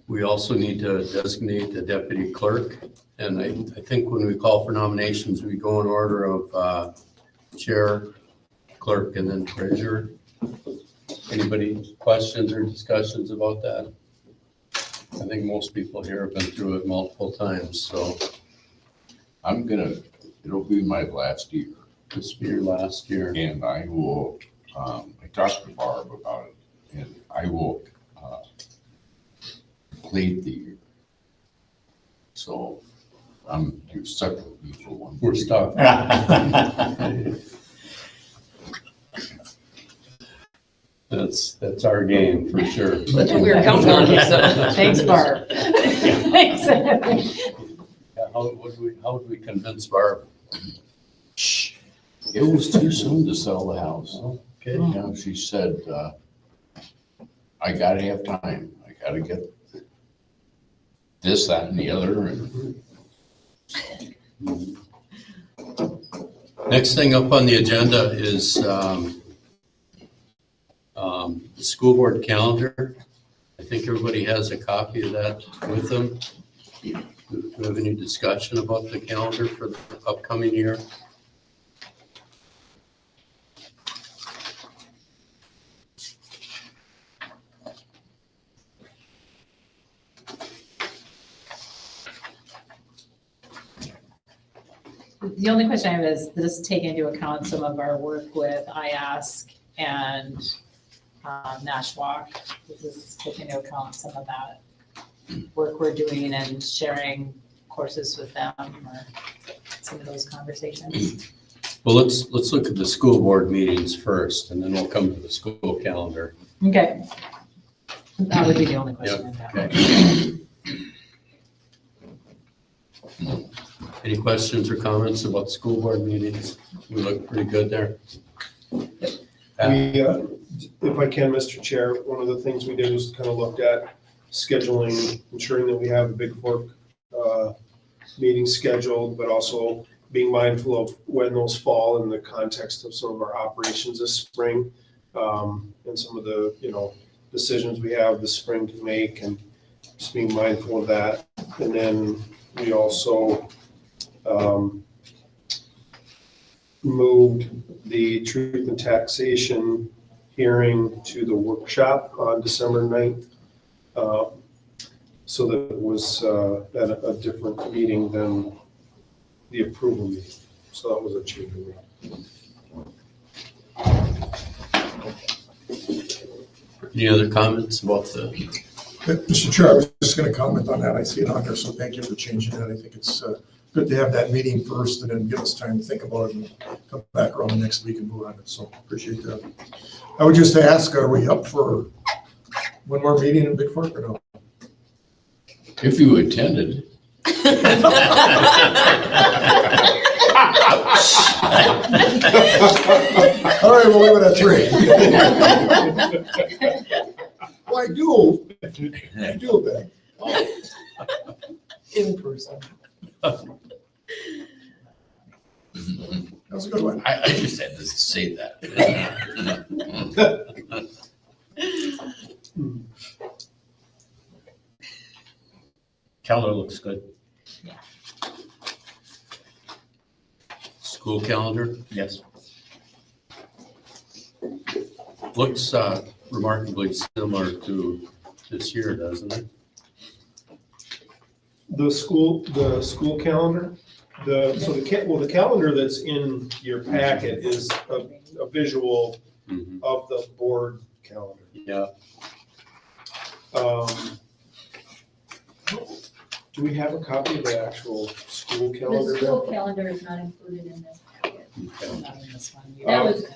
We also need to designate the deputy clerk. And I think when we call for nominations, we go in order of chair, clerk, and then treasurer. Anybody questions or discussions about that? I think most people here have been through it multiple times, so. It'll be my last year. This will be your last year. And I will, I talked to Barb about it, and I will complete the year. So you're stuck with me for one. We're stuck. That's our game for sure. That's what we were counting on you, so thanks, Barb. Thanks. How would we convince Barb? It was too soon to sell the house. Okay. You know, she said, I gotta have time. I gotta get this, that, and the other. And Next thing up on the agenda is the school board calendar. I think everybody has a copy of that with them. Do we have any discussion about the calendar for the upcoming year? The only question I have is, does this take into account some of our work with IASC and NASHWAC? Does this take into account some of that work we're doing and sharing courses with them, or some of those conversations? Well, let's look at the school board meetings first, and then we'll come to the school calendar. Okay. That would be the only question I have. Okay. Any questions or comments about school board meetings? We look pretty good there. If I can, Mr. Chair, one of the things we did was kind of looked at scheduling, ensuring that we have a Big Fork meeting scheduled, but also being mindful of when those fall in the context of some of our operations this spring, and some of the, decisions we have this spring to make, and just being mindful of that. And then we also moved the truth and taxation hearing to the workshop on December 9th. So that it was at a different meeting than the approval meeting. So that was a change we made. Any other comments about the? Mr. Chair, I was just going to comment on that. I see it on there, so thank you for changing that. I think it's good to have that meeting first and then give us time to think about it and come back around the next week and vote on it. So appreciate that. I would just ask, are we up for one more meeting in Big Fork or no? if you attended, All right, we'll leave it at 3. Well, I do that. In person. That was a good one. I just had to say that. Calendar looks good. Yeah. School calendar? Yes. Looks remarkably similar to this year, doesn't it? The school calendar, the calendar that's in your packet is a visual of the board calendar. Yeah. Do we have a copy of the actual school The calendar? school calendar is not included in this packet. Okay. Not in this one. That was,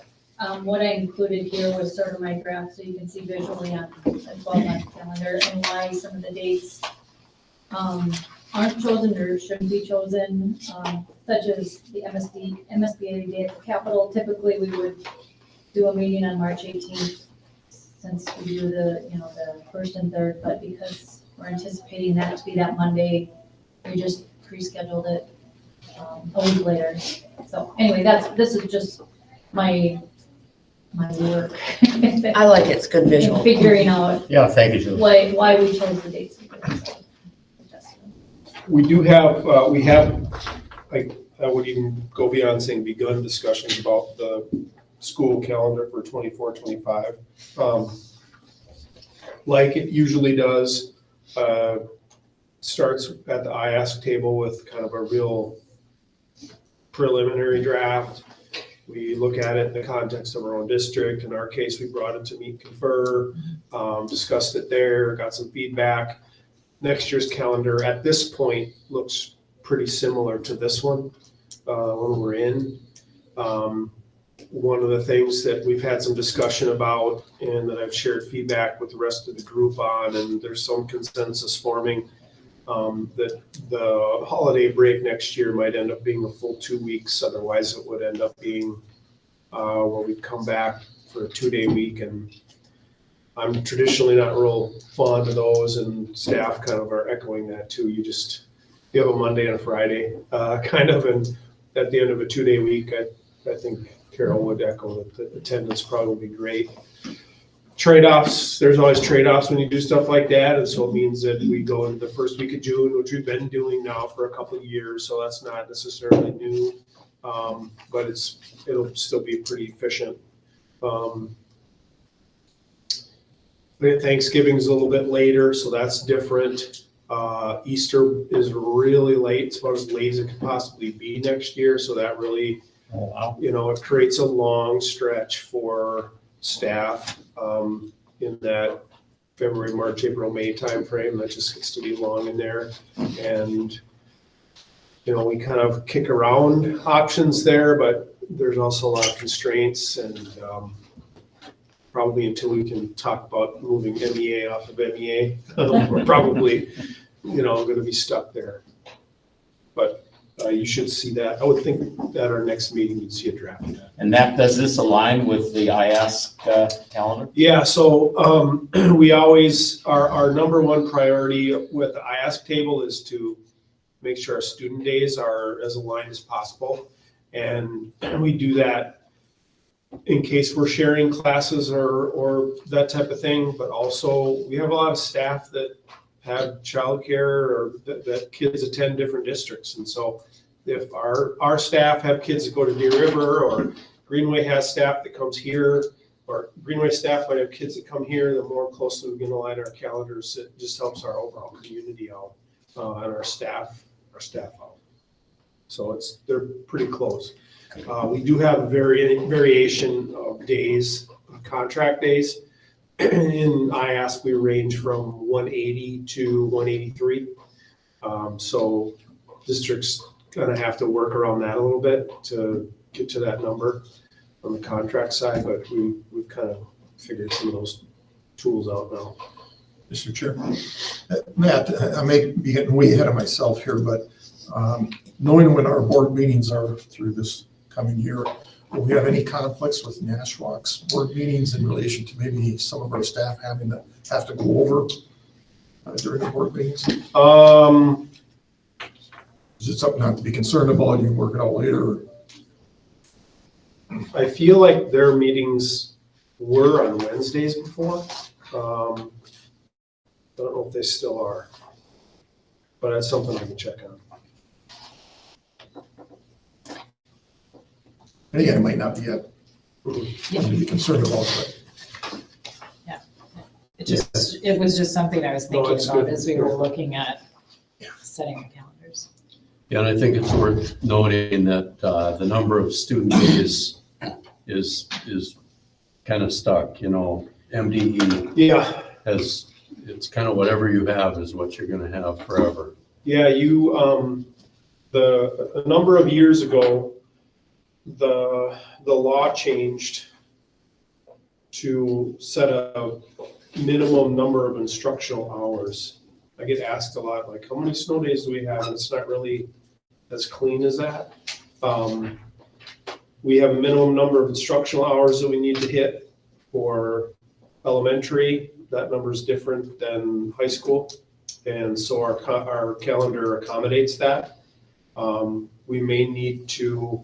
what I included here was sort of my draft, so you can see visually on a 12-month calendar and why some of the dates aren't chosen or shouldn't be chosen, such as the MSBA Day at the Capitol. Typically, we would do a meeting on March 18th, since we do the first and third, but because we're anticipating that to be that Monday, we just pre-scheduled it a week later. So anyway, this is just my my work. I like it, it's good In visual. figuring out Yeah, thank you, Julie. why we chose the dates. we did. We do have, we have, I would even go beyond saying begun discussions about the school calendar for 24-25. Like it usually does, starts at the IASC table with kind of a real preliminary draft. We look at it in the context of our own district. In our case, we brought it to Meet Confer, discussed it there, got some feedback. Next year's calendar at this point looks pretty similar to this one when we're in. One of the things that we've had some discussion about and that I've shared feedback with the rest of the group on, and there's some consensus forming, that the holiday break next year might end up being a full 2 weeks. Otherwise, it would end up being where we'd come back for a 2-day week. And I'm traditionally not real fond of those, and staff kind of are echoing that too. You have a Monday and a Friday, kind of, and at the end of a 2-day week, I think Carol would echo that the attendance probably would be great. Trade-offs, there's always trade-offs when you do stuff like that, and so it means that we go into the first week of June, which we've been doing now for a couple of years, so that's not necessarily new, but it'll still be pretty efficient. Thanksgiving's a little bit later, so that's different. Easter is really late, it's about as late as it could possibly be next year, so that really, it creates a long stretch for staff in that February, March, April, May timeframe. That just gets to be long in there. And, we kind of kick around options there, but there's also a lot of constraints, and probably until we can talk about moving MEA off of MEA, we're probably, going to be stuck there. But you should see that. I would think at our next meeting, you'd see a draft of that. And does this align with the ISD calendar? Yeah, so we always, our number one priority with the IASC table is to make sure our student days are as aligned as possible. And we do that in case we're sharing classes or that type of thing, but also we have a lot of staff that have childcare or that kids attend different districts. And so if our staff have kids that go to Deer River, or Greenway has staff that comes here, or Greenway staff might have kids that come here, the more closely we can align our calendars, it just helps our overall community out and our staff out. So they're pretty close. We do have variation of days, contract days. In IASC, we range from 180 to 183. So districts kind of have to work around that a little bit to get to that number on the contract side, but we've kind of figured some of those tools out now. Mr. Chair. Matt, I may be getting way ahead of myself here, but knowing when our board meetings are through this coming year, will we have any conflicts with Nashwauk's board meetings in relation to maybe some of our staff having to have to go over during the board meetings? Is it something not to be concerned about? You can work it out later? I feel like their meetings were on Wednesdays before. I don't know if they still are, but that's something I can check on. And again, it might not be yet something to be concerned about, but It was just something I was No, thinking it's about good. as we were looking at setting the calendars. Yeah, and I think it's worth noting that the number of student days is kind of stuck, MDE Yeah, it's kind of whatever you have is what you're gonna have forever. yeah, a number of years ago, the law changed to set a minimum number of instructional hours. I get asked a lot, like, how many snow days do we have? And it's not really as clean as that. We have a minimum number of instructional hours that we need to hit for elementary. That number is different than high school. And so our calendar accommodates that. We may need to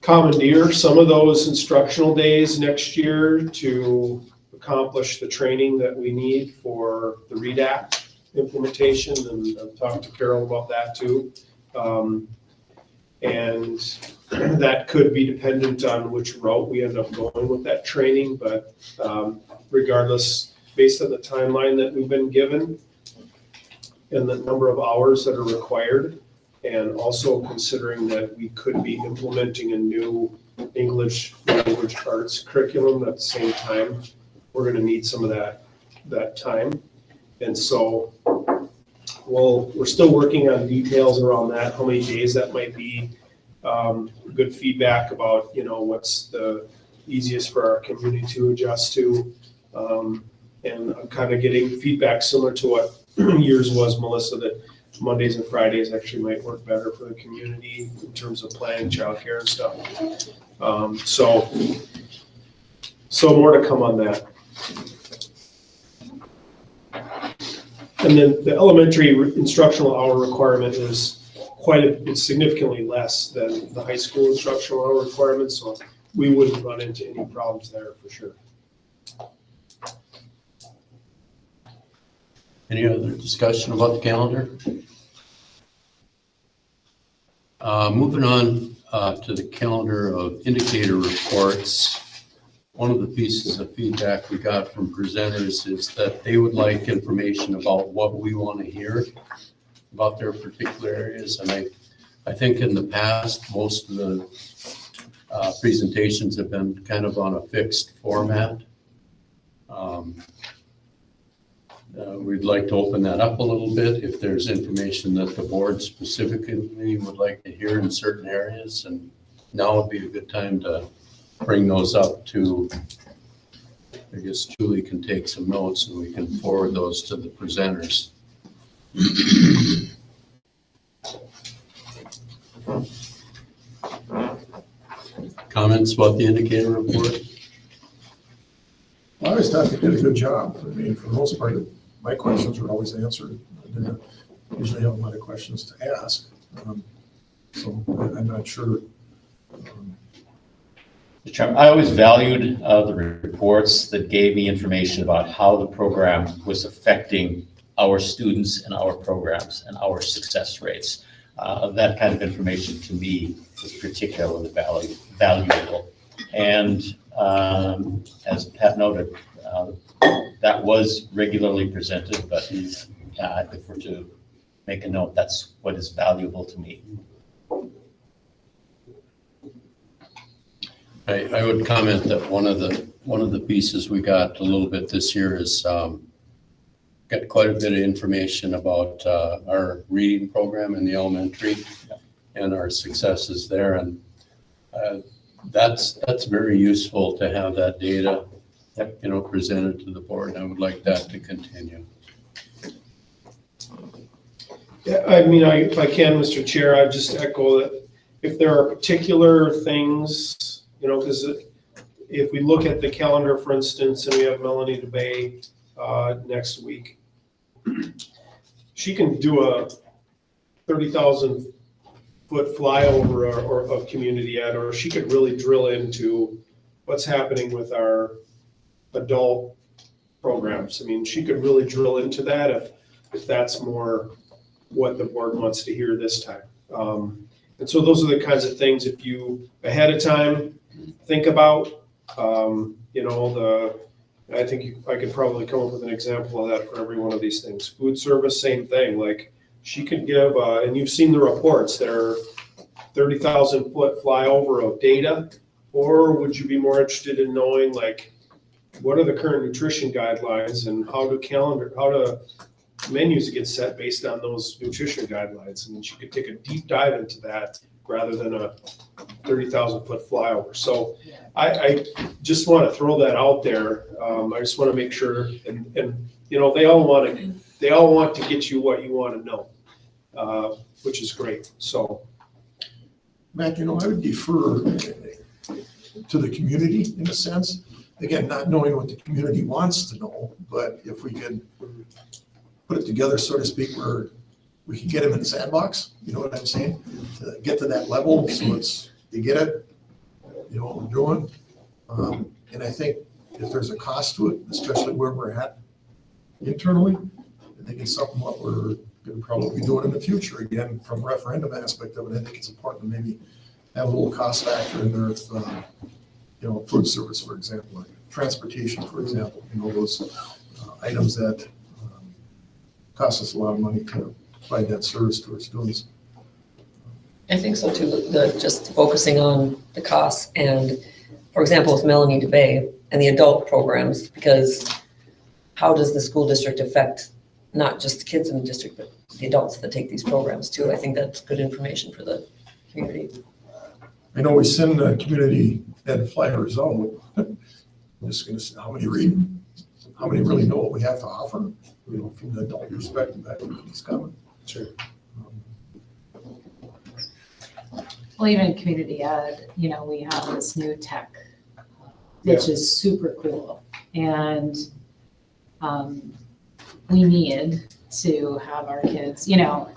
commandeer some of those instructional days next year to accomplish the training that we need for the REDACT implementation, and I've talked to Carol about that too. And that could be dependent on which route we end up going with that training, but regardless, based on the timeline that we've been given and the number of hours that are required, and also considering that we could be implementing a new English language arts curriculum at the same time, we're gonna need some of that time. And so we're still working on details around that, how many days that might be. Good feedback about, what's the easiest for our community to adjust to. And I'm kind of getting feedback similar to what yours was, Melissa, that Mondays and Fridays actually might work better for the community in terms of planning childcare and stuff. So more to come on that. And then the elementary instructional hour requirement is it's significantly less than the high school instructional hour requirement, so we wouldn't run into any problems there for sure. Any other discussion about the calendar? Moving on to the calendar of indicator reports. One of the pieces of feedback we got from presenters is that they would like information about what we want to hear about their particular areas. And I think in the past, most of the presentations have been kind of on a fixed format. We'd like to open that up a little bit if there's information that the board specifically would like to hear in certain areas. And now would be a good time to bring those up to, I guess Julie can take some notes and we can forward those to the presenters. Comments about the indicator report? I always thought they did a good job. I mean, for the most part, my questions were always answered. I didn't usually have a lot of questions to ask. So I'm not sure. Mr. Chairman, I always valued the reports that gave me information about how the program was affecting our students and our programs and our success rates. That kind of information to me was particularly valuable. And as Pat noted, that was regularly presented, but if we're to make a note, that's what is valuable to me. I would comment that one of the pieces we got a little bit this year is got quite a bit of information about our reading program in the elementary and our successes there. And that's very useful to have that data, presented to the board. And I would like that to continue. Yeah, I mean, if I can, Mr. Chair, I'd just echo that if there are particular things, because if we look at the calendar, for instance, and we have Melanie DeBay next week, she can do a 30,000 foot flyover of community ed, or she could really drill into what's happening with our adult programs. I mean, she could really drill into that if that's more what the board wants to hear this time. And so those are the kinds of things, if you ahead of time think about, I think I could probably come up with an example of that for every one of these things. Food service, same thing. Like she could give, and you've seen the reports, there are 30,000 foot flyover of data, or would you be more interested in knowing like, what are the current nutrition guidelines and how do menus get set based on those nutrition guidelines? And then she could take a deep dive into that rather than a 30,000 foot flyover. So I just want to throw that out there. I just want to make sure, and they all want to get you what you want to know, which is great. So, Matt, I would defer to the community in a sense. Again, not knowing what the community wants to know, but if we can put it together, so to speak, where we can get them in the sandbox, you know what I'm saying? To get to that level, so you get it, you know, what we're doing. And I think if there's a cost to it, especially where we're at internally, I think it's something what we're going to probably be doing in the future. Again, from a referendum aspect of it, I think it's important to maybe have a little cost factor in there. If, you know, food service, for example, or transportation, for example, you know, those items that cost us a lot of money to provide that service to our students. I think so too, just focusing on the costs and, for example, with Melanie DeBay and the adult programs, because how does the school district affect not just the kids in the district, but the adults that take these programs too? I think that's good information for the community. I know we send community ed flyers out. I'm just going to say, how many read? How many really know what we have to offer? You know, from the adult perspective, that is coming. Sure. Well, even in community ed, you know, we have this new tech, which is super cool. And we need to have our kids, you know,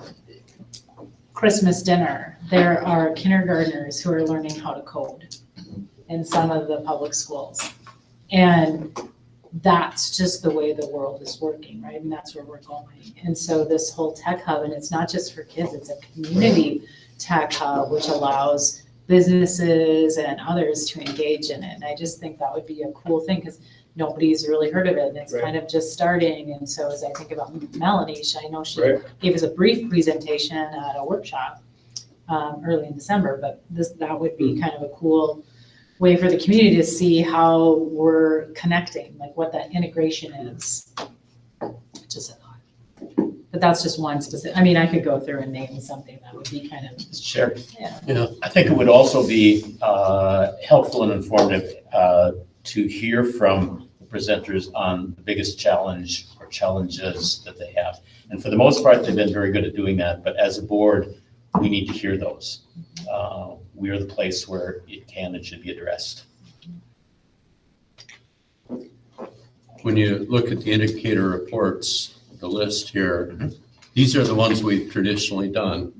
Christmas dinner, there are kindergartners who are learning how to code in some of the public schools. And that's just the way the world is working, right? And that's where we're going. And so this whole tech hub, and it's not just for kids, it's a community tech hub, which allows businesses and others to engage in it. And I just think that would be a cool thing because nobody's really heard of it. And it's kind of just starting. And so as I think about Melanie, I know she gave us a brief presentation at a workshop early in December, but that would be kind of a cool way for the community to see how we're connecting, like what that integration is. Just a thought. But that's just one specific, I mean, I could go through and name something that would be kind of, Sure. yeah. I think it would also be helpful and informative to hear from the presenters on the biggest challenge or challenges that they have. And for the most part, they've been very good at doing that. But as a board, we need to hear those. We are the place where it can and should be addressed. When you look at the indicator reports, the list here, these are the ones we've traditionally done.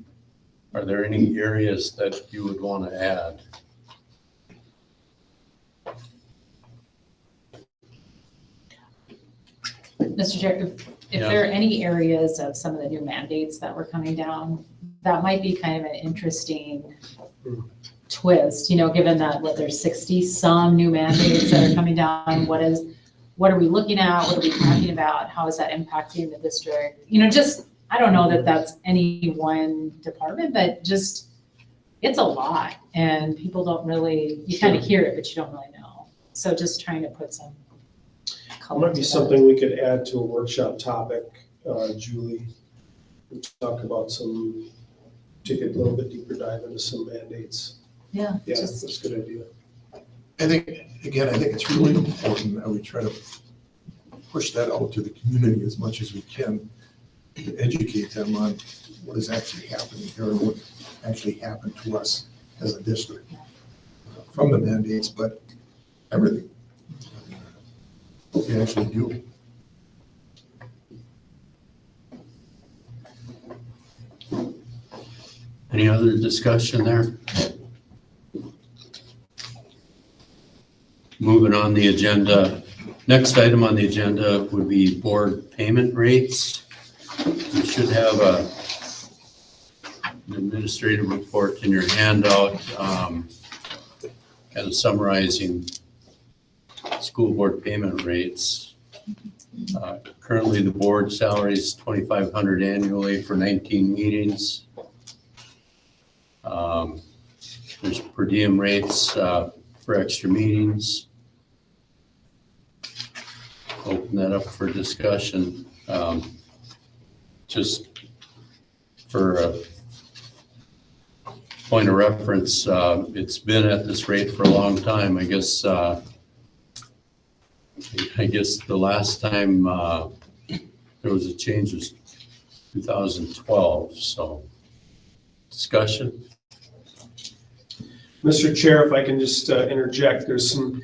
Are there any areas that you would want to add? Mr. Chair, if there are any areas of some of the new mandates that were coming down, that might be kind of an interesting twist, you know, given that there's 60 some new mandates that are coming down. What are we looking at? What are we talking about? How is that impacting the district? You know, just, I don't know that that's any one department, but just, it's a lot and people don't really, you kind of hear it, but you don't really know. So just trying to put some color Might be to something we could add to a workshop topic, Julie. We talk about take a little bit deeper dive into some mandates. Yeah, Yeah, just, that's a good idea. I think it's really important that we try to push that out to the community as much as we can to educate them on what is actually happening here and what actually happened to us as a district from the mandates, but everything. What we actually do. Any other discussion there? Moving on the agenda. Next item on the agenda would be board payment rates. You should have an administrative report in your handout, kind of summarizing school board payment rates. Currently, the board salary is $2,500 annually for 19 meetings. There's per diem rates for extra meetings. Open that up for discussion. Just for a point of reference, it's been at this rate for a long time. I guess the last time there was a change was 2012, so discussion. Mr. Chair, if I can just interject, there's some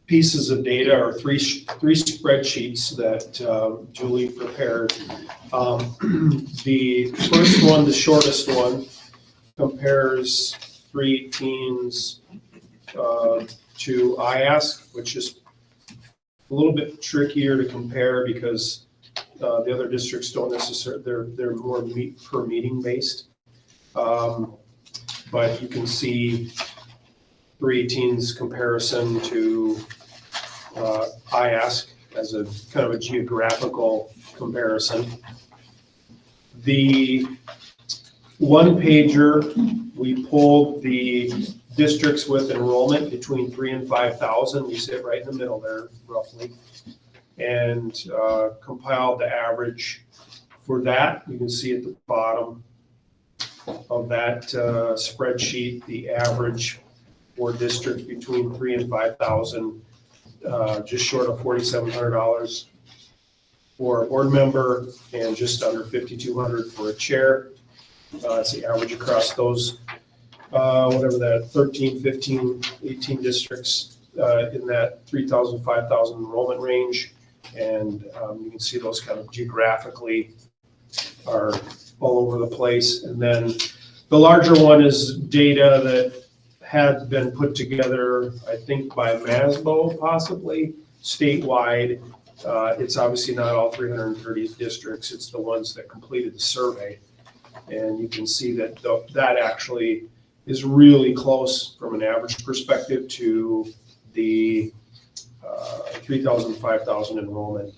pieces of data or three spreadsheets that Julie prepared. The first one, the shortest one, compares 318's to IASC, which is a little bit trickier to compare because the other districts don't necessarily, they're more per meeting based. But you can see 318's comparison to IASC as a kind of a geographical comparison. The one pager, we pulled the districts with enrollment between 3,000 and 5,000. We sit right in the middle there roughly, and compiled the average for that. You can see at the bottom of that spreadsheet, the average for districts between 3,000 and 5,000, just short of $4,700 for a board member and just under $5,200 for a chair. It's the average across those, whatever that 13, 15, 18 districts in that 3,000, 5,000 enrollment range. And you can see those kind of geographically are all over the place. And then the larger one is data that had been put together, I think by Maslow possibly, statewide. It's obviously not all 330 districts, it's the ones that completed the survey. And you can see that that actually is really close from an average perspective to the 3,000, 5,000 enrollment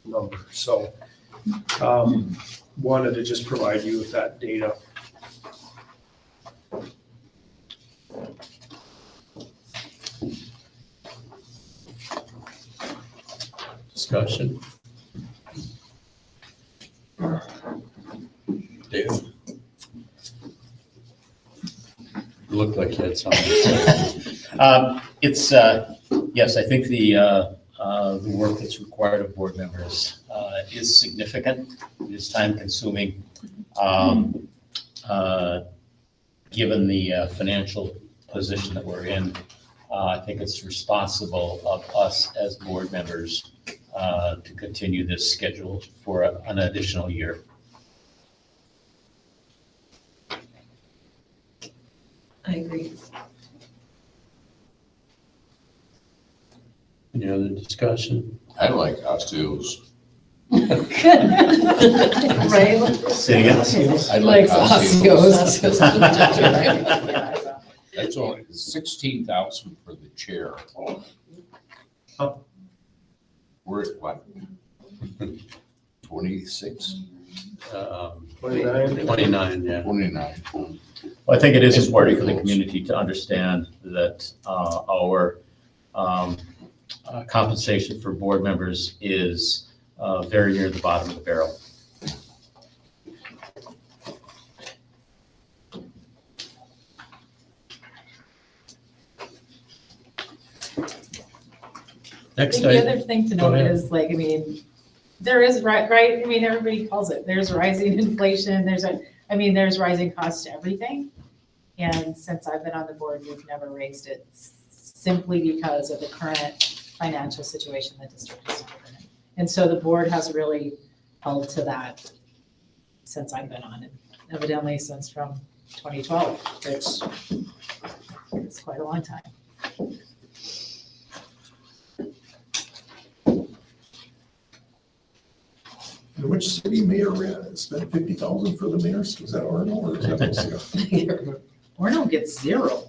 number. So wanted to just provide you with that data. Discussion. David? You looked like you had something to say. Yes, I think the work that's required of board members is significant. It is time consuming. Given the financial position that we're in, I think it's responsible of us as board members to continue this schedule for an additional year. I agree. Any other discussion? I like Osteos. Right? Say again? I like Osteos. Osteos. That's only 16,000 for the chair. We're at what? 26, 29. 29, yeah. 29. Well, I think it is It's important for pretty the close. community to understand that our compensation for board members is very near the bottom of the barrel. I Next think the item. other thing to Go note ahead. is like, I mean, there is, right, I mean, everybody calls it, there's rising inflation, there's rising costs to everything. And since I've been on the board, we've never raised it simply because of the current financial situation the district is in. And so the board has really held to that since I've been on it, evidently since from 2012. It's quite a long time. And which city mayor spent 50,000 for the mayor's? Was that Arnold or is that Osceola? Orno gets zero.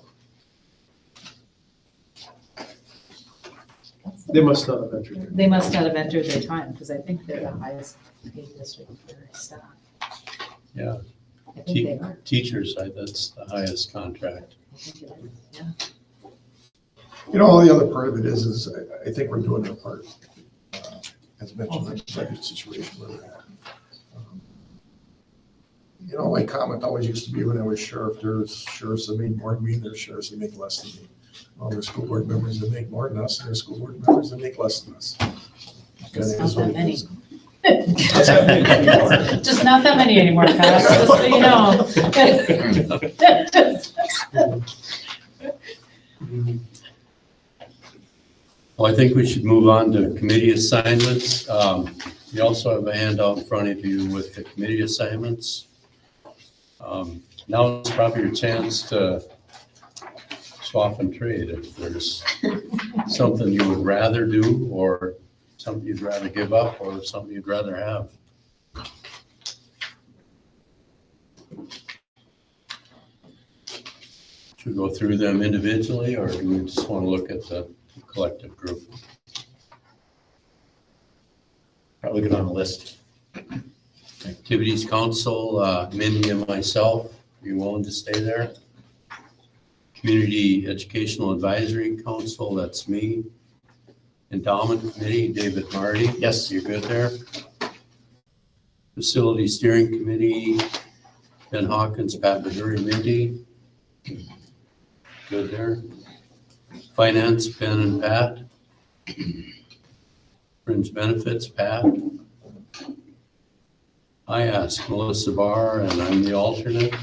They must not have entered it. They must not have entered their time, because I think they're the highest paid district for staff. Yeah. I think they are. Teachers, that's the highest contract. I think it is, yeah. You know, the other part of it is I think we're doing our part. As mentioned, in the budget situation where we're at. You know, my comment always used to be when I was sheriff, there's sheriffs that make more than me, there's sheriffs that make less than me. Well, there's school board members that make more than us, and there's school board members that make less than us. Just Kinda not is what that it many. is. Just not that many anymore, Pat, just so you know. Well, I think we should move on to committee assignments. You also have a handout in front of you with the committee assignments. Now is probably your chance to swap and trade if there's something you would rather do or something you'd rather give up or something you'd rather have. Should we go through them individually or do we just want to look at the collective group? Probably get on the list. Activities Council, Mindy and myself, are you willing to stay there? Community Educational Advisory Council, that's me. Endowment Committee, David Marty. Yes. You're good there. Facility Steering Committee, Ben Hawkins, Pat Maduri, Mindy. Good there. Finance, Ben and Pat. Fringe Benefits, Pat. I asked Melissa Barr, and I'm the alternate.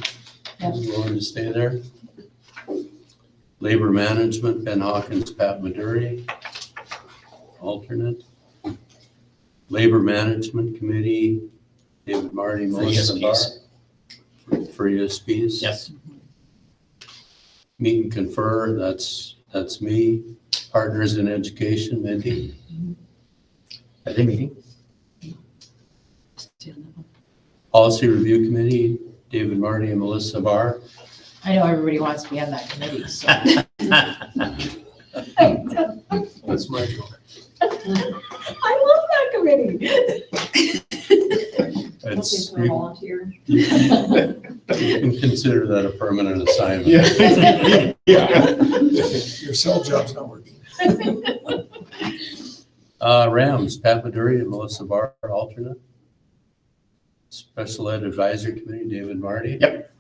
Yep. Willing to stay there. Labor Management, Ben Hawkins, Pat Maduri, alternate. Labor Management Committee, David Marty, For Melissa Barr. ESPs. For ESPs. Yes. Meet and Confer, that's me. Partners in Education, Mindy. At the meeting. Policy Review Committee, David Marty and Melissa Barr. I know everybody wants to be on that committee, so. That's my joke. I love that committee. It's, Looking for a volunteer. you can consider that a permanent assignment. Yeah. Your cell job's not working. Rams, Pat Maduri and Melissa Barr, alternate. Special Ed Advisory Committee, David Marty. Yep.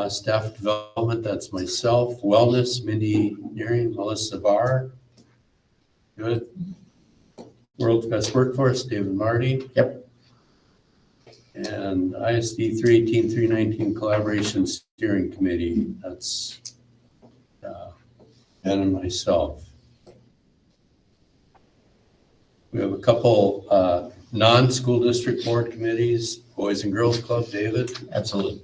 Staff Development, that's myself. Wellness, Mindy Nearing, Melissa Barr. Good. World's Best Workforce, David Marty. Yep. And ISD 318-319 Collaboration Steering Committee, that's Ben and myself. We have a couple non-school district board committees, Boys and Girls Club, David. Absolutely.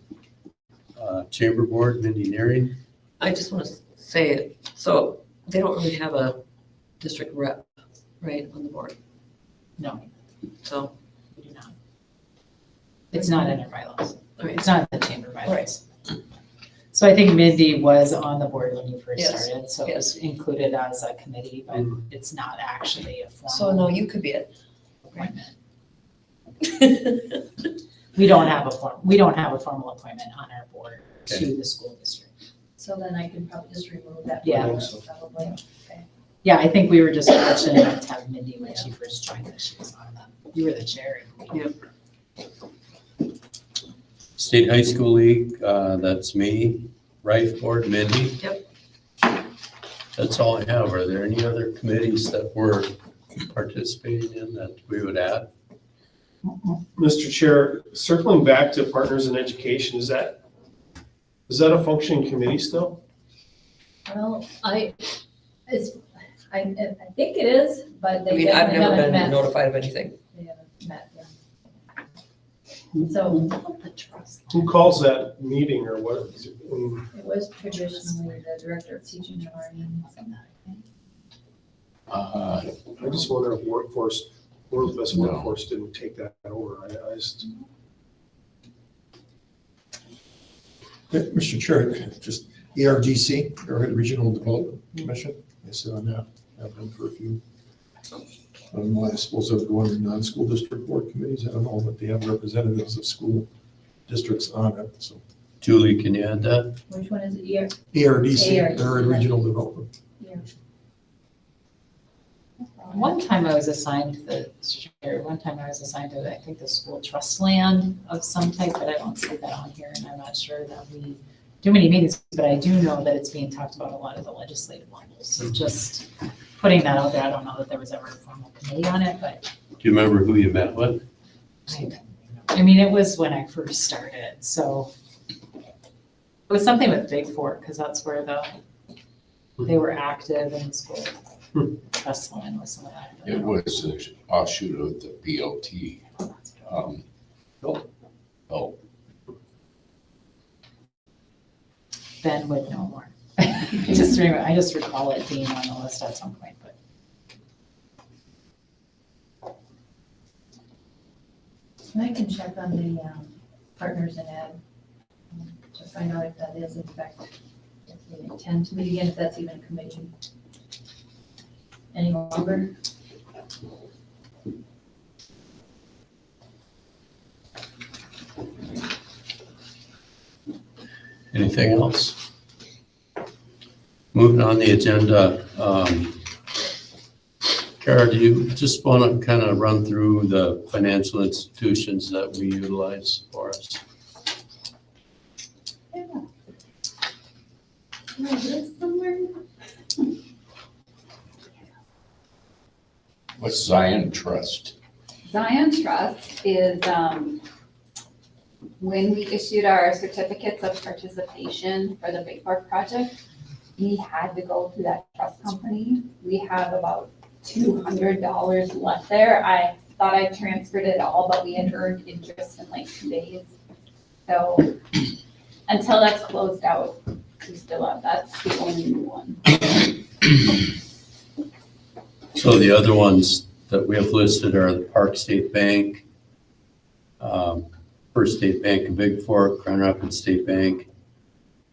Chamber Board, Mindy Nearing. I just want to say, so they don't really have a district rep, right, on the board, No, so. we do not. It's not in our bylaws. Right. It's not in the chamber bylaws. So I think Mindy was on the board when you first Yes, started, so it was included as a committee, but it's not actually a So no, formal you could be it. appointment. We don't have a formal appointment on our board to the school district. So then I can probably just remove that. Yeah. photo, so probably, okay. Yeah, I think we were just fortunate enough to have Mindy when she first joined us. She was on the, you were the chair. State High School League, that's me. Rife Board, Mindy. Yep. That's all I have. Are there any other committees that we're participating in that we would add? Mr. Chair, circling back to Partners in Education, is that a functioning committee still? Well, I think it is, but I they mean, I've definitely never haven't been met. notified of anything. They haven't met, yeah. So Who calls that meeting or what? Is it- it was traditionally the director of teaching and learning. I just wonder if World's Best No. Workforce didn't take that over. I just, Mr. Chair, just ERDC, Arrowhead Regional Development Commission, I sit on that, I've been for a few. I suppose I'd go under non-school district board committees, I don't know, but they have representatives of school districts on it, so. Julie, can you add that? Which one is it? ER? ERDC, ARDC, Arrowhead right. Regional Development. One time I was assigned to, I think, the school trust land of some type, but I don't see that on here, and I'm not sure that we do many meetings, but I do know that it's being talked about a lot at the legislative levels. So just putting that out there, I don't know that there was ever a formal committee on it, but Do you remember who you met with? I mean, it was when I first started, so it was something with Big Fork, because that's where they were active in school. Trust land was some of that. It was an offshoot of the BOT. Oh, Ben would know more. I just recall it being on the list at some point, but. And I can check on the partners in ed to find out if that is in fact, if they intend to meet again, if that's even a committee any longer. Anything else? Moving on the agenda, Kara, do you just want to kind of run through the financial institutions that we utilize for us? What's Zion Trust? Zion Trust is, when we issued our certificates of participation for the Big Fork project, we had to go through that trust company. We have about $200 left there. I thought I transferred it all, but we had earned interest in like 2 days. So until that's closed out, we still have, that's the only new one. So the other ones that we have listed are the Park State Bank, First State Bank of Big Fork, Grand Rapids State Bank,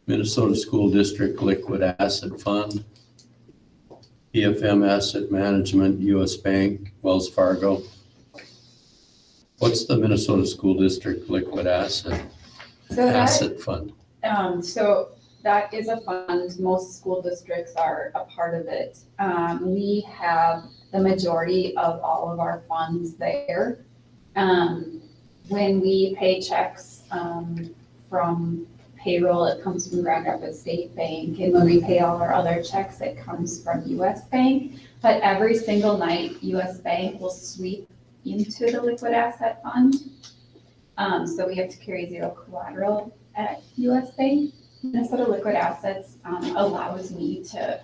Minnesota School District Liquid Asset Fund, EFM Asset Management, US Bank, Wells Fargo. What's the Minnesota School District Liquid Asset Fund? So that is a fund, most school districts are a part of it. We have the majority of all of our funds there. When we pay checks from payroll, it comes from Grand Rapids State Bank, and when we pay all our other checks, it comes from US Bank. But every single night, US Bank will sweep into the liquid asset fund. So we have to carry zero collateral at US Bank. Minnesota Liquid Assets allows me to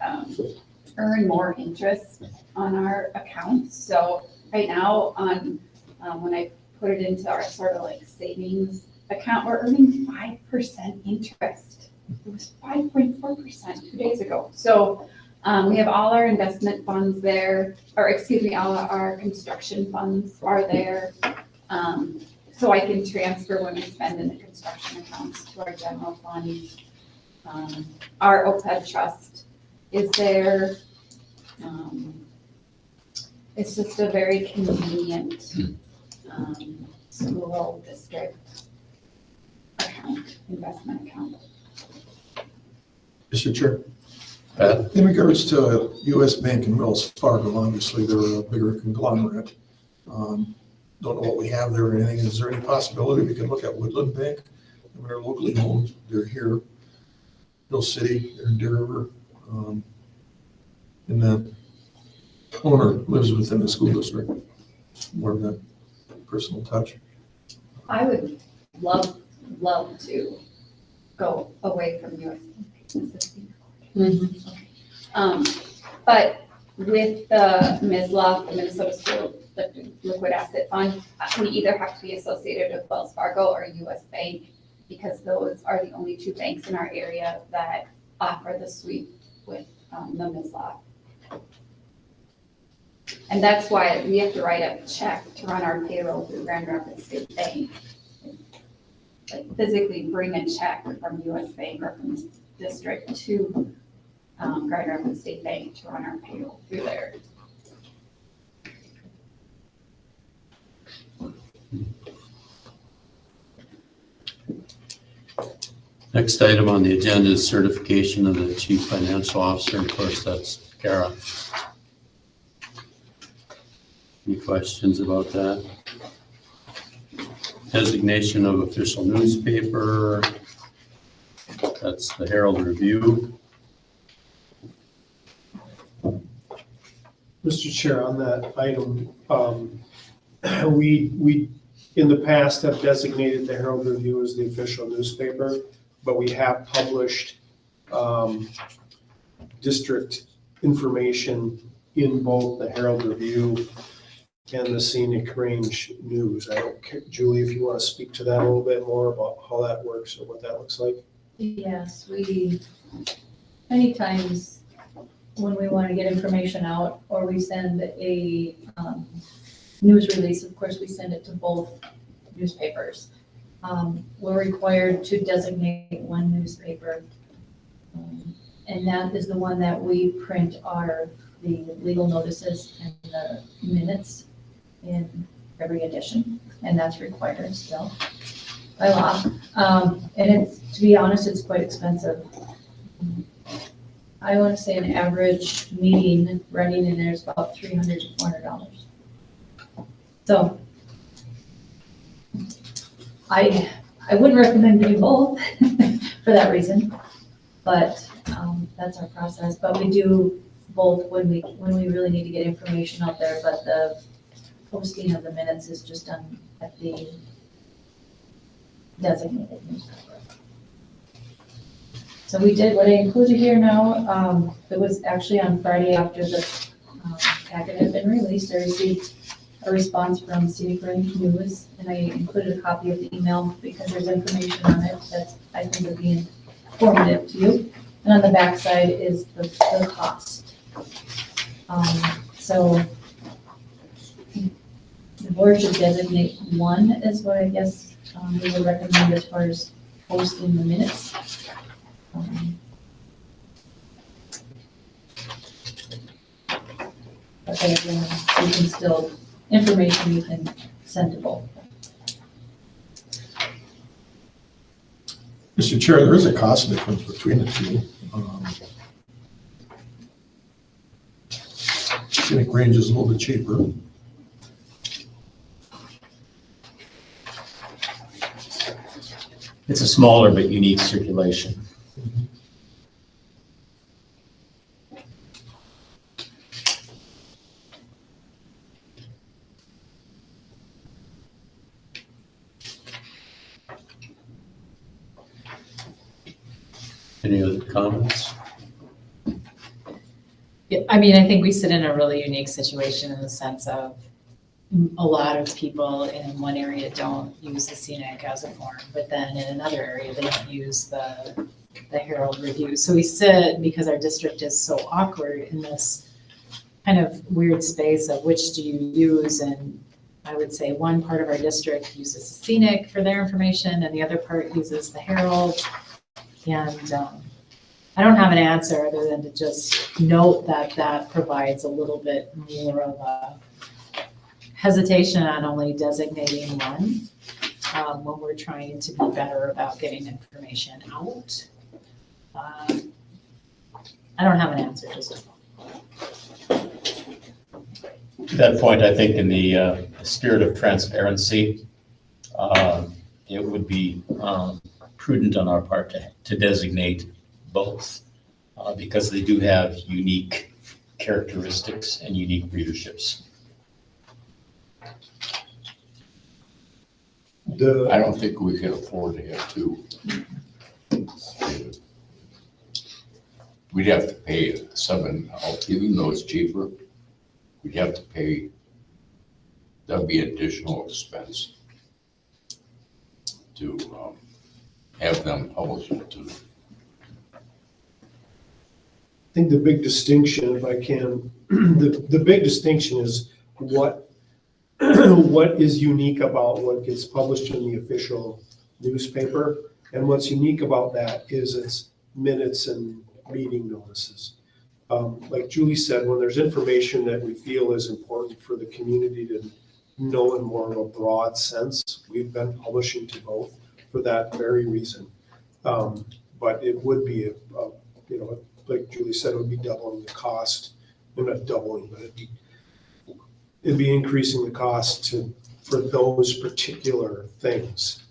earn more interest on our accounts. So right now, when I put it into our sort of like savings account, we're earning 5% interest. It was 5.4% 2 days ago. So we have all our investment funds there, or excuse me, all our construction funds are there. So I can transfer when we spend in the construction accounts to our general fund. Our OPEB trust is there. It's just a very convenient school district account, investment account. Mr. Chair, Pat? in regards to US Bank and Wells Fargo, obviously they're a bigger conglomerate. Don't know what we have there or anything. Is there any possibility we could look at Woodland Bank? I mean, they're locally owned, they're here, Mill City, they're in Deer River. And the owner lives within the school district, more of that personal touch. I would love to go away from US. But with the MISLA, the Minnesota School Liquid Asset Fund, we either have to be associated with Wells Fargo or US Bank, because those are the only 2 banks in our area that offer the sweep with the MISLA. And that's why we have to write a check to run our payroll through Grand Rapids State Bank. Like physically bring a check from US Bank or from the district to Grand Rapids State Bank to run our payroll through there. Next item on the agenda is certification of the chief financial officer. Of course, that's Kara. Any questions about that? Designation of official newspaper. That's the Herald Review. Mr. Chair, on that item, we in the past have designated the Herald Review as the official newspaper, but we have published district information in both the Herald Review and the Scenic Range News. I don't care, Julie, if you want to speak to that a little bit more about how that works or what that looks like. Yes, we many times when we want to get information out or we send a news release, of course, we send it to both newspapers. We're required to designate one newspaper. And that is the one that we print the legal notices and the minutes in every edition. And that's required still by law. And it's, to be honest, it's quite expensive. I want to say an average meeting running in there is about $300 to $400. So I wouldn't recommend doing both for that reason, but that's our process. But we do both when we really need to get information out there, but the posting of the minutes is just done at the designated newspaper. So we did what I included here now. It was actually on Friday after the packet had been released. I received a response from Scenic Range News, and I included a copy of the email because there's information on it that I think would be informative to you. And on the back side is the cost. So the board should designate one is what I guess we would recommend as far as posting the minutes. But again, you can still, information you can send to both. Mr. Chair, there is a cost difference between the two. Scenic Range is a little bit cheaper. It's a smaller but unique circulation. Any other comments? Yeah, I mean, I think we sit in a really unique situation in the sense of a lot of people in one area don't use the Scenic as a form, but then in another area, they don't use the Herald Review. So we sit, because our district is so awkward, in this kind of weird space of which do you use, and I would say one part of our district uses the Scenic for their information and the other part uses the Herald. And I don't have an answer other than to just note that that provides a little bit more of a hesitation on only designating one when we're trying to be better about getting information out. I don't have an answer, just. To that point, I think in the spirit of transparency, it would be prudent on our part to designate both because they do have unique characteristics and unique readerships. I don't think we can afford to have two. We'd have to pay seven, even though it's cheaper, we'd have to pay, that'd be additional expense to have them publish it to. I think the big distinction, if I can, the big distinction is what is unique about what gets published in the official newspaper. And what's unique about that is its minutes and meeting notices. Like Julie said, when there's information that we feel is important for the community to know in more of a broad sense, we've been publishing to both for that very reason. But it would be, like Julie said, it would be doubling the cost. Well, not doubling, but it'd be increasing the cost for those particular things.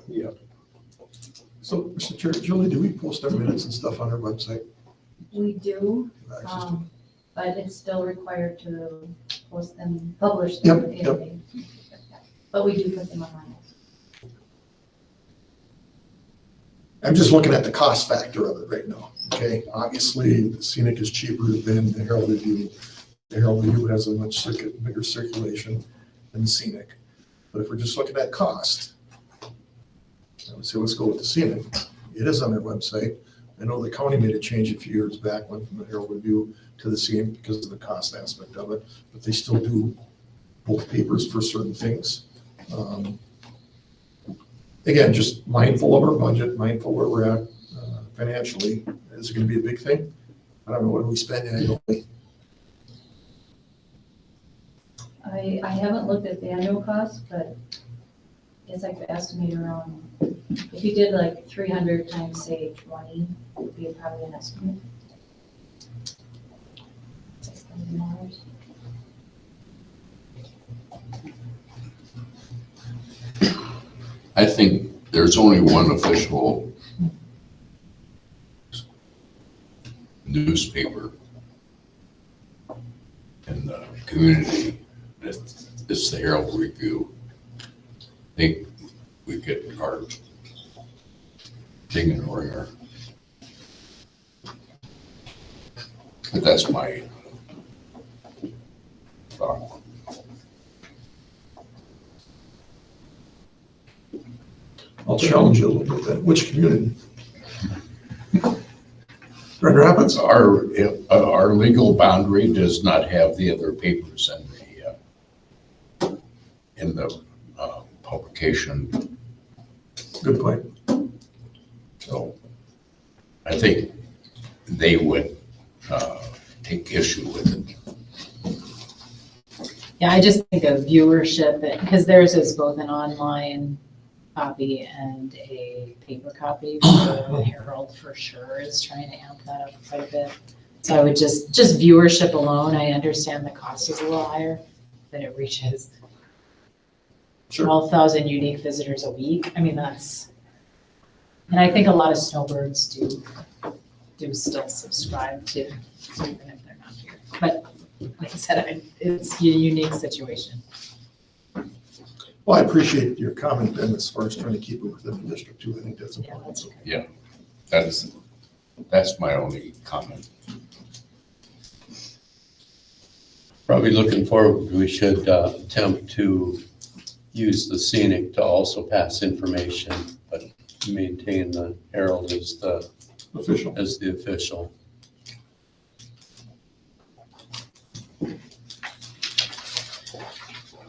Yeah. So, Mr. Chair, Julie, do we post our minutes and stuff on our website? We do, Have access to- but it's still required to post them, publish them. Yep. But we do put them online. I'm just looking at the cost factor of it right now, okay? Obviously, the Scenic is cheaper than the Herald Review. The Herald Review has a much bigger circulation than the Scenic. But if we're just looking at cost, I would say let's go with the Scenic. It is on their website. I know the county made a change a few years back, went from the Herald Review to the CM because of the cost aspect of it, but they still do both papers for certain things. Again, just mindful of our budget, mindful where we're at financially. Is it going to be a big thing? I don't know, what do we spend annually? I haven't looked at the annual cost, but I guess I could estimate around, if you did like 300 times, say, 20, would be probably an estimate. $6,000. I think there's only one official newspaper in the community. It's the Herald Review. I think we get our ding and ringer. But that's my thought. I'll challenge you a little bit then. Which community? Grand Rapids? Our legal boundary does not have the other papers in the publication. Good point. So I think they would take issue with it. Yeah, I just think of viewership, because theirs is both an online copy and a paper copy. The Herald for sure is trying to amp that up quite a bit. So I would just viewership alone, I understand the cost is a little higher, but it reaches Sure. 12,000 unique visitors a week. I mean, and I think a lot of snowbirds do still subscribe to, even if they're not here. But like I said, it's a unique situation. Well, I appreciate your comment then as far as trying to keep it within the district too. I think that's Yeah, important. that's okay. That's my only comment. Probably looking forward, we should attempt to use the scenic to also pass information, but maintain the Herald as the Official. official.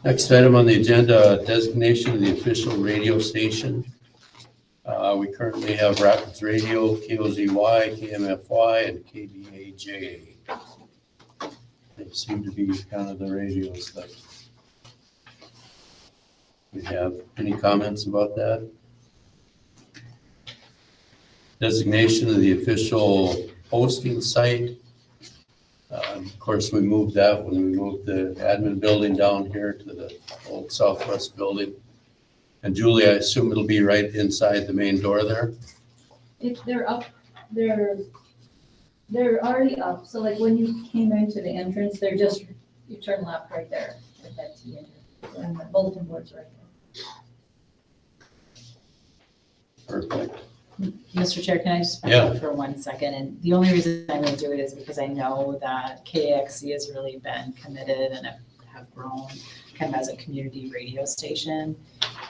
Next item on the agenda, designation of the official radio station. We currently have Rapids Radio, KOZY, KMFY, and KBAJ. They seem to be kind of the radios that we have. Any comments about that? Designation of the official posting site. Of course, we moved that when we moved the admin building down here to the old Southwest building. And Julie, I assume it'll be right inside the main door there? If they're up, they're already up. So like when you came into the entrance, you turn left right there. With that T in there. And the bulletin board's right there. Perfect. Mr. Chair, can I just back Yeah. up for 1 second? And the only reason I'm going to do it is because I know that KAXC has really been committed and have grown kind of as a community radio station.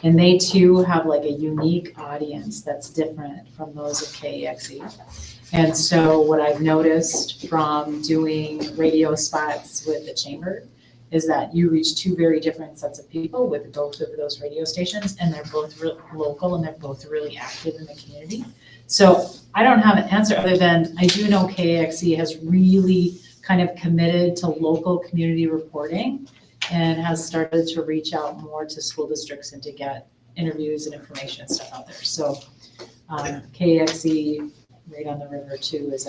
And they too have like a unique audience that's different from those of KAXC. And so what I've noticed from doing radio spots with the chamber is that you reach two very different sets of people with both of those radio stations, and they're both local and they're both really active in the community. So I don't have an answer other than I do know KAXC has really kind of committed to local community reporting and has started to reach out more to school districts and to get interviews and information and stuff out there. So KAXC right on the river too is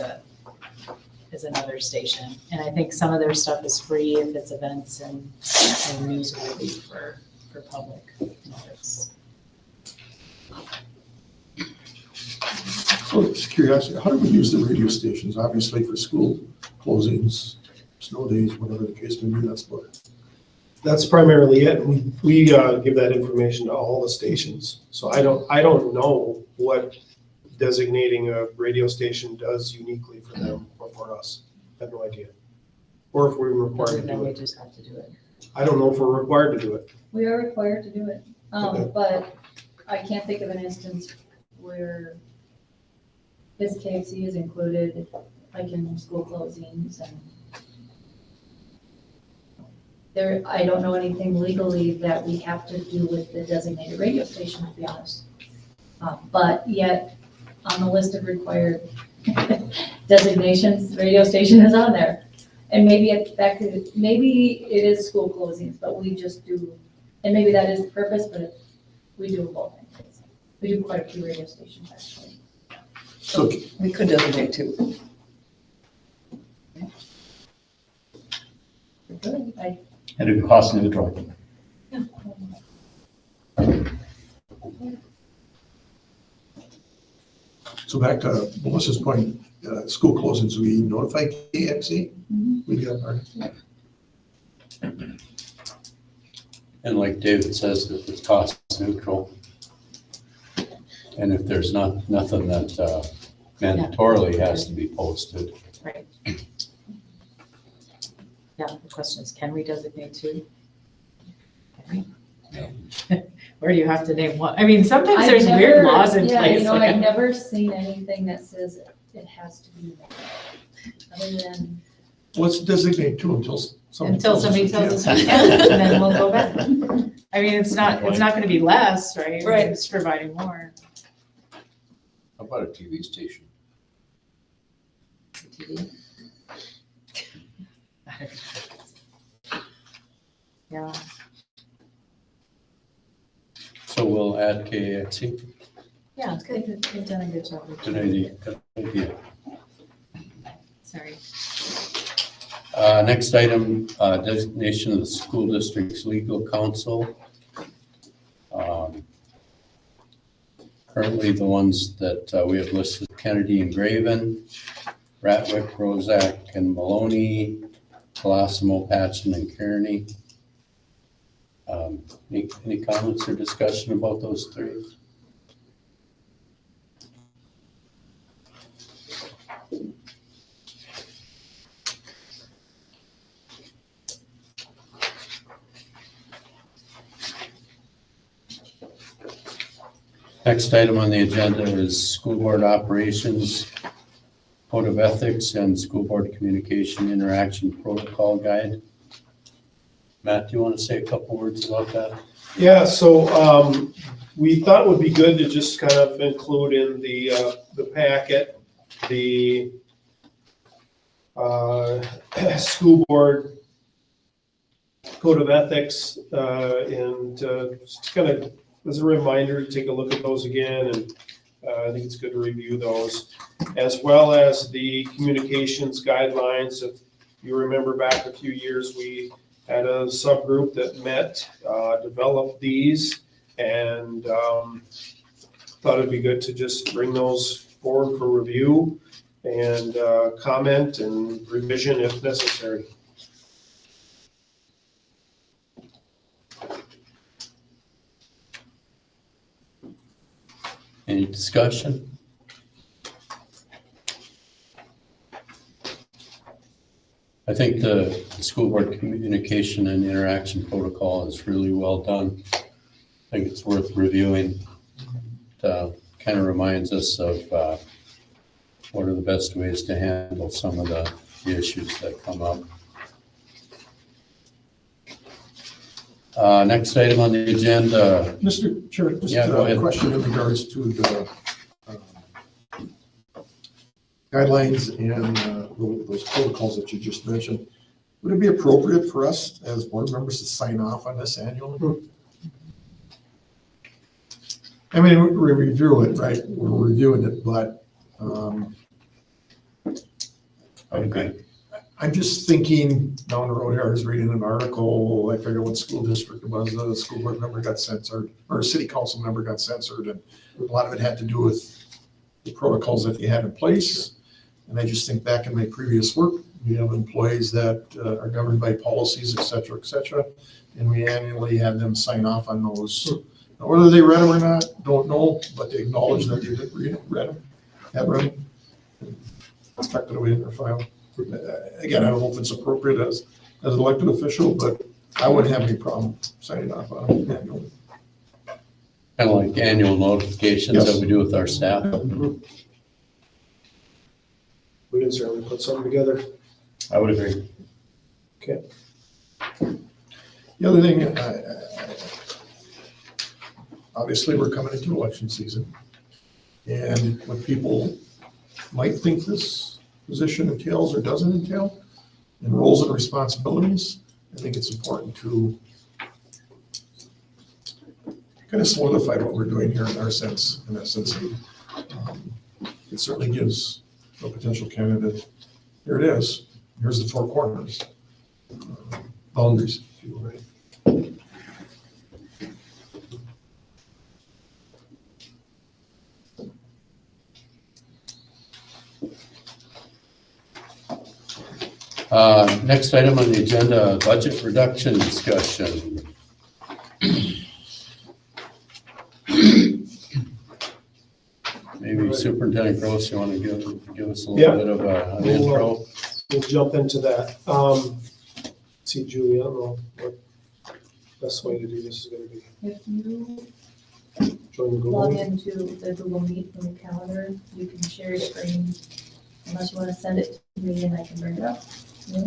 another station. And I think some of their stuff is free if it's events and newsworthy for public notice. So just curiosity, how do we use the radio stations? Obviously for school closings, snow days, whatever the case may be, That's primarily it. We give that information to all the stations. So I don't know what designating a radio station does uniquely for them or for us. I have no idea. Or if we're required to Then do we it. just have to do it. I don't know if we're required to do it. We are required to do it. Okay. But I can't think of an instance where His KFC is included, like in school closings and there, I don't know anything legally that we have to do with the designated radio station, to be honest. But yet, on the list of required designations, radio station is on there. And maybe maybe it is school closings, but we just do, and maybe that is the purpose, but we do both things. We do quite a few radio stations, actually. So We could designate two. Good. And it'd be cost neutral. So back to Melissa's point, school closings, we notify KXC? We do that, And like David says, if it's cost neutral, and if there's nothing that mandatorily has to be posted. Right. Yeah, the question is, can we designate two? Can we? Or do you have to name one? I mean, sometimes I've there's weird never- laws in yeah, place. you know, like- I've never seen anything that says it has to be one. Other than, Let's designate two until somebody Until tells us somebody we tells us can't. we can, and then we'll go back. I mean, it's not gonna be less, right? Right. It's providing more. How about a TV station? Yeah, So we'll add KXC. yeah, it's good. They've done a good job. Good idea. Good idea. Sorry. Next item, designation of the school district's legal counsel. Currently, the ones that we have listed, Kennedy and Graven, Ratwick, Rozak, and Maloney, Colosimo, Patchen, and Kearney. Any comments or discussion about those three? Next item on the agenda is school board operations, code of ethics, and school board communication interaction protocol guide. Matt, do you want to say a couple words about that? Yeah, so we thought it would be good to just kind of include in the packet, the school board code of ethics, and just kind of as a reminder to take a look at those again, and I think it's good to review those, as well as the communications guidelines. If you remember back a few years, we had a subgroup that met, developed these, and thought it'd be good to just bring those forward for review and comment and revision if necessary. Any discussion? I think the school board communication and interaction protocol is really well done. I think it's worth reviewing. It kind of reminds us of what are the best ways to handle some of the issues that come up. Next item on the agenda, Mr. Chair, just Yeah, go a ahead. question in regards to the guidelines and those protocols that you just mentioned. Would it be appropriate for us as board members to sign off on this annually? I mean, we review it, right? We're reviewing it, but I agree. I'm just thinking down the road here, I was reading an article, I forget what school district it was, a school board member got censored, or a city council member got censored, and a lot of it had to do with the protocols that they had in place. And I just think back in my previous work, we have employees that are governed by policies, et cetera, and we annually have them sign off on those. Now, whether they read them or not, don't know, but they acknowledge that they did read them, have read them, tucked it away in their file. Again, I don't know if it's appropriate as an elected official, but I wouldn't have any problem signing off on them annually. Kind of like annual notifications that Yes. we do with our staff. we can certainly put something together. I would agree. The other thing, obviously, we're coming into election season. And what people might think this position entails or doesn't entail, and roles and responsibilities, I think it's important to kind of solidify what we're doing here in that sense. It certainly gives a potential candidate, here it is, here's the four corners, boundaries, if you will, right? Next item on the agenda, budget reduction discussion. Maybe Superintendent Gross, you want to give us a Yeah. little bit of an intro? We'll jump into that. See, Julie, I don't know what best way to do this is gonna be. If you Join the Google log Meet. into the Google Meet from the calendar, you can share your screen, unless you want to send it to me and I can bring it up. Yeah.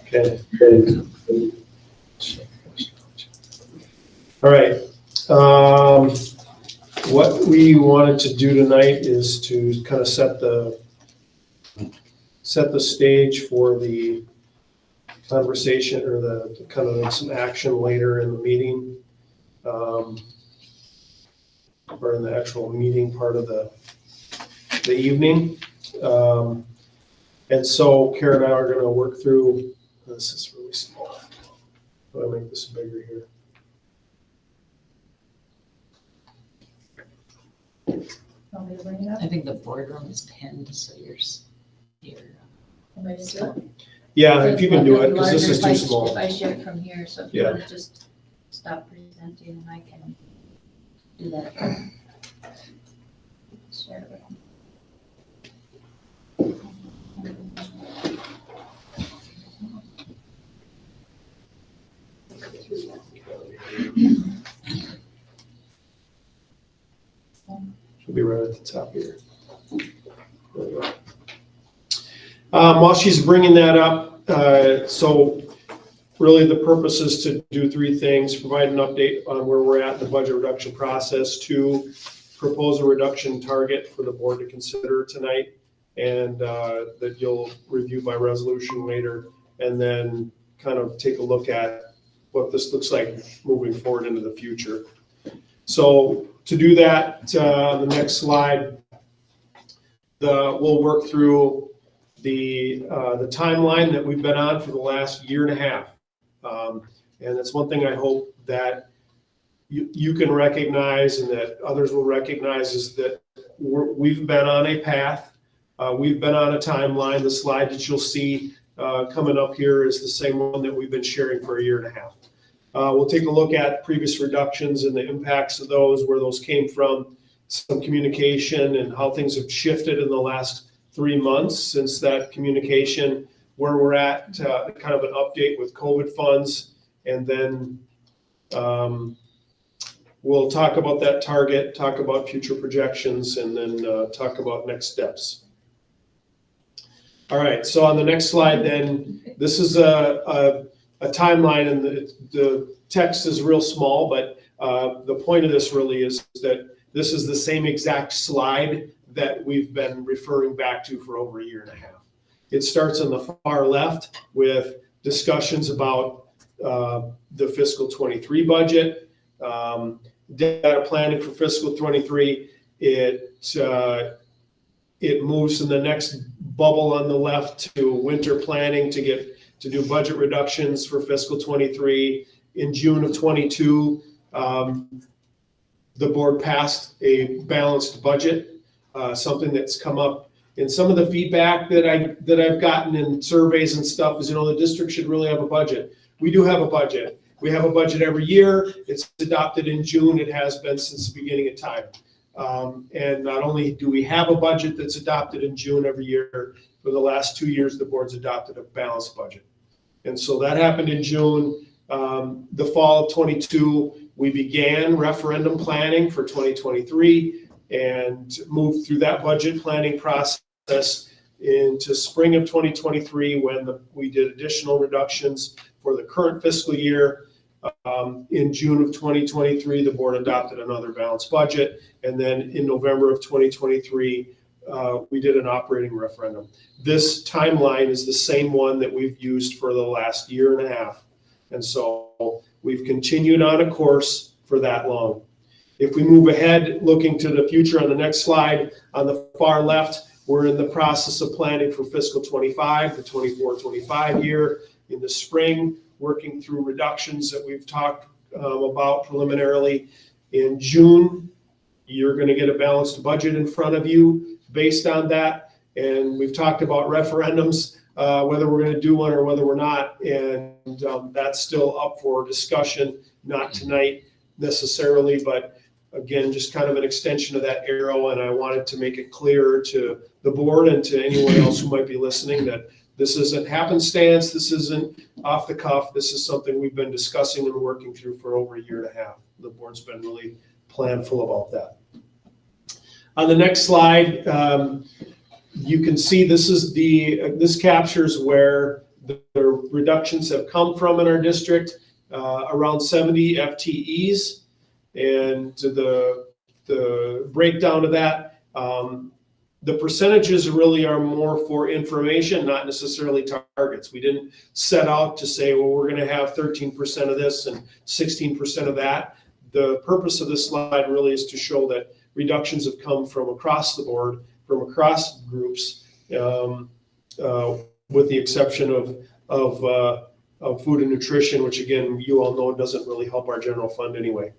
Okay. All right. What we wanted to do tonight is to kind of set the stage for the conversation or the kind of some action later in the meeting. Or in the actual meeting part of the evening. And so Karen and I are gonna work through, this is really small. I'm gonna make this bigger here. Want me to bring it up? I think the boardroom is pinned, so you're Am I just do it? Yeah, if you can do it, because this Larger is if too I- small. If I share it from here, so if you Yeah. want to just stop presenting and I can do that. Share it with them. Should be right at the top here. There we go. While she's bringing that up, so really the purpose is to do three things: provide an update on where we're at in the budget reduction process, two, propose a reduction target for the board to consider tonight, and that you'll review by resolution later, and then kind of take a look at what this looks like moving forward into the future. So to do that, the next slide, we'll work through the timeline that we've been on for the last year and a half. And that's one thing I hope that you can recognize and that others will recognize, is that we've been on a path. We've been on a timeline. The slide that you'll see coming up here is the same one that we've been sharing for a year and a half. We'll take a look at previous reductions and the impacts of those, where those came from, some communication and how things have shifted in the last 3 months since that communication, where we're at, kind of an update with COVID funds, and then we'll talk about that target, talk about future projections, and then talk about next steps. All right, so on the next slide then, this is a timeline, and the text is real small, but the point of this really is that this is the same exact slide that we've been referring back to for over a year and a half. It starts on the far left with discussions about the fiscal 23 budget, data planning for fiscal 23. It moves in the next bubble on the left to winter planning to do budget reductions for fiscal 23. In June of 22, the board passed a balanced budget, something that's come up in some of the feedback that I've gotten in surveys and stuff is, the district should really have a budget. We do have a budget. We have a budget every year. It's adopted in June. It has been since the beginning of time. And not only do we have a budget that's adopted in June every year, for the last 2 years, the board's adopted a balanced budget. And so that happened in June. The fall of 22, We began referendum planning for 2023 and moved through that budget planning process into spring of 2023 when we did additional reductions for the current fiscal year. In June of 2023, the board adopted another balanced budget. And then in November of 2023, we did an operating referendum. This timeline is the same one that we've used for the last year and a half. And so we've continued on a course for that long. If we move ahead, looking to the future on the next slide, on the far left, we're in the process of planning for fiscal 25, the 24-25 year. In the spring, working through reductions that we've talked about preliminarily. In June, you're going to get a balanced budget in front of you based on that. And we've talked about referendums, whether we're going to do one or whether we're not. And that's still up for discussion, not tonight necessarily, but again, just kind of an extension of that arrow. And I wanted to make it clear to the board and to anyone else who might be listening that this isn't happenstance, this isn't off the cuff, this is something we've been discussing and working through for over a year and a half. The board's been really planful about that. On the next slide, you can see this captures where the reductions have come from in our district, around 70 FTEs. And the breakdown of that, the percentages really are more for information, not necessarily targets. We didn't set out to say, well, we're going to have 13% of this and 16% of that. The purpose of this slide really is to show that reductions have come from across the board, from across groups, with the exception of food and nutrition, which again, you all know doesn't really help our general fund anyway.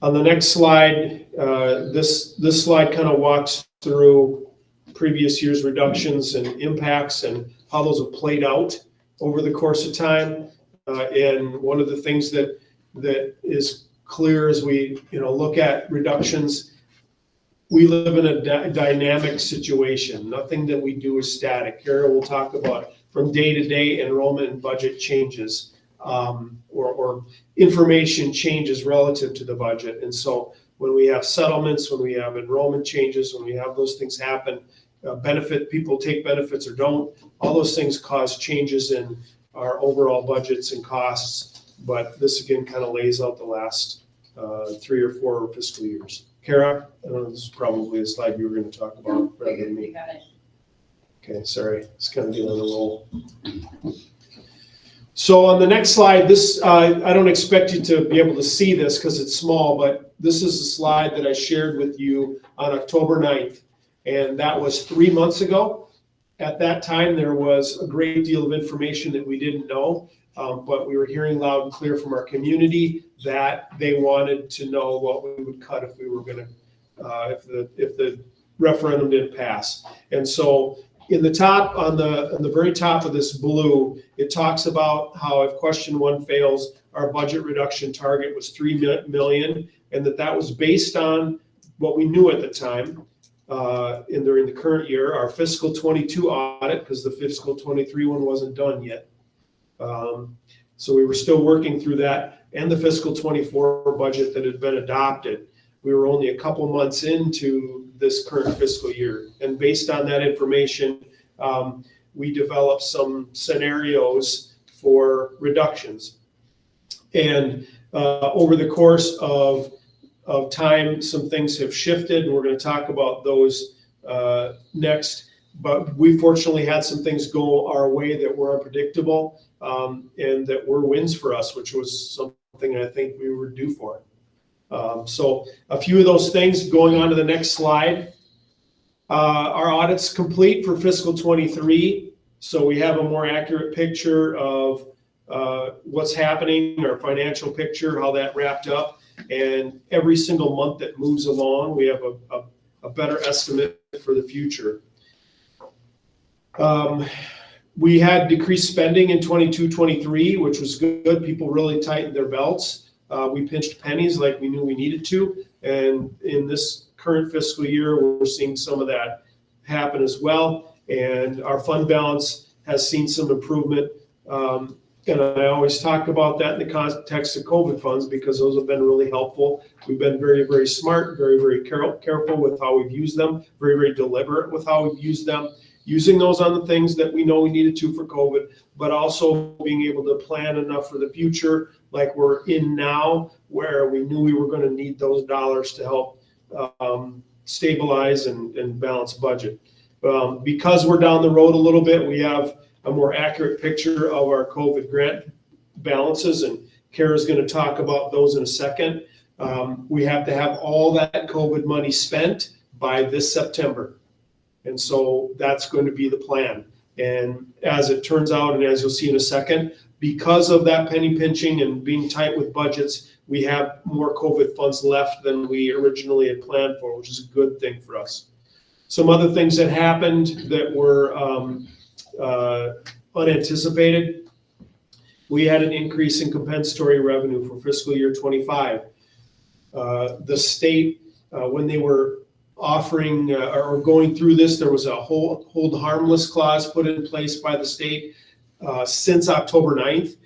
On the next slide, this slide kind of walks through previous year's reductions and impacts and how those have played out over the course of time. And one of the things that is clear as we look at reductions, we live in a dynamic situation. Nothing that we do is static. Kara will talk about from day to day enrollment and budget changes. Or information changes relative to the budget. And so when we have settlements, when we have enrollment changes, when we have those things happen, people take benefits or don't, all those things cause changes in our overall budgets and costs. But this again kind of lays out the last 3 or 4 fiscal years. Kara, I don't know, this is probably a slide you were going to talk about rather than me. You got it. Okay, sorry, it's kind of getting on the roll. So on the next slide, I don't expect you to be able to see this because it's small, but this is a slide that I shared with you on October 9th, and that was 3 months ago. At that time, there was a great deal of information that we didn't know, but we were hearing loud and clear from our community that they wanted to know what we would cut if we were going to, if the referendum didn't pass. And so in the top, on the very top of this blue, it talks about how if question 1 fails, our budget reduction target was $3 million, and that was based on what we knew at the time. During the current year, our fiscal 22 audit, because the fiscal 23 one wasn't done yet. So we were still working through that, and the fiscal 24 budget that had been adopted. We were only a couple months into this current fiscal year. And based on that information, we developed some scenarios for reductions. And over the course of time, some things have shifted, and we're going to talk about those next. But we fortunately had some things go our way that were unpredictable, and that were wins for us, which was something I think we were due for. So a few of those things, going on to the next slide. Our audit's complete for fiscal 23, so we have a more accurate picture of what's happening, our financial picture, how that wrapped up. And every single month that moves along, we have a better estimate for the future. We had decreased spending in 22-23, which was good. People really tightened their belts. We pinched pennies like we knew we needed to. And in this current fiscal year, we're seeing some of that happen as well. And our fund balance has seen some improvement. And I always talk about that in the context of COVID funds because those have been really helpful. We've been very, very smart, very, very careful with how we've used them, very, very deliberate with how we've used them, using those on the things that we know we needed to for COVID, but also being able to plan enough for the future like we're in now, where we knew we were going to need those dollars to help stabilize and balance budget. Because we're down the road a little bit, we have a more accurate picture of our COVID grant balances, and Kara's going to talk about those in a second. We have to have all that COVID money spent by this September. And so that's going to be the plan. And as it turns out, and as you'll see in a second, because of that penny pinching and being tight with budgets, we have more COVID funds left than we originally had planned for, which is a good thing for us. Some other things that happened that were unanticipated. We had an increase in compensatory revenue for fiscal year 25. The state, when they were offering or going through this, there was a hold harmless clause put in place by the state since October 9th.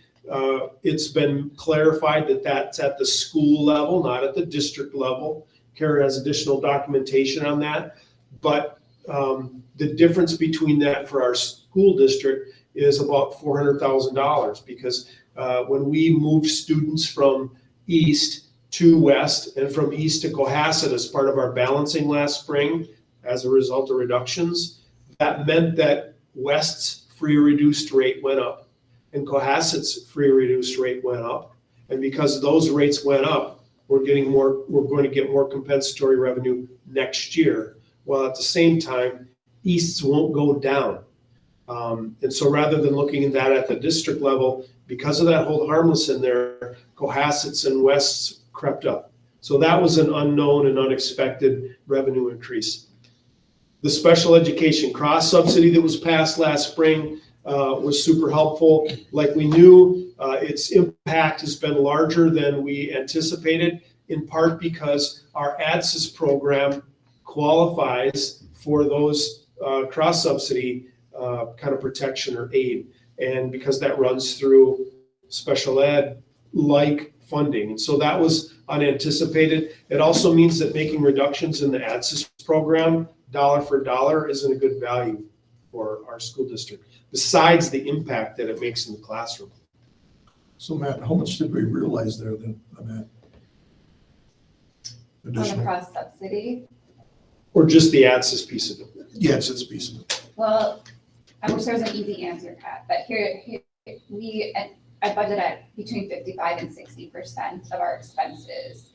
It's been clarified that that's at the school level, not at the district level. Kara has additional documentation on that. But the difference between that for our school district is about $400,000 because when we moved students from east to west and from east to Cohasset as part of our balancing last spring as a result of reductions, that meant that west's free reduced rate went up and Cohasset's free reduced rate went up. And because those rates went up, we're going to get more compensatory revenue next year, while at the same time, easts won't go down. And so rather than looking at that at the district level, because of that hold harmless in there, Cohasset's and West's crept up. So that was an unknown and unexpected revenue increase. The special education cross subsidy that was passed last spring was super helpful. Like we knew, its impact has been larger than we anticipated, in part because our ADSIS program qualifies for those cross subsidy kind of protection or aid. And because that runs through special ed like funding. And so that was unanticipated. It also means that making reductions in the ADSIS program dollar for dollar isn't a good value for our school district, besides the impact that it makes in the classroom. So Matt, how much did we realize there then on that? On the Additional, cross subsidy, Or just the ADSIS piece of it. yeah, it's a piece of it. well, I wish there was an easy answer, Pat, but here I budget at between 55 and 60% of our expenses.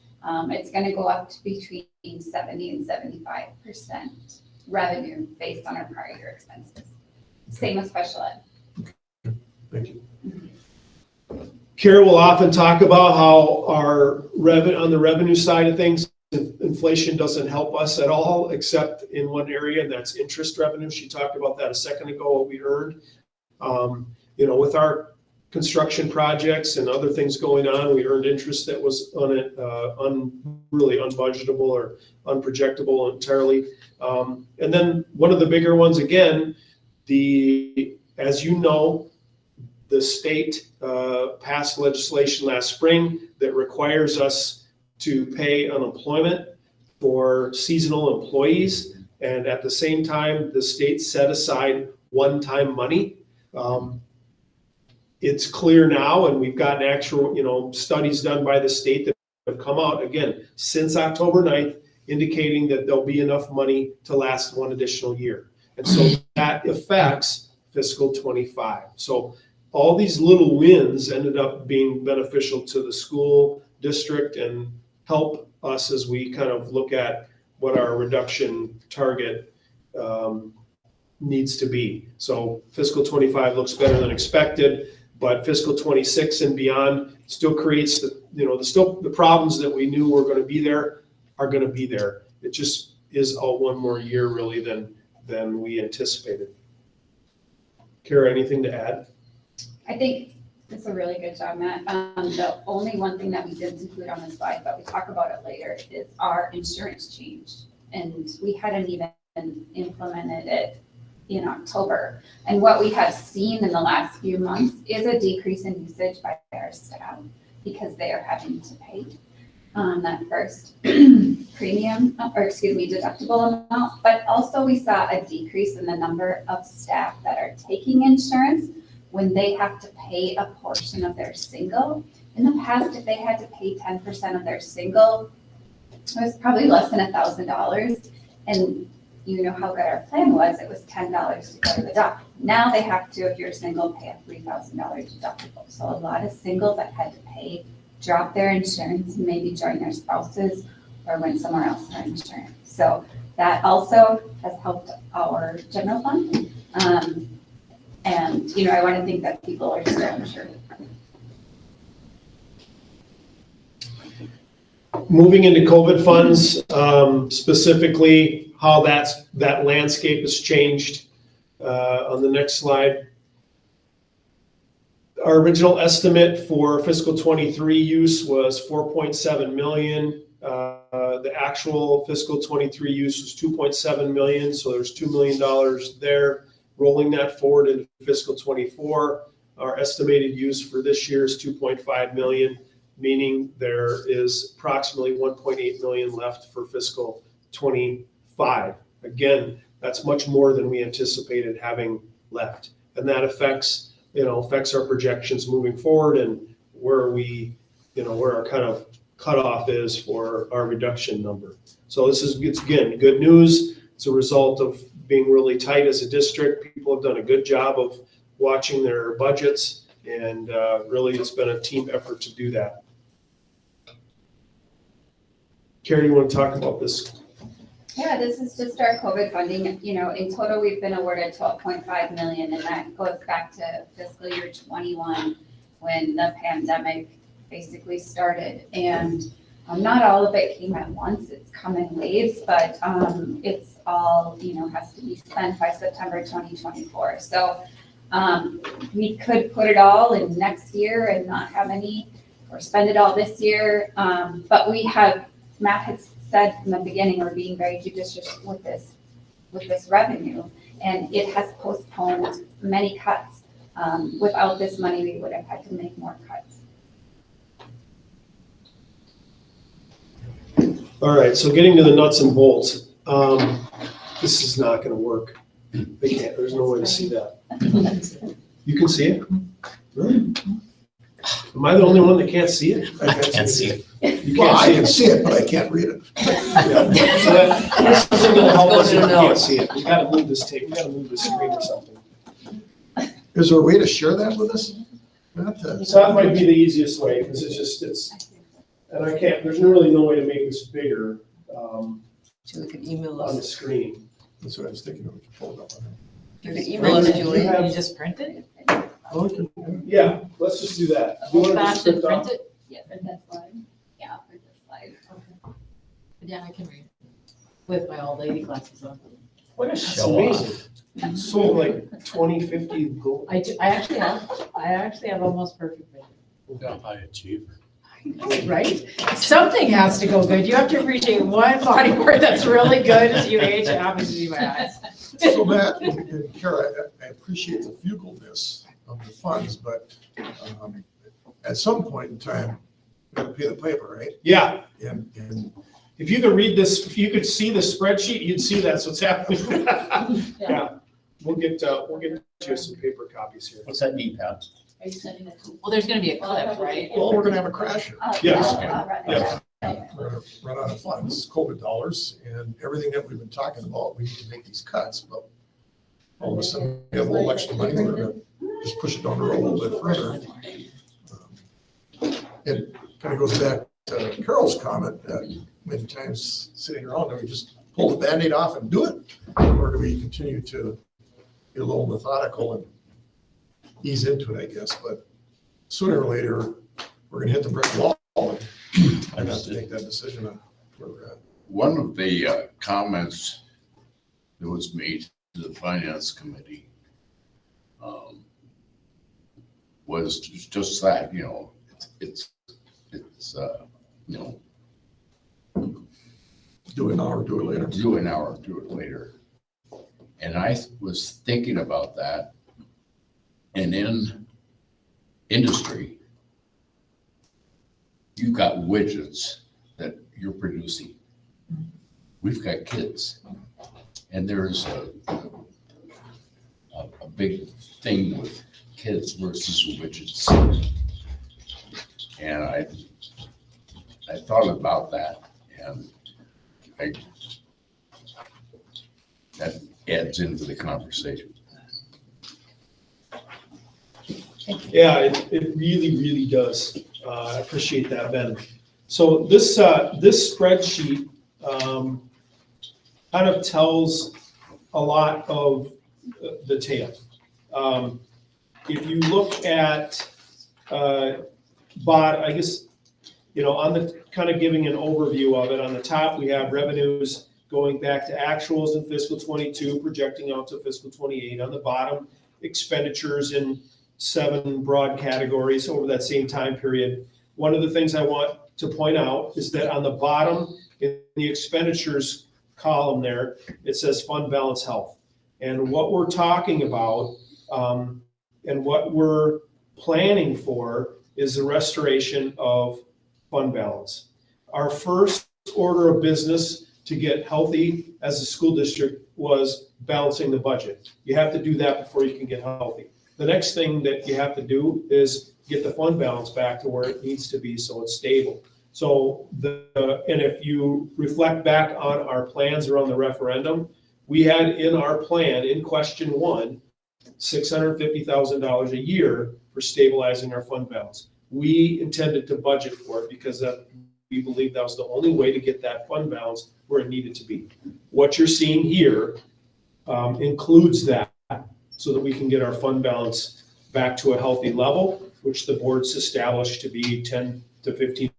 It's gonna go up to between 70 and 75% revenue based on our prior year expenses. Same with special ed. Thank you. Kara will often talk about how our on the revenue side of things, inflation doesn't help us at all, except in one area, and that's interest revenue. She talked about that a second ago, what we earned. With our construction projects and other things going on, we earned interest that was really unbudgetable or unprojectable entirely. And then one of the bigger ones, again, as you know, the state passed legislation last spring that requires us to pay unemployment for seasonal employees. And at the same time, the state set aside one-time money. It's clear now, and we've gotten actual, studies done by the state that have come out, again, since October 9th, indicating that there'll be enough money to last one additional year. And so that affects fiscal 25. So all these little wins ended up being beneficial to the school district and help us as we kind of look at what our reduction target needs to be. So fiscal 25 looks better than expected, but fiscal 26 and beyond still creates the problems that we knew were going to be there are going to be there. It just is one more year really than we anticipated. Kara, anything to add? I think that's a really good job, Matt. The only one thing that we didn't include on the slide, but we talk about it later, is our insurance change. And we hadn't even implemented it in October. And what we have seen in the last few months is a decrease in usage by our staff because they are having to pay that first premium, or excuse me, deductible amount. But also we saw a decrease in the number of staff that are taking insurance when they have to pay a portion of their single. In the past, if they had to pay 10% of their single, it was probably less than $1,000. And you know how good our plan was, it was $10 to go to the doctor. Now they have to, if you're single, pay a $3,000 deductible. So a lot of singles that had to pay, drop their insurance and maybe join their spouses or went somewhere else for insurance. So that also has helped our general fund. And, you know, I want to think that people are still insured. Moving into COVID funds, specifically how that landscape has changed. On the next slide. Our original estimate for fiscal '23 use was 4.7 million. The actual fiscal '23 use was 2.7 million, so there's $2 million there. Rolling that forward into fiscal '24, our estimated use for this year is 2.5 million, meaning there is approximately 1.8 million left for fiscal '25. Again, that's much more than we anticipated having left. And that affects our projections moving forward and where our kind of cutoff is for our reduction number. So it's again, good news. It's a result of being really tight as a district. People have done a good job of watching their budgets, and really it's been a team effort to do that. Carrie, you want to talk about this? Yeah, this is just our COVID funding. You know, in total, we've been awarded 12.5 million, and that goes back to fiscal year 21 when the pandemic basically started. And not all of it came at once. It's come in waves, but it's all, has to be spent by September 2024. So we could put it all in next year and not have any, or spend it all this year. But Matt has said from the beginning, we're being very judicious with this revenue, and it has postponed many cuts. Without this money, we would have had to make more cuts. All right, so getting to the nuts and bolts, this is not gonna work. They can't, there's no way to see that. You can see it? Really? Am I the only one that can't see it? I can't see it. You Well, I can't can see see it, but I can't read it. it? So this isn't gonna help us if you can't see it. We gotta move this tape, we gotta move this screen or something. Is there a way to share that with us? So that might be the easiest way, because and I can't, there's really no way to make this bigger Julie could email on the us. screen. That's what I was thinking of. Pull it up on You could email us, Julie. Can you just print it? there. Yeah, let's just do that. Do you Old wanna just fashioned print off? print it? Yeah, print that slide. Yeah, print that slide. Yeah, I can read. With my old lady glasses on. What a That's show amazing. off. So like 20, 50 gold. I actually have almost perfect vision. High achiever. Right? Something has to go good. You have to appreciate one body part that's really good as you age. It happens to be my eyes. So Matt and Kara, I appreciate the fugleness of the funds, but at some point in time, we gotta pay the piper, right? Yeah, And if you could read this, if you could see the spreadsheet, you'd see that's what's happening. Yeah, we'll get you some paper copies here. What's that mean, Pat? Are you sending it to? Well, there's gonna be a cliff, right? well, we're gonna have a crash here. Yes. Yes. We're gonna run out of funds, COVID dollars, and everything that we've been talking about, we need to make these cuts, but all of a sudden, we have a little extra money, we're gonna just push it down the road a little bit further. It kind of goes back to Carol's comment that many times sitting around, do we just pull the Band-Aid off and do it? Or do we continue to be a little methodical and ease into it, I guess, but sooner or later, we're gonna hit the brick wall and have to make that decision on where we're at. One of the comments that was made to the finance committee was just that, it's Do it now or do it later. do it now or do it later. And I was thinking about that. And in industry, you've got widgets that you're producing. We've got kids. And there's a big thing with kids versus widgets. And I thought about that, and that adds into the conversation. Yeah, it really, really does. I appreciate that, Ben. So this spreadsheet kind of tells a lot of the tale. If you look at I guess, on the kind of giving an overview of it, on the top, we have revenues going back to actuals in fiscal 22, projecting out to fiscal 28. On the bottom, expenditures in 7 broad categories over that same time period. One of the things I want to point out is that on the bottom, in the expenditures column there, it says fund balance health. And what we're talking about and what we're planning for is the restoration of fund balance. Our first order of business to get healthy as a school district was balancing the budget. You have to do that before you can get healthy. The next thing that you have to do is get the fund balance back to where it needs to be so it's stable. So and if you reflect back on our plans around the referendum, we had in our plan, in question 1, $650,000 a year for stabilizing our fund balance. We intended to budget for it because we believe that was the only way to get that fund balance where it needed to be. What you're seeing here includes that so that we can get our fund balance back to a healthy level, which the board's established to be 10 to 15%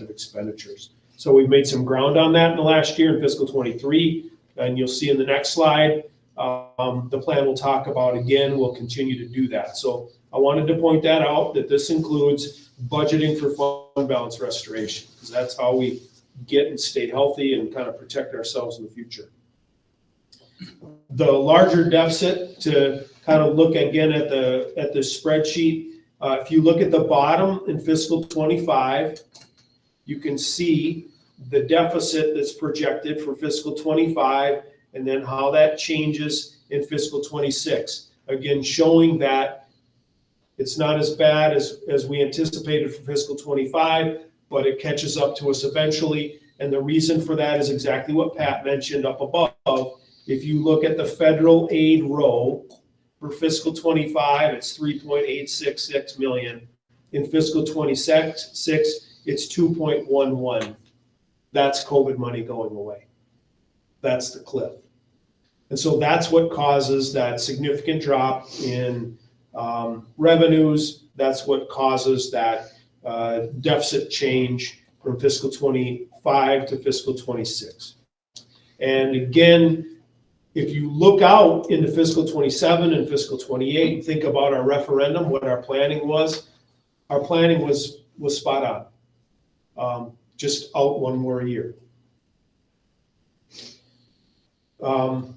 of expenditures. So we've made some ground on that in the last year in fiscal 23, and you'll see in the next slide, the plan we'll talk about again, we'll continue to do that. So I wanted to point that out, that this includes budgeting for fund balance restoration, because that's how we get and stay healthy and kind of protect ourselves in the future. The larger deficit, to kind of look again at the spreadsheet, if you look at the bottom in fiscal 25, you can see the deficit that's projected for fiscal 25 and then how that changes in fiscal 26. Again, showing that it's not as bad as we anticipated for fiscal 25, but it catches up to us eventually. And the reason for that is exactly what Pat mentioned up above. If you look at the federal aid row for fiscal 25, it's 3.866 million. In fiscal 26, it's 2.11. That's COVID money going away. That's the cliff. And so that's what causes that significant drop in revenues. That's what causes that deficit change from fiscal 25 to fiscal 26. And again, if you look out into fiscal 27 and fiscal 28 and think about our referendum, what our planning was spot on. Just out one more year. One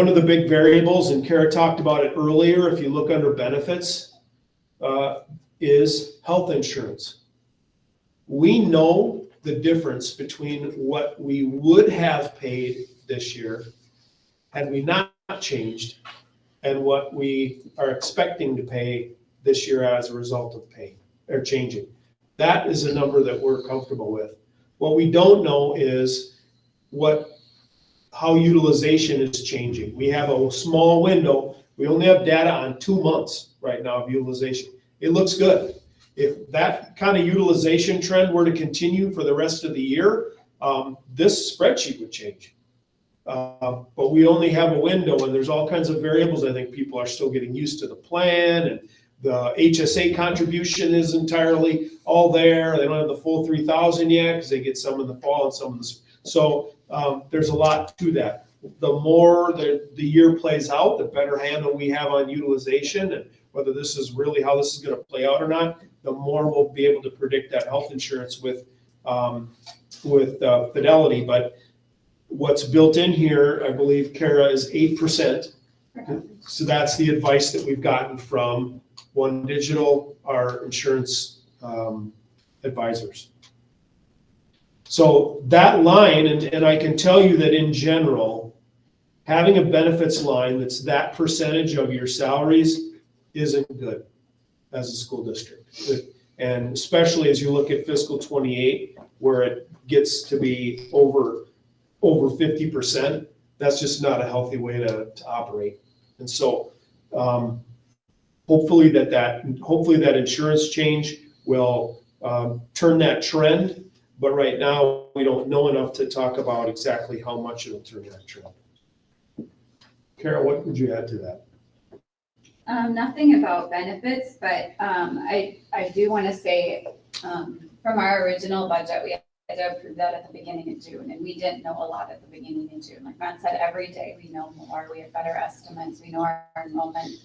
of the big variables, and Kara talked about it earlier, if you look under benefits, is health insurance. We know the difference between what we would have paid this year had we not changed and what we are expecting to pay this year as a result of paying or changing. That is a number that we're comfortable with. What we don't know is how utilization is changing. We have a small window. We only have data on 2 months right now of utilization. It looks good. If that kind of utilization trend were to continue for the rest of the year, this spreadsheet would change. But we only have a window, and there's all kinds of variables. I think people are still getting used to the plan, and the HSA contribution is entirely all there. They don't have the full 3,000 yet because they get some in the fall and some in the so there's a lot to that. The more the year plays out, the better handle we have on utilization and whether this is really how this is going to play out or not, the more we'll be able to predict that health insurance with fidelity. But What's built in here, I believe, Kara, is 8%. So that's the advice that we've gotten from One Digital, our insurance advisors. So that line, and I can tell you that in general, having a benefits line that's that percentage of your salaries isn't good as a school district. And especially as you look at fiscal '28, where it gets to be over 50%, that's just not a healthy way to operate. And so hopefully that insurance change will turn that trend. But right now, we don't know enough to talk about exactly how much it'll turn that trend. Kara, what would you add to that? Nothing about benefits, but I do want to say, from our original budget, we had to approve that at the beginning of June, and we didn't know a lot at the beginning of June. Like Matt said, every day we know more, we have better estimates, we know our enrollment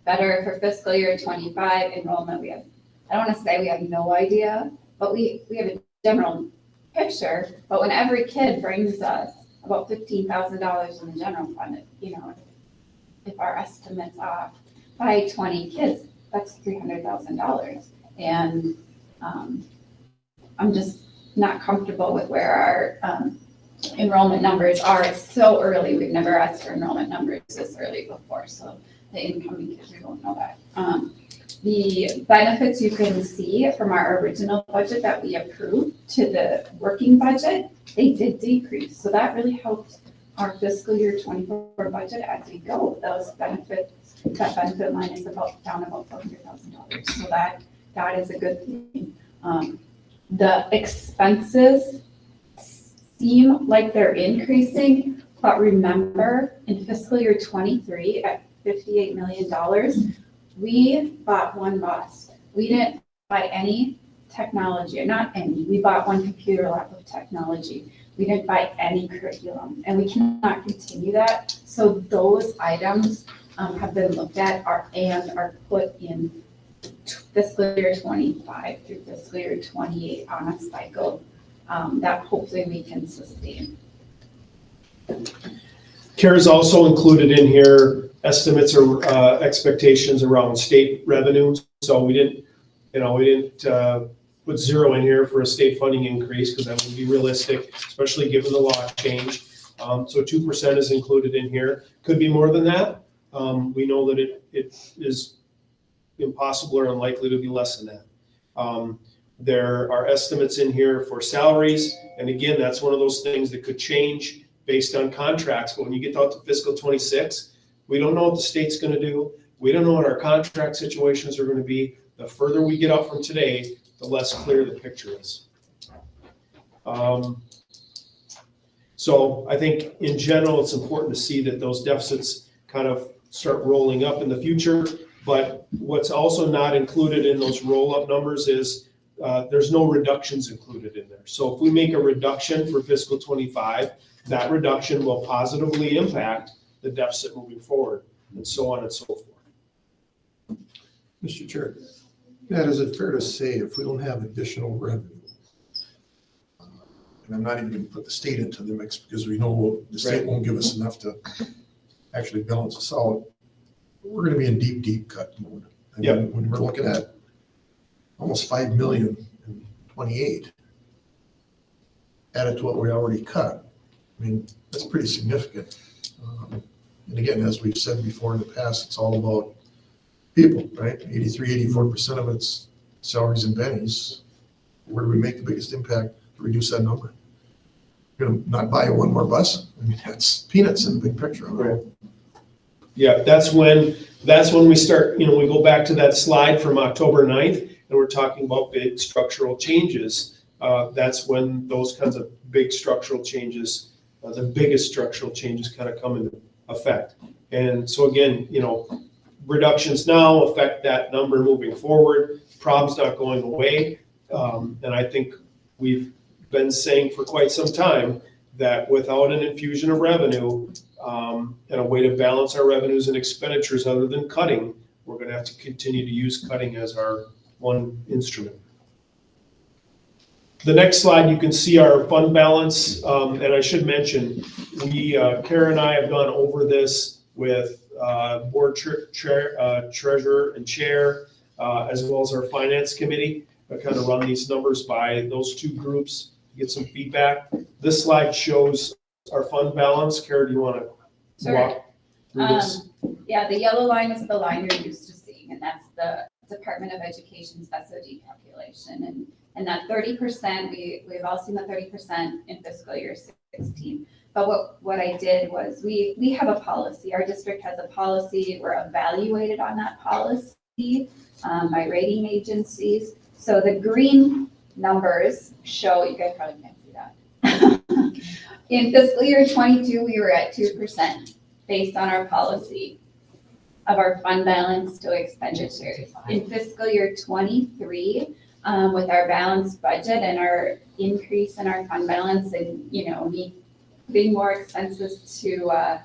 better for fiscal year '25 enrollment. We have, I don't want to say we have no idea, but we have a general picture. But when every kid brings us about $15,000 in the general fund, if our estimate's off by 20 kids, that's $300,000. And I'm just not comfortable with where our enrollment numbers are. It's so early. We've never asked for enrollment numbers this early before. So the incoming kids, we don't know that. The benefits you can see from our original budget that we approved to the working budget, they did decrease. So that really helped our fiscal year '24 budget as we go. Those benefits, that benefit line is down about $400,000. So that is a good thing. The expenses seem like they're increasing, but remember in fiscal year '23 at $58 million, we bought one bus. We didn't buy any technology, or not any, we bought one computer lab of technology. We didn't buy any curriculum, and we cannot continue that. So those items have been looked at and are put in fiscal year '25 through fiscal year '28 on a cycle that hopefully we can sustain. Kara's also included in here estimates or expectations around state revenue. So we didn't put zero in here for a state funding increase because that would be realistic, especially given the law change. So 2% is included in here. Could be more than that. We know that it is impossible or unlikely to be less than that. There are estimates in here for salaries. And again, that's one of those things that could change based on contracts. But when you get out to fiscal '26, we don't know what the state's going to do. We don't know what our contract situations are going to be. The further we get out from today, the less clear the picture is. So I think in general, it's important to see that those deficits kind of start rolling up in the future. But what's also not included in those roll-up numbers is there's no reductions included in there. So if we make a reduction for fiscal '25, that reduction will positively impact the deficit moving forward, and so on and so forth. Mr. Chair, Matt, is it fair to say if we don't have additional revenue, and I'm not even going to put the state into the mix because we know the state won't give us enough to actually balance us out, we're going to be in deep, deep cut mode. I mean, when we're looking at almost $5 million in '28, added to what we already cut, I mean, that's pretty significant. And again, as we've said before in the past, it's all about people, right? 84% of it's salaries and bennies. Where do we make the biggest impact to reduce that number? You're going to not buy one more bus? I mean, that's peanuts in the big picture. Right. Yeah, that's when we start, we go back to that slide from October 9th, and we're talking about big structural changes. That's when those kinds of big structural changes, the biggest structural changes kind of come into effect. And so again, reductions now affect that number moving forward. Problem's not going away. And I think we've been saying for quite some time that without an infusion of revenue and a way to balance our revenues and expenditures other than cutting, we're going to have to continue to use cutting as our one instrument. The next slide, you can see our fund balance, and I should mention, Kara and I have gone over this with board treasurer and chair, as well as our finance committee. I kind of run these numbers by those two groups, get some feedback. This slide shows our fund balance. Kara, do you want to Sure. walk through this? Yeah, the yellow line is the line you're used to seeing, and that's the Department of Education's SOD calculation. And that 30%, we've all seen the 30% in fiscal year 16. But what I did was we have a policy. Our district has a policy. We're evaluated on that policy by rating agencies. So the green numbers show, you guys probably can't see that. In fiscal year 22, we were at 2% based on our policy of our fund balance to expenditures. In fiscal year 23, with our balanced budget and our increase in our fund balance and, me putting more expenses to our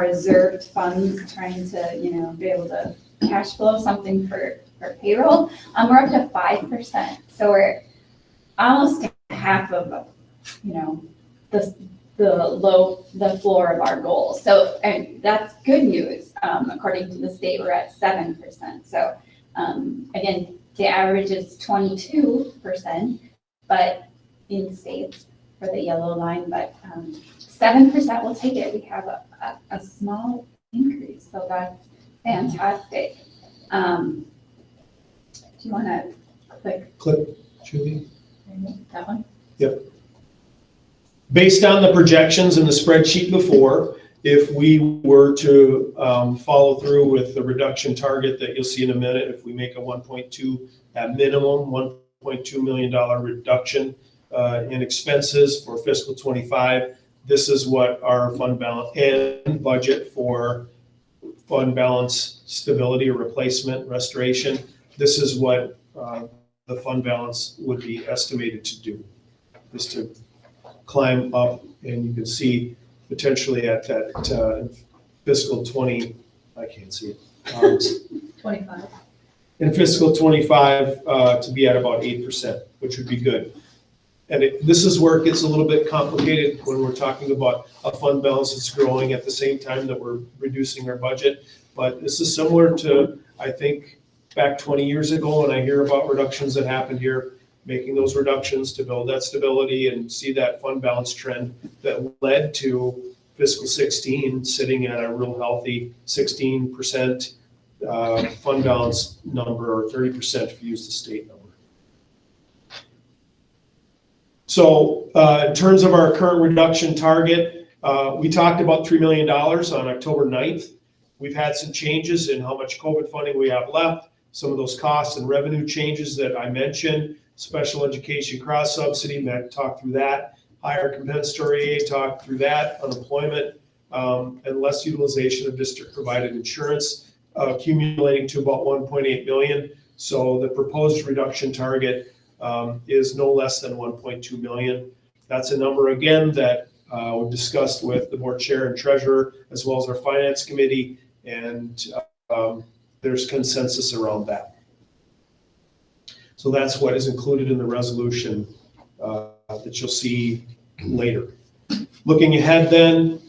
reserved funds, trying to, be able to cash flow something for payroll, we're up to 5%. So we're almost half of, the floor of our goal. So, and that's good news. According to the state, we're at 7%. So, again, the average is 22%, but in states for the yellow line, but 7% will take it. We have a small increase, so that's fantastic. Do you want to click Julie? that one? Based on the projections in the spreadsheet before, if we were to follow through with the reduction target that you'll see in a minute, if we make a 1.2, at minimum, $1.2 million reduction in expenses for fiscal 25, this is what our fund balance and budget for fund balance stability or replacement restoration, this is what the fund balance would be estimated to do, is to climb up, and you can see potentially at that fiscal 20, I can't see it. 25. In fiscal 25, to be at about 8%, which would be good. And this is where it gets a little bit complicated when we're talking about a fund balance that's growing at the same time that we're reducing our budget. But this is similar to, I think, back 20 years ago when I hear about reductions that happened here, making those reductions to build that stability and see that fund balance trend that led to fiscal 16 sitting at a real healthy 16% fund balance number, or 30% if you use the state number. So in terms of our current reduction target, we talked about $3 million on October 9th. We've had some changes in how much COVID funding we have left, some of those costs and revenue changes that I mentioned, special education cross subsidy, Matt talked through that, higher compensatory aid, talked through that, unemployment, and less utilization of district provided insurance, accumulating to about 1.8 million. So the proposed reduction target is no less than 1.2 million. That's a number, again, that we discussed with the board chair and treasurer, as well as our finance committee, and there's consensus around that. So that's what is included in the resolution that you'll see later. Looking ahead then,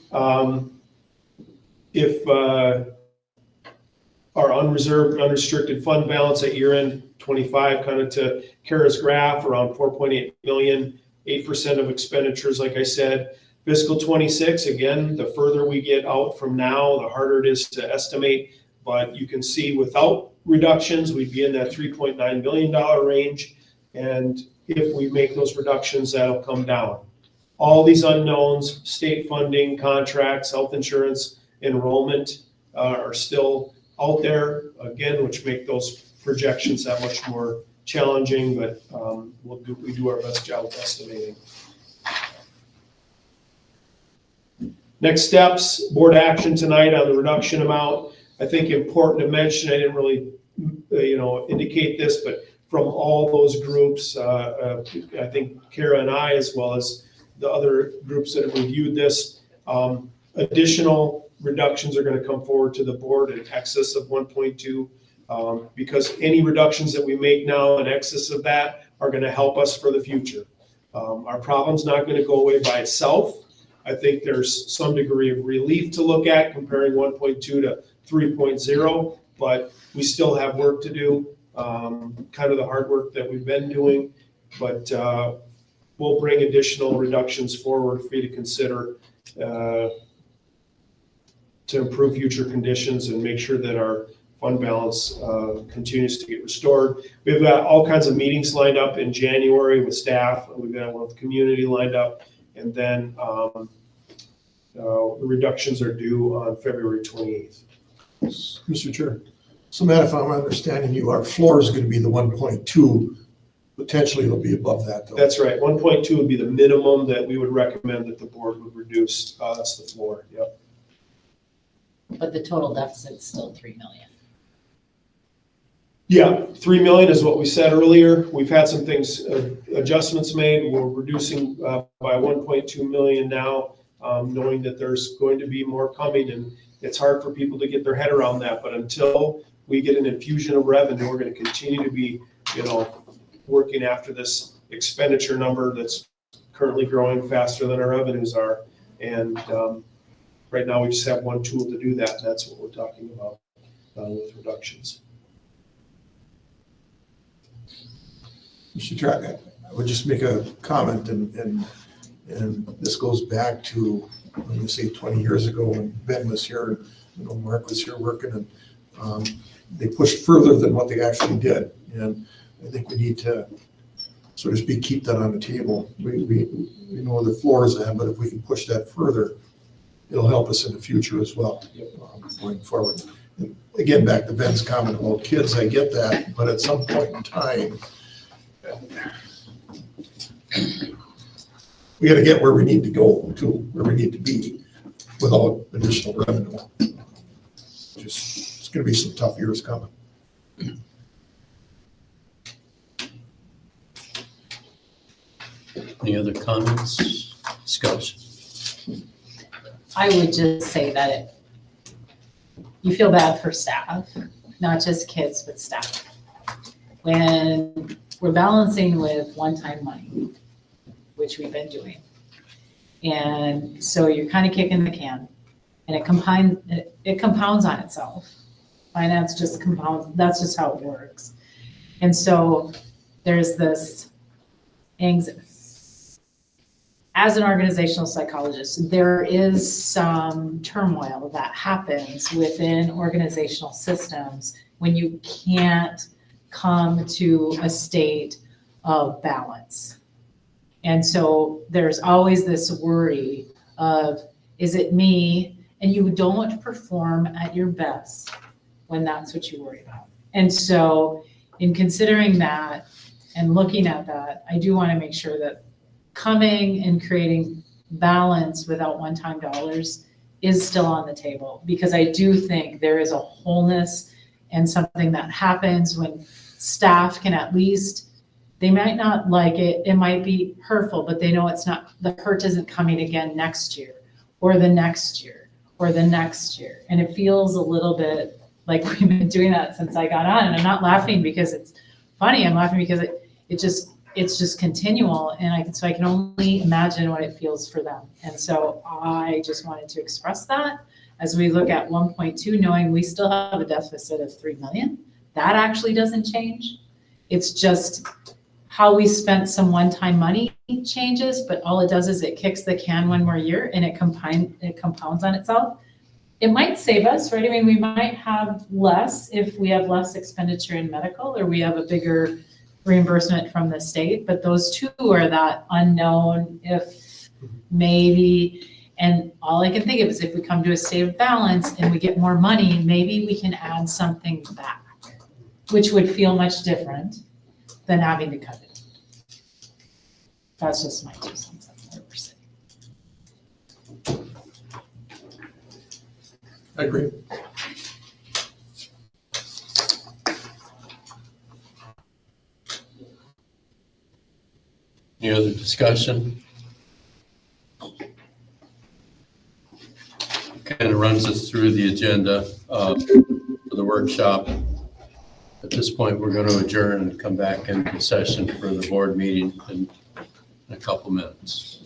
if our unreserved, unrestricted fund balance at year end 25, kind of to Kara's graph, around 4.8 million, 8% of expenditures, like I said. Fiscal 26, again, the further we get out from now, the harder it is to estimate. But you can see without reductions, we'd be in that $3.9 billion range. And if we make those reductions, that'll come down. All these unknowns, state funding, contracts, health insurance, enrollment are still out there, again, which make those projections that much more challenging, but we do our best job of estimating. Next steps, board action tonight on the reduction amount. I think important to mention, I didn't really, indicate this, but from all those groups, I think Kara and I, as well as the other groups that have reviewed this, additional reductions are going to come forward to the board in excess of 1.2, because any reductions that we make now in excess of that are gonna help us for the future. Our problem's not gonna go away by itself. I think there's some degree of relief to look at comparing 1.2 to 3.0, but we still have work to do, kind of the hard work that we've been doing. But we'll bring additional reductions forward for you to consider to improve future conditions and make sure that our fund balance continues to get restored. We've got all kinds of meetings lined up in January with staff. We've got one with the community lined up. And then the reductions are due on February 28th. Mr. Chair, so Matt, if I'm understanding you, our floor is gonna be the 1.2. Potentially it'll be above that though. That's right. 1.2 would be the minimum that we would recommend that the board would reduce. That's the floor. Yep. But the total deficit's still 3 million. Yeah, 3 million is what we said earlier. We've had some things, adjustments made. We're reducing by 1.2 million now, knowing that there's going to be more coming, and it's hard for people to get their head around that. But until we get an infusion of revenue, we're going to continue to be, working after this expenditure number that's currently growing faster than our revenues are. And right now, we just have one tool to do that, and that's what we're talking about with reductions. Mr. Chair, I would just make a comment, and this goes back to, let me say, 20 years ago when Ben was here, and Mark was here working, and they pushed further than what they actually did. And I think we need to, so to speak, keep that on the table. We know the floor is at, but if we can push that further, it'll help us in the future as well, going forward. And again, back to Ben's comment about kids, I get that, but at some point in time, we gotta get where we need to go to, where we need to be without additional revenue. It's gonna be some tough years coming. Any other comments, discussion? I would just say that you feel bad for staff, not just kids, but staff. When we're balancing with one-time money, which we've been doing. And so you're kind of kicking the can, and it compounds on itself. Finance just compounds, that's just how it works. And so there's this anxiety. As an organizational psychologist, there is some turmoil that happens within organizational systems when you can't come to a state of balance. And so there's always this worry of, is it me? And you don't perform at your best when that's what you worry about. And so in considering that and looking at that, I do want to make sure that coming and creating balance without one-time dollars is still on the table, because I do think there is a wholeness and something that happens when staff can at least, they might not like it, it might be hurtful, but they know it's not, the hurt isn't coming again next year or the next year or the next year. And it feels a little bit like we've been doing that since I got on, and I'm not laughing because it's funny, I'm laughing because it's just continual, and so I can only imagine what it feels for them. And so I just wanted to express that as we look at 1.2, knowing we still have a deficit of 3 million. That actually doesn't change. It's just how we spent some one-time money changes, but all it does is it kicks the can one more year, and it compounds on itself. It might save us, right? I mean, we might have less if we have less expenditure in medical, or we have a bigger reimbursement from the state, but those two are that unknown, if maybe, and all I can think of is if we come to a state of balance and we get more money, maybe we can add something back, which would feel much different than having to cut it. That's just my 2 cents on what we're saying. I agree. Any other discussion? Kind of runs us through the agenda for the workshop. At this point, we're going to adjourn and come back into session for the board meeting in a couple minutes.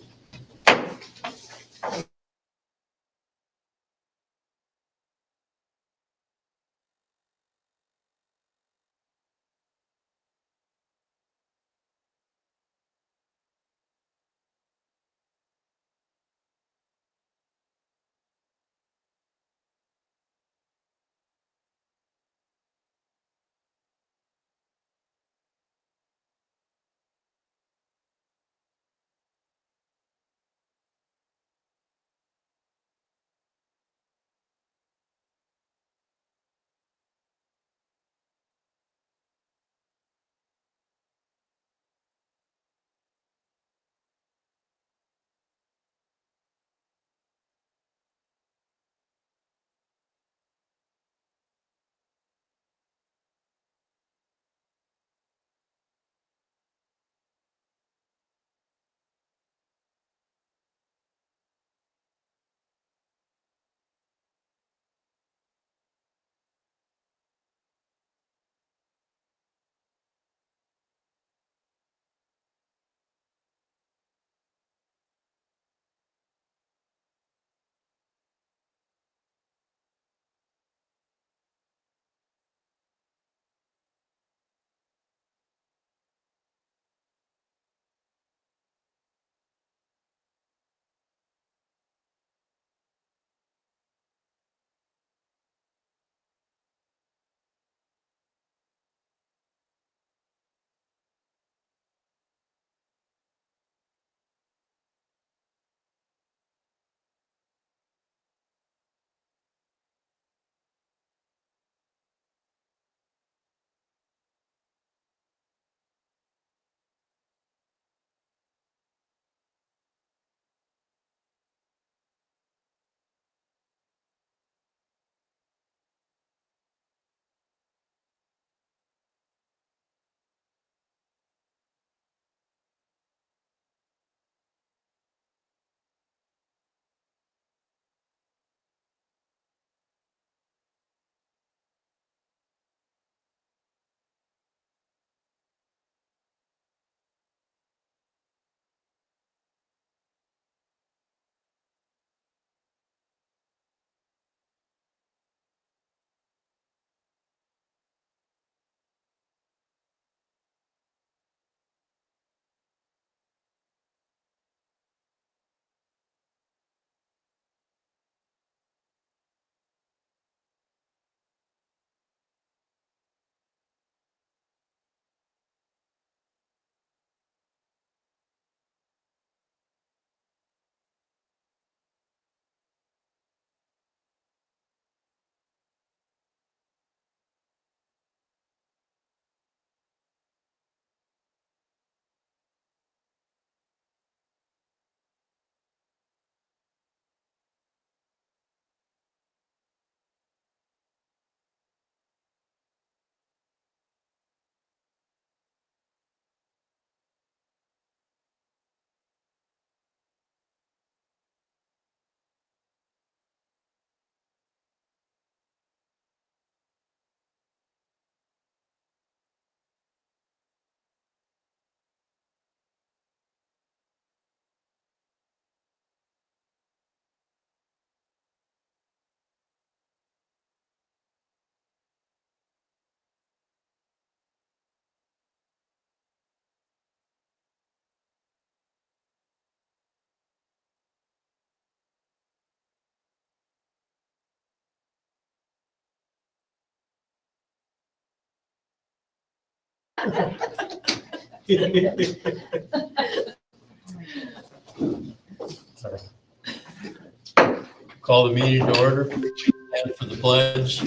Call the meeting to order. And for the pledge.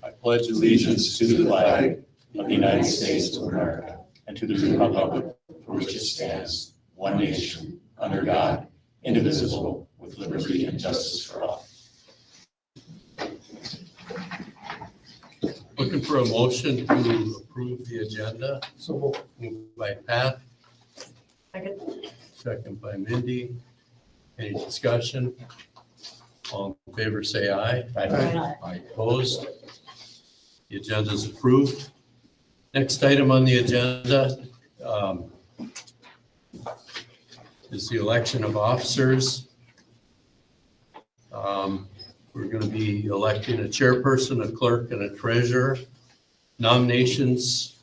I pledge allegiance to the flag of the United States of America and to the republic for which it stands, one nation, under God, indivisible, with liberty and justice for all. Looking for a motion to approve the agenda. So Moved by Pat. Second. Second by Mindy. Any discussion? All in favor, say aye. Aye. Opposed? The agenda is approved. Next item on the agenda is the election of officers. We're going to be electing a chairperson, a clerk, and a treasurer. Nominations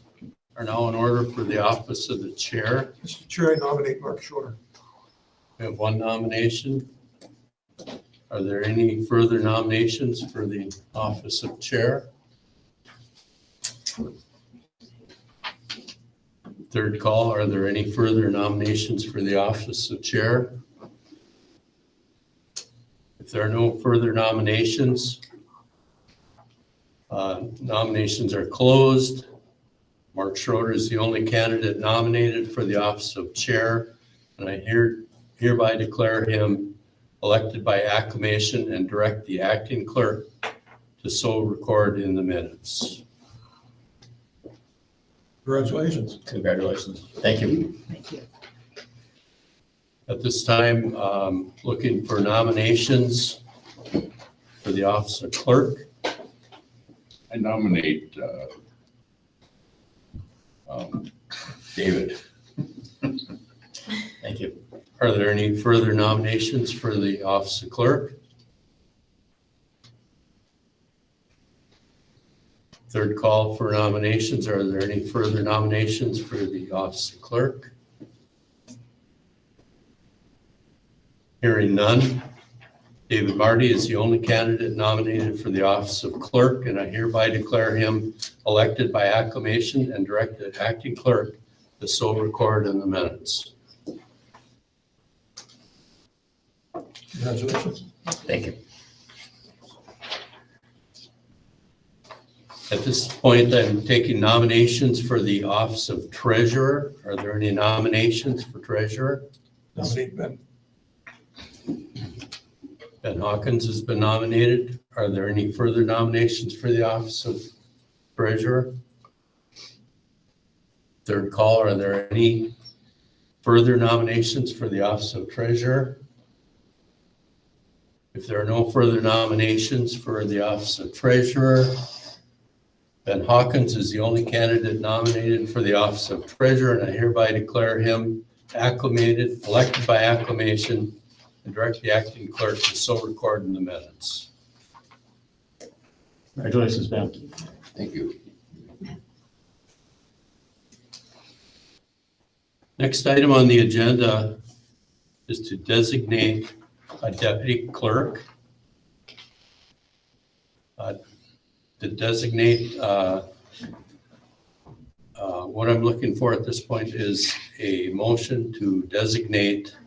are now in order for the office of the chair. Mr. Chair, I nominate Mark Schroeder. We have one nomination. Are there any further nominations for the office of chair? Third call, are there any further nominations for the office of chair? If there are no further nominations, nominations are closed. Mark Schroeder is the only candidate nominated for the office of chair, and I hereby declare him elected by acclamation and direct the acting clerk to so record in the minutes. Congratulations. Congratulations. Thank you. Thank you. At this time, looking for nominations for the office of clerk. I nominate David. Thank you. Are there any further nominations for the office of clerk? Third call for nominations. Are there any further nominations for the office of clerk? Hearing none. David Marty is the only candidate nominated for the office of clerk, and I hereby declare him elected by acclamation and direct the acting clerk to so record in the minutes. Congratulations. Thank you. At this point, I'm taking nominations for the office of treasurer. Are there any nominations for treasurer? Nominate Ben. Ben Hawkins has been nominated. Are there any further nominations for the office of treasurer? Third call, are there any further nominations for the office of treasurer? If there are no further nominations for the office of treasurer, Ben Hawkins is the only candidate nominated for the office of treasurer, and I hereby declare him acclamated, elected by acclamation, and direct the acting clerk to so record in the minutes. Congratulations, Ben. Thank you. Next item on the agenda is to designate a deputy clerk. To designate, what I'm looking for at this point is a motion to designate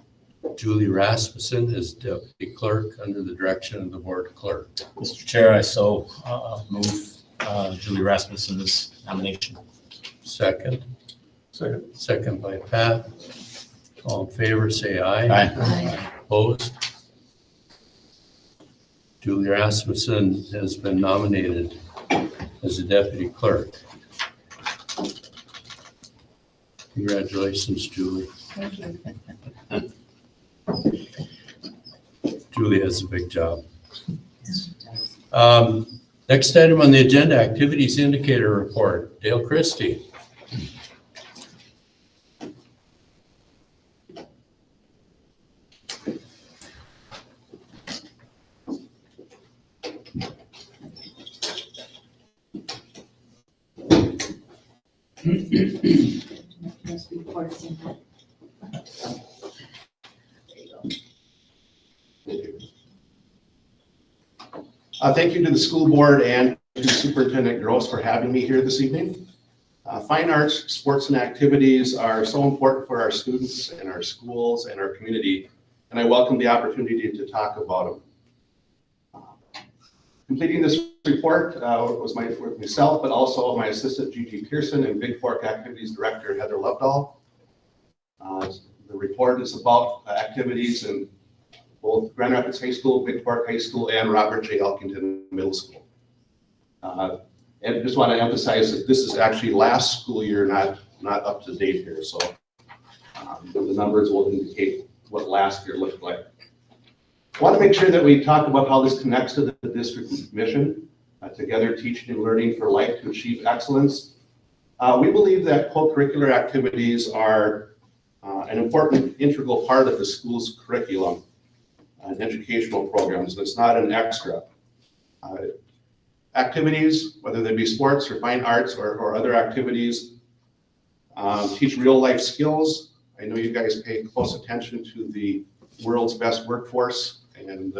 Julie Rasmussen as deputy clerk under the direction of the board clerk. Mr. Chair, I so move Julie Rasmussen's nomination. Second. Second. Second by Pat. All in favor, say aye. Aye. Opposed? Julie Rasmussen has been nominated as a deputy clerk. Congratulations, Julie. Thank you. Julie has a big job. Next item on the agenda, activities indicator report. Dale Christie. Must be part of something. Thank you to the school board and to Superintendent Gross for having me here this evening. Fine arts, sports, and activities are so important for our students and our schools and our community, and I welcome the opportunity to talk about them. Completing this report was with myself, but also my assistant Gigi Pearson and Big Fork Activities Director Heather Lovedahl. The report is about activities in both Grand Rapids High School, Big Fork High School, and Robert J. Elkington Middle School. And just want to emphasize that this is actually last school year, not up to date here. So the numbers will indicate what last year looked like. I want to make sure that we talk about how this connects to the district mission. together teaching and learning for life to achieve excellence. We believe that co-curricular activities are an important integral part of the school's curriculum and educational programs. It's not an extra. Activities, whether they be sports or fine arts or other activities, teach real life skills. I know you guys pay close attention to the world's best workforce and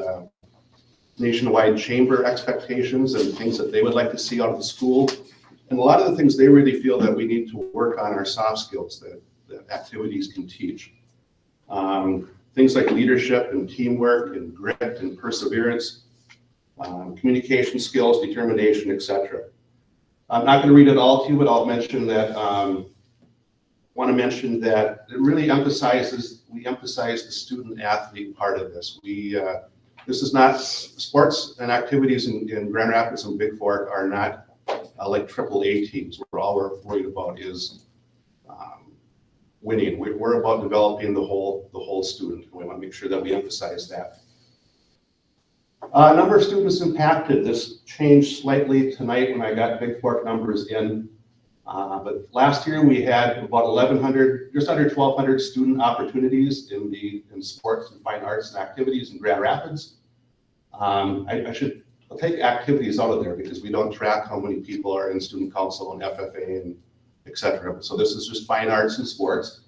nationwide chamber expectations and things that they would like to see out of the school. And a lot of the things they really feel that we need to work on are soft skills that activities can teach. Things like leadership and teamwork and grit and perseverance, communication skills, determination, etc. I'm not going to read it all to you, but I'll mention that, want to mention that it really we emphasize the student athlete part of this. This is not, sports and activities in Grand Rapids and Big Fork are not like AAA teams, where all we're worried about is winning. We're about developing the whole student. We want to make sure that we emphasize that. Number of students impacted. This changed slightly tonight when I got Big Fork numbers in. But last year we had about 1,100, just under 1,200 student opportunities in sports and fine arts and activities in Grand Rapids. I'll take activities out of there because we don't track how many people are in student council and FFA and et cetera. So this is just fine arts and sports.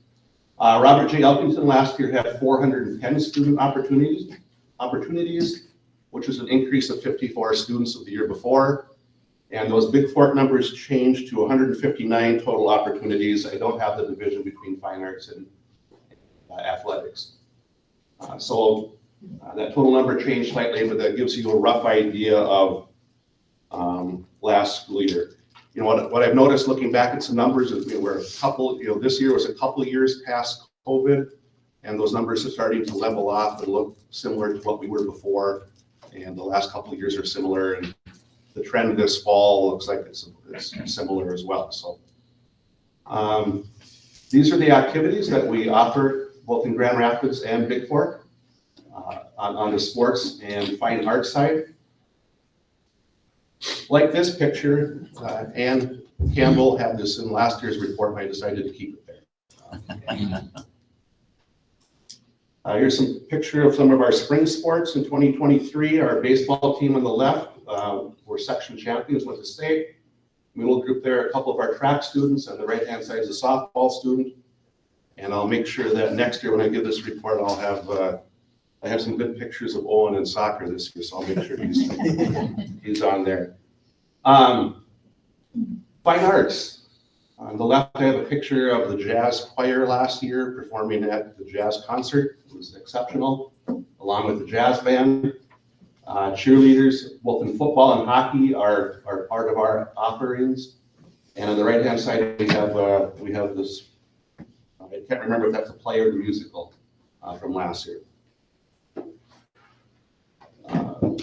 Robert J. Elkington last year had 410 student opportunities, which is an increase of 54 students of the year before. And those Big Fork numbers changed to 159 total opportunities. I don't have the division between fine arts and athletics. So that total number changed slightly, but that gives you a rough idea of last school year. You know, what I've noticed looking back at some numbers is we're a couple, this year was a couple years past COVID, and those numbers are starting to level off and look similar to what we were before. And the last couple of years are similar, and the trend this fall looks like it's similar as well. So these are the activities that we offer both in Grand Rapids and Big Fork on the sports and fine arts side. Like this picture, Ann Campbell had this in last year's report, and I decided to keep it there. Here's some picture of some of our spring sports in 2023. Our baseball team on the left, we're section champions with the state. Middle group there, a couple of our track students, and the right-hand side is a softball student. And I'll make sure that next year when I give this report, I'll have I have some good pictures of Owen in soccer this year, so I'll make sure he's on there. Fine arts. On the left, I have a picture of the jazz choir last year performing at the jazz concert. It was exceptional, along with the jazz band. Cheerleaders, both in football and hockey, are part of our offerings. And on the right-hand side, we have this. I can't remember if that's a play or the musical from last year.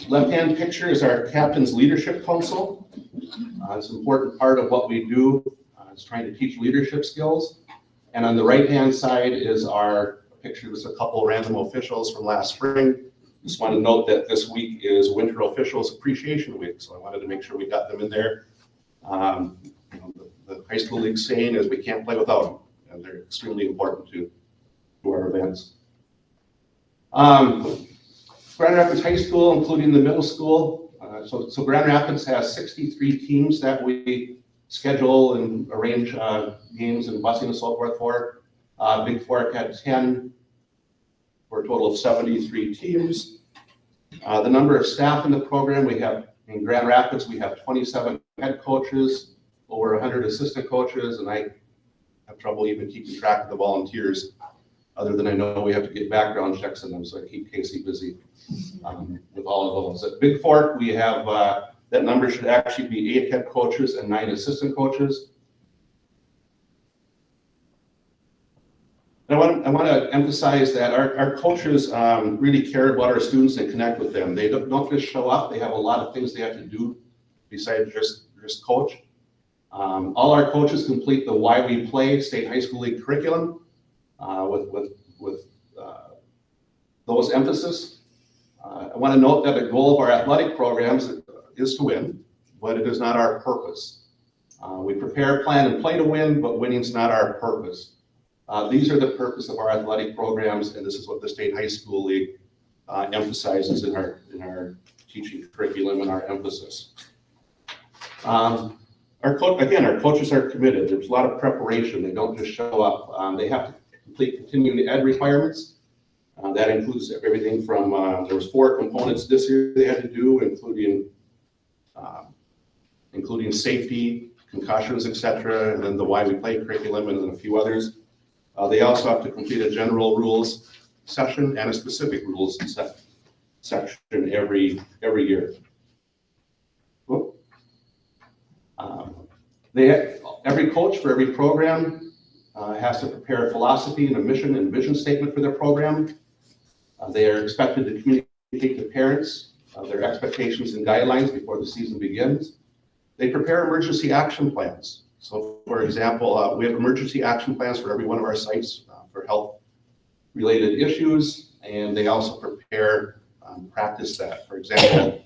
Left-hand picture is our Captain's Leadership Council. It's an important part of what we do. It's trying to teach leadership skills. And on the right-hand side is our picture with a couple random officials from last spring. Just want to note that this week is Winter Officials Appreciation Week, so I wanted to make sure we got them in there. The high school league saying is we can't play without them, and they're extremely important to our events. Grand Rapids High School, including the middle school. So Grand Rapids has 63 teams that we schedule and arrange games and busing and so forth for. Big Fork had 10 for a total of 73 teams. The number of staff in the program, we have in Grand Rapids, we have 27 head coaches, over 100 assistant coaches, and I have trouble even keeping track of the volunteers, other than I know we have to get background checks on them, so I keep Casey busy with all of those. At Big Fork, we have, that number should actually be 8 head coaches and 9 assistant coaches. And I want to emphasize that our coaches really care about our students and connect with them. They don't just show up. They have a lot of things they have to do besides just coach. All our coaches complete the Why We Play State High School League curriculum with those emphasis. I want to note that the goal of our athletic programs is to win. but it is not our purpose. We prepare, plan, and play to win, but winning's not our purpose. These are the purpose of our athletic programs, and this is what the State High School League emphasizes in our teaching curriculum and our emphasis. Our coaches are committed. There's a lot of preparation. They don't just show up. They have to complete continuing ed requirements. That includes everything from, there was 4 components this year they had to do, including safety, concussions, etc., and then the why we play curriculum, and then a few others. They also have to complete a general rules session and a specific rules section every year. Every coach for every program has to prepare a philosophy and a mission and vision statement for their program. They are expected to communicate to parents their expectations and guidelines before the season begins. They prepare emergency action plans. So, for example, we have emergency action plans for every one of our sites for health-related issues, and they also prepare practice that. For example,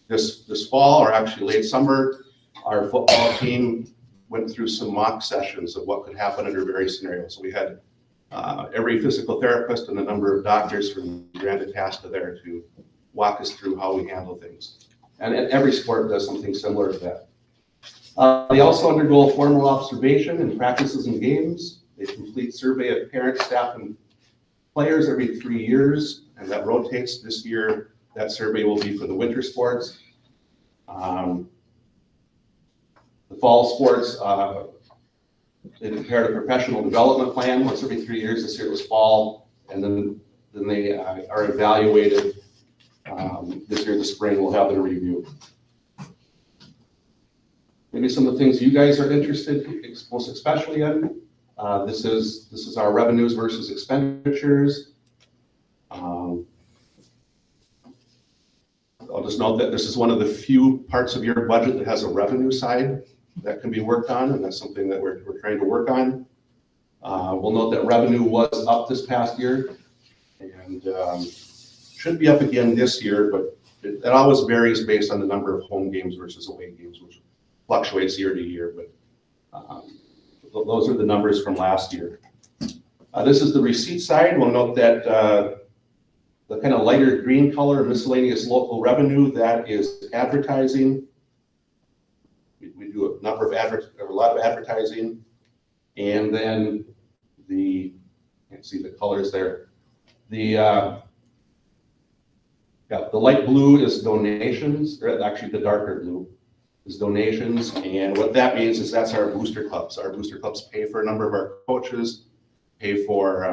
this fall, or actually late summer, our football team went through some mock sessions of what could happen under various scenarios. So we had every physical therapist and a number of doctors from Grand Itasca there to walk us through how we handle things. And every sport does something similar to that. They also undergo formal observation in practices and games. They complete survey of parents, staff, and players every 3 years, and that rotates. This year, that survey will be for the winter sports. The fall sports, they prepared a professional development plan once every 3 years. This year it was fall, and then they are evaluated. This year, the spring, we'll have their review. Maybe some of the things you guys are interested, most especially in. This is our revenues versus expenditures. I'll just note that this is one of the few parts of your budget that has a revenue side that can be worked on, and that's something that we're trying to work on. We'll note that revenue was up this past year, and should be up again this year, but it always varies based on the number of home games versus away games, which fluctuates year to year, but those are the numbers from last year. This is the receipt side. We'll note that the kind of lighter green color, miscellaneous local revenue, that is advertising. We do a lot of advertising, and then you can't see the colors there. The light blue is donations, or actually the darker blue is donations, and what that means is that's our booster clubs. Our booster clubs pay for a number of our coaches, pay for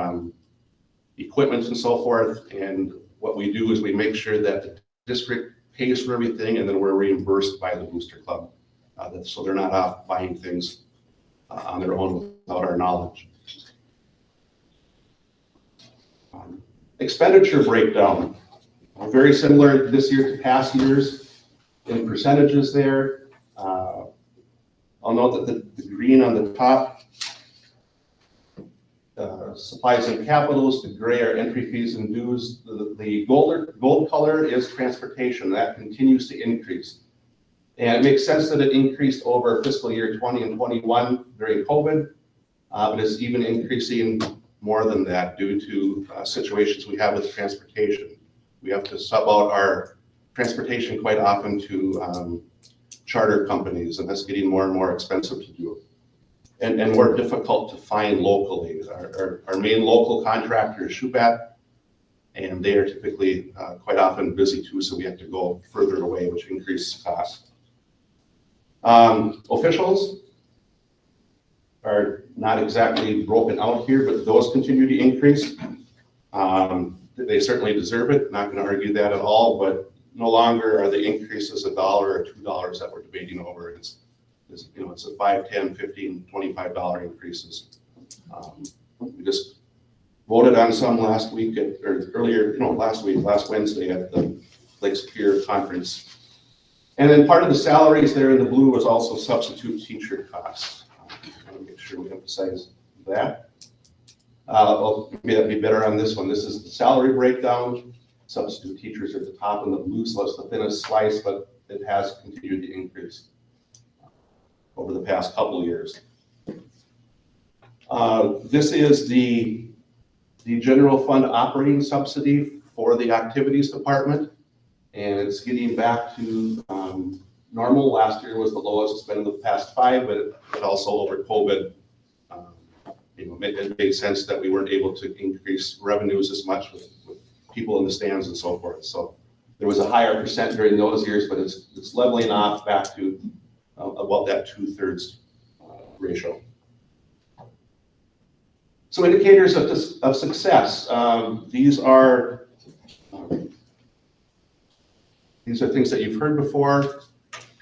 equipment and so forth, and what we do is we make sure that the district pays for everything, and then we're reimbursed by the booster club. So they're not off buying things on their own without our knowledge. Expenditure breakdown. Very similar this year to past years in percentages there. I'll note that the green on the top, supplies and capitals, the gray are entry fees and dues. The gold color is transportation. That continues to increase. And it makes sense that it increased over fiscal year 20 and 21 during COVID, but it's even increasing more than that due to situations we have with transportation. We have to sub out our transportation quite often to charter companies, and that's getting more and more expensive to do, and more difficult to find locally. Our main local contractor is Shubat, and they are typically quite often busy too, so we have to go further away, which increases cost. Officials are not exactly broken out here, but those continue to increase. They certainly deserve it, not going to argue that at all, but no longer are the increases $1 or $2 that we're debating over. It's a $5, $10, $15, $25 increases. We just voted on some last week, last Wednesday at the Lake Superior Conference. And then part of the salaries there in the blue was also substitute teacher costs. I want to make sure we emphasize that. Maybe that'd be better on this one. This is the salary breakdown. Substitute teachers are at the top in the blue, so that's the thinnest slice, but it has continued to increase over the past couple of years. This is the general fund operating subsidy for the activities department, and it's getting back to normal. Last year was the lowest it's been in the past 5, but also over COVID, it made sense that we weren't able to increase revenues as much with people in the stands and so forth. So there was a higher percent during those years, but it's leveling off back to about that 2/3 ratio. So indicators of success. These are things that you've heard before.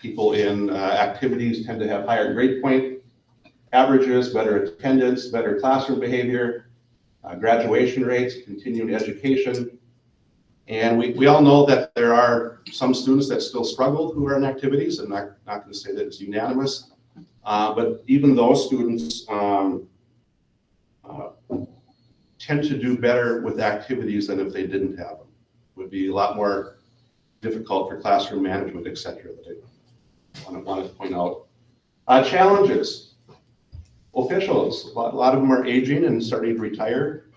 People in activities tend to have higher grade point averages, better attendance, better classroom behavior, graduation rates, continuing education. And we all know that there are some students that still struggle who are in activities. I'm not going to say that it's unanimous, but even those students tend to do better with activities than if they didn't have them. It would be a lot more difficult for classroom management, et cetera, that I wanted to point out. Challenges. Officials, a lot of them are aging and starting to retire,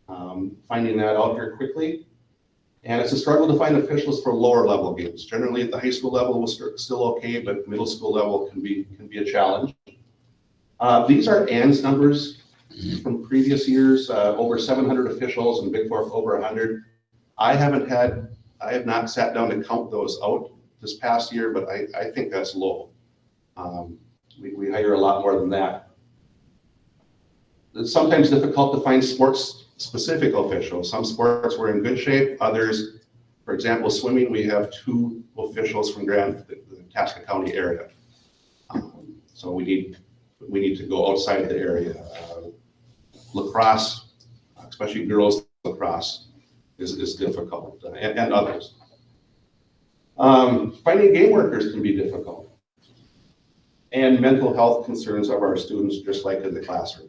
finding that out here quickly. And it's a struggle to find officials for lower level games. Generally at the high school level, we're still okay, but middle school level can be a challenge. These are ANS numbers from previous years, over 700 officials, and Big Four over 100. I have not sat down to count those out this past year, but I think that's low. We hire a lot more than that. It's sometimes difficult to find sports-specific officials. Some sports we're in good shape. Others, for example, swimming, we have 2 officials from the Tasca County area. So we need to go outside the area. Lacrosse, especially girls lacrosse, is difficult, and others. Finding game workers can be difficult. And mental health concerns of our students, just like in the classroom.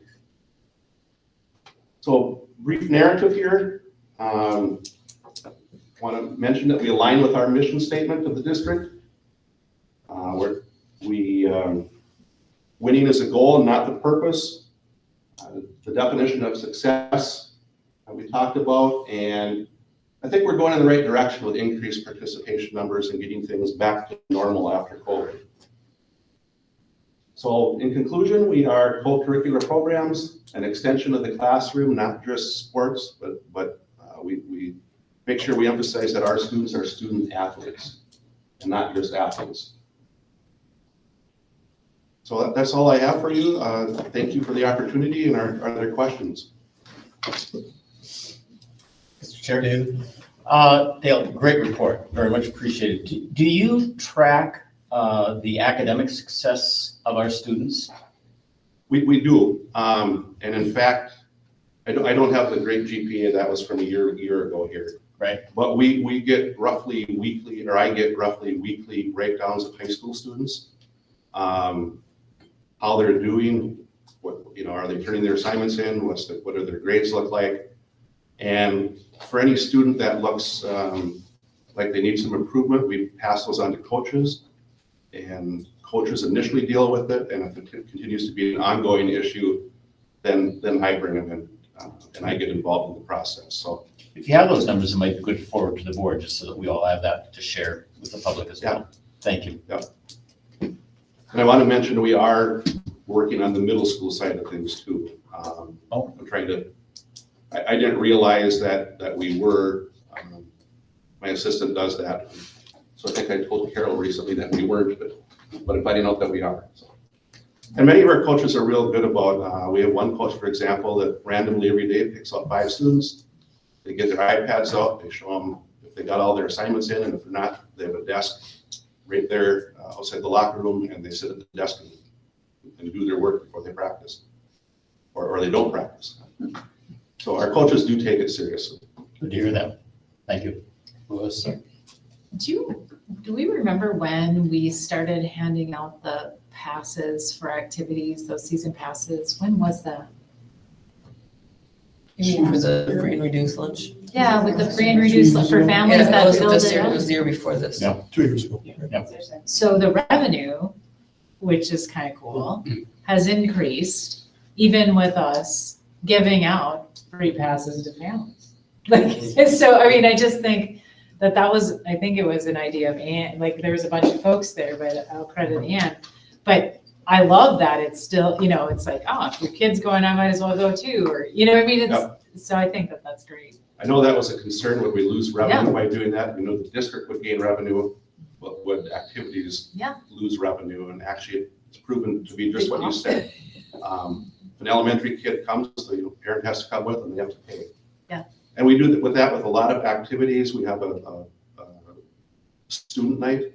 So brief narrative here. Want to mention that we align with our mission statement of the district. Winning is a goal and not the purpose. The definition of success we talked about, and I think we're going in the right direction with increased participation numbers and getting things back to normal after COVID. So in conclusion, we are co-curricular programs, an extension of the classroom, not just sports, but we make sure we emphasize that our students are student athletes and not just athletes. So that's all I have for you. Thank you for the opportunity, and are there questions? Mr. Chair. Dale, great report. Very much appreciated. Do you track the academic success of our students? We do. And in fact, I don't have the great GPA that was from a year ago here. Right. But we get roughly weekly, or I get roughly weekly breakdowns of high school students. How they're doing, are they turning their assignments in? What do their grades look like? And for any student that looks like they need some improvement, we pass those on to coaches, and coaches initially deal with it. And if it continues to be an ongoing issue, then I bring them in and I get involved in the process. So if you have those numbers, it might be good to forward to the board, just so that we all have that to share with the public as well. Thank you. Yeah. And I want to mention we are working on the middle school side of things too. I'm trying to. I didn't realize that we were. My assistant does that, so I think I told Carol recently that we weren't, but I'm finding out that we are. So. And many of our coaches are real good about. We have one coach, for example, that randomly every day picks up 5 students. They get their iPads out. They show them if they got all their assignments in, and if they're not, they have a desk right there outside the locker room, and they sit at the desk and do their work before they practice, or they don't practice. So our coaches do take it seriously. Good to hear that. Thank you. Melissa? Do we remember when we started handing out the passes for activities, those season passes? When was that? You mean for the free and reduced lunch? Yeah, with the free and reduced for families Yeah, it that wasn't build this it year, it up. was the year before this. Yeah. 2 years ago. So the revenue, which is kind of cool, has increased even with us giving out free passes to families. Like, so, I mean, I just think that was, I think it was an idea of Ann, like, there was a bunch of folks there, but I'll credit Ann. But I love that it's still, you know, it's like, oh, if your kid's going, I might as well go too, or, you know what I mean? It's, so I think that that's great. I know that was a concern, would we lose revenue by doing that? We know the district would gain revenue, but would activities Yeah. lose revenue? And actually, it's proven to be just what you said. If an elementary kid comes, the parent has to come with them, they have to pay. Yeah. And we do that with a lot of activities. We have a student night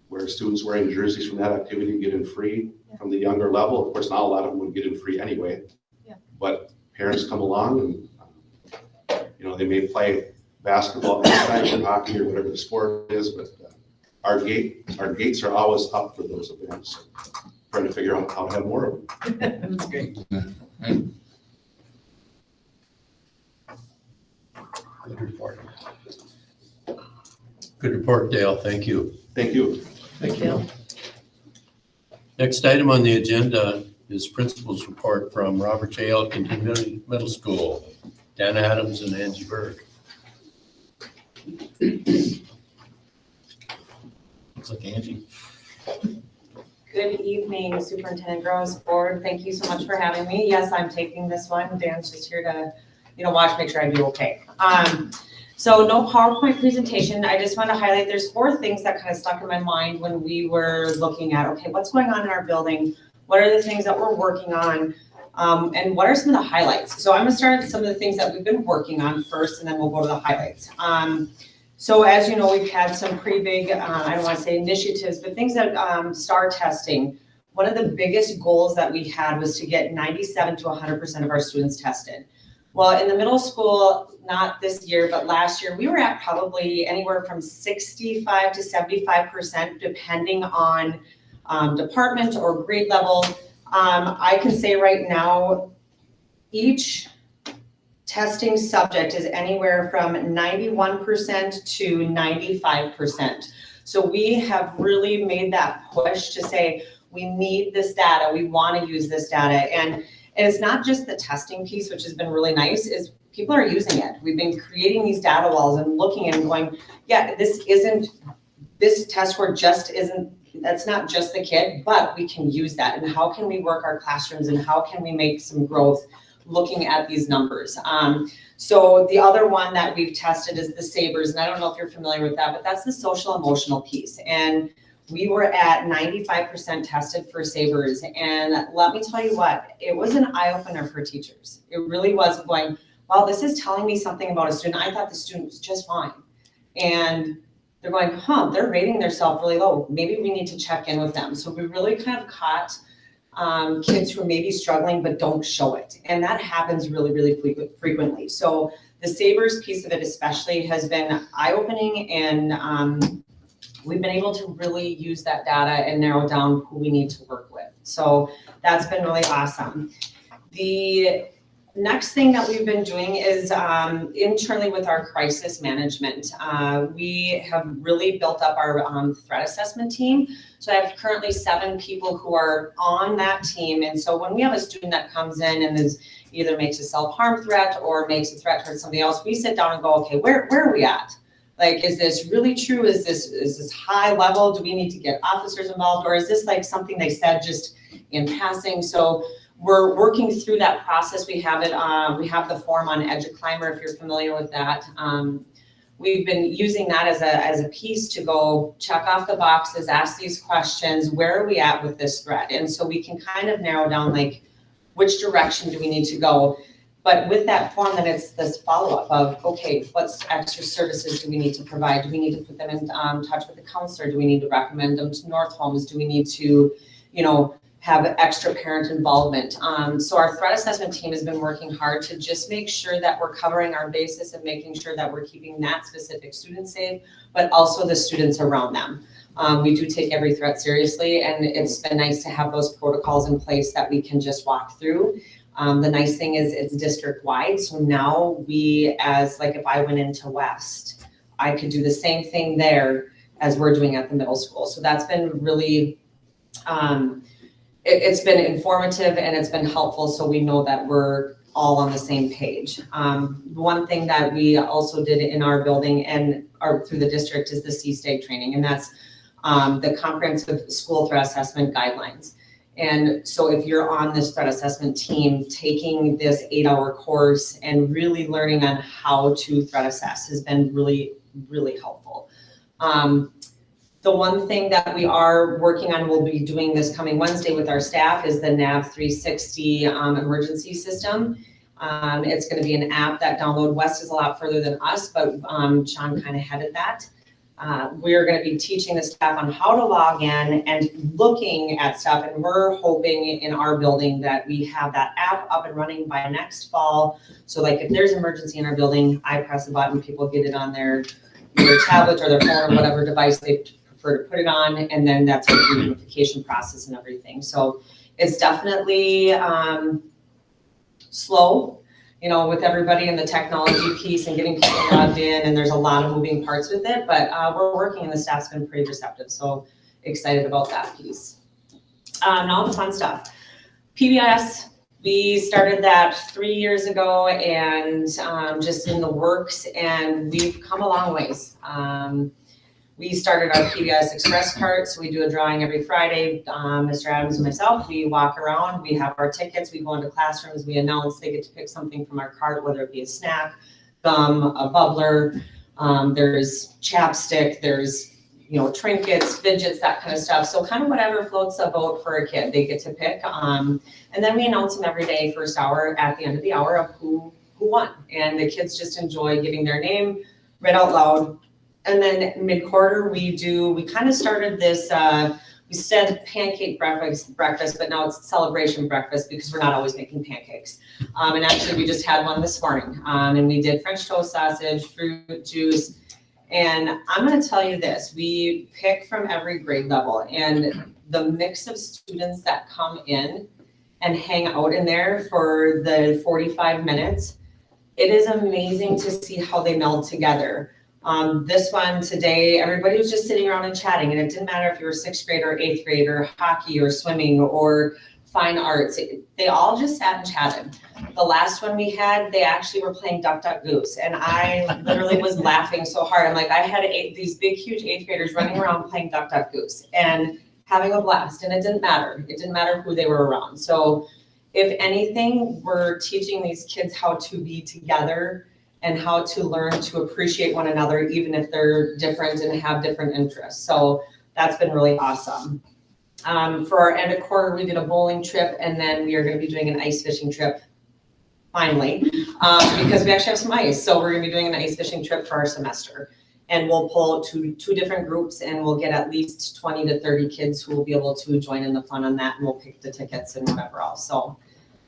where students wearing jerseys from that activity get in free from the younger level. Of course, not a lot of them would get in free anyway. Yeah. But parents come along and, they may play basketball or hockey or whatever the sport is, but our gates are always up for those events. Trying to figure out how to have more of them. That's great. Good report. Good report, Dale. Thank you. Thank you. Thank you. Next item on the agenda is principal's report from Robert J. Elkin Middle School, Dan Adams and Angie Berg. Looks like Angie. Good evening, Superintendent Gross, Board. Thank you so much for having me. Yes, I'm taking this one. Dan's just here to, watch, make sure I do okay. So no PowerPoint presentation. I just want to highlight, there's 4 things that kind of stuck in my mind when we were looking at, okay, what's going on in our building? What are the things that we're working on? And what are some of the highlights? So I'm gonna start with some of the things that we've been working on first, and then we'll go to the highlights. So as you know, we've had some pretty big, I don't wanna say initiatives, but things that, STAR testing. One of the biggest goals that we had was to get 97 to 100% of our students tested. Well, in the middle school, not this year, but last year, we were at probably anywhere from 65 to 75%, depending on department or grade level. I can say right now, each testing subject is anywhere from 91% to 95%. So we have really made that push to say, we need this data, we want to use this data. And it's not just the testing piece, which has been really nice, is people are using it. We've been creating these data walls and looking and going, yeah, this test score just isn't, that's not just the kid, but we can use that. And how can we work our classrooms and how can we make some growth looking at these numbers? So the other one that we've tested is the SABRS, and I don't know if you're familiar with that, but that's the social emotional piece. And we were at 95% tested for SABRS. And let me tell you what, it was an eye-opener for teachers. It really was going, wow, this is telling me something about a student. I thought the student was just fine. And they're going, they're rating themselves really low. Maybe we need to check in with them. So we really kind of caught kids who are maybe struggling but don't show it. And that happens really, really frequently. So the SABRS piece of it especially has been eye-opening, and we've been able to really use that data and narrow down who we need to work with. So that's been really awesome. The next thing that we've been doing is internally with our crisis management. We have really built up our threat assessment team. So I have currently 7 people who are on that team. And so when we have a student that comes in and is either makes a self-harm threat or makes a threat towards somebody else, we sit down and go, okay, where are we at? Like, is this really true? Is this high level? Do we need to get officers involved? Or is this like something they said just in passing? So we're working through that process. We have it. We have the form on EduClimber, if you're familiar with that. We've been using that as a piece to go check off the boxes, ask these questions. Where are we at with this threat? And so we can kind of narrow down like which direction do we need to go. But with that form, then it's this follow-up of, okay, what extra services do we need to provide? Do we need to put them in touch with the counselor? Do we need to recommend them to North Homes? Do we need to, have extra parent involvement? So our threat assessment team has been working hard to just make sure that we're covering our basis and making sure that we're keeping that specific student safe, but also the students around them. We do take every threat seriously, and it's been nice to have those protocols in place that we can just walk through. The nice thing is it's district-wide, so now we, as like if I went into West, I could do the same thing there as we're doing at the middle school. So that's been really, it's been informative and it's been helpful, so we know that we're all on the same page. One thing that we also did in our building and through the district is the C-STAG training, and that's the Comprehensive School Threat Assessment Guidelines. And so if you're on this threat assessment team, taking this 8-hour course and really learning on how to threat assess has been really, really helpful. The one thing that we are working on, we'll be doing this coming Wednesday with our staff, is the NAV 360 emergency system. It's going to be an app that download. West is a lot further than us, but Sean kind of headed that. We're going to be teaching the staff on how to log in and looking at stuff, and we're hoping in our building that we have that app up and running by next fall. So like if there's an emergency in our building, I press a button, people get it on their tablet or their phone or whatever device they prefer to put it on, and then that's a notification process and everything. So it's definitely slow, you know, with everybody in the technology piece and getting people logged in, and there's a lot of moving parts with it, but we're working and the staff's been pretty receptive, so excited about that piece. Now the fun stuff. PBIS, we started that 3 years ago and just in the works, and we've come a long ways. We started our PBIS Express cart, so we do a drawing every Friday. Mr. Adams and myself, we walk around, we have our tickets, we go into classrooms, we announce, they get to pick something from our cart, whether it be a snack, gum, a bubbler, there's chapstick, there's, you know, trinkets, fidgets, that kind of stuff. So kind of whatever floats a boat for a kid, they get to pick. And then we announce them every day, first hour, at the end of the hour, of who won. And the kids just enjoy getting their name read out loud. And then mid-quarter, we kind of started this, we said pancake breakfast, but now it's celebration breakfast because we're not always making pancakes. And actually, we just had one this morning. And we did French toast sausage, fruit juice. And I'm going to tell you this, we pick from every grade level, and the mix of students that come in and hang out in there for the 45 minutes, it is amazing to see how they meld together. This one today, everybody was just sitting around and chatting, and it didn't matter if you were 6th grade or 8th grade or hockey or swimming or fine arts. They all just sat and chatted. The last one we had, they actually were playing Duck, Duck, Goose, and I literally was laughing so hard. I'm like, I had these big, huge 8th graders running around playing Duck, Duck, Goose and having a blast, and it didn't matter. It didn't matter who they were around. So if anything, we're teaching these kids how to be together and how to learn to appreciate one another, even if they're different and have different interests. So that's been really awesome. For our end of quarter, we did a bowling trip, and then we are going to be doing an ice fishing trip, finally, because we actually have some ice. So we're going to be doing an ice fishing trip for our semester. And we'll pull two different groups, and we'll get at least 20 to 30 kids who will be able to join in the fun on that, and we'll pick the tickets and whatever else. So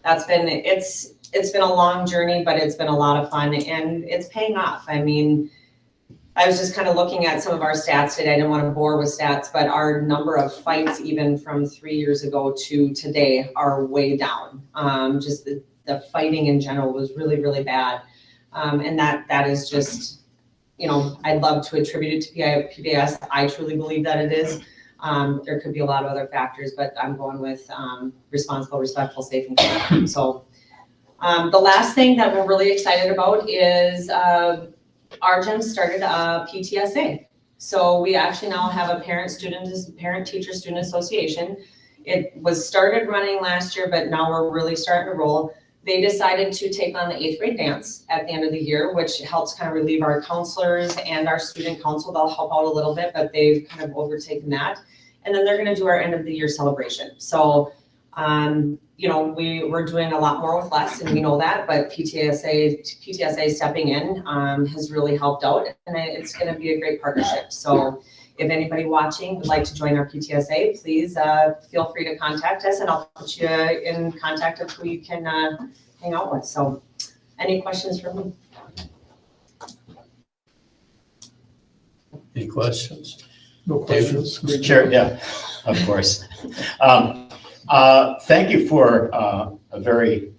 that's been, it's been a long journey, but it's been a lot of fun, and it's paying off. I mean, I was just kind of looking at some of our stats today. I didn't want to bore with stats, but our number of fights, even from 3 years ago to today, are way down. Just the fighting in general was really, really bad. And that is just, you know, I'd love to attribute it to PBIS. I truly believe that it is. There could be a lot of other factors, but I'm going with responsible, respectful, safe, and clean. So the last thing that we're really excited about is our gym started a PTSA. So we actually now have a parent-teacher-student association. It was started running last year, but now we're really starting to roll. They decided to take on the 8th grade dance at the end of the year, which helps kind of relieve our counselors and our student council. They'll help out a little bit, but they've kind of overtaken that. And then they're going to do our end of the year celebration. So, you know, we're doing a lot more with less, and we know that, but PTSA stepping in has really helped out, and it's going to be a great partnership. So if anybody watching would like to join our PTSA, please feel free to contact us, and I'll put you in contact of who you can hang out with. So any questions for me? Any questions? No questions. Mr. Chair, yeah, of course. Thank you for a very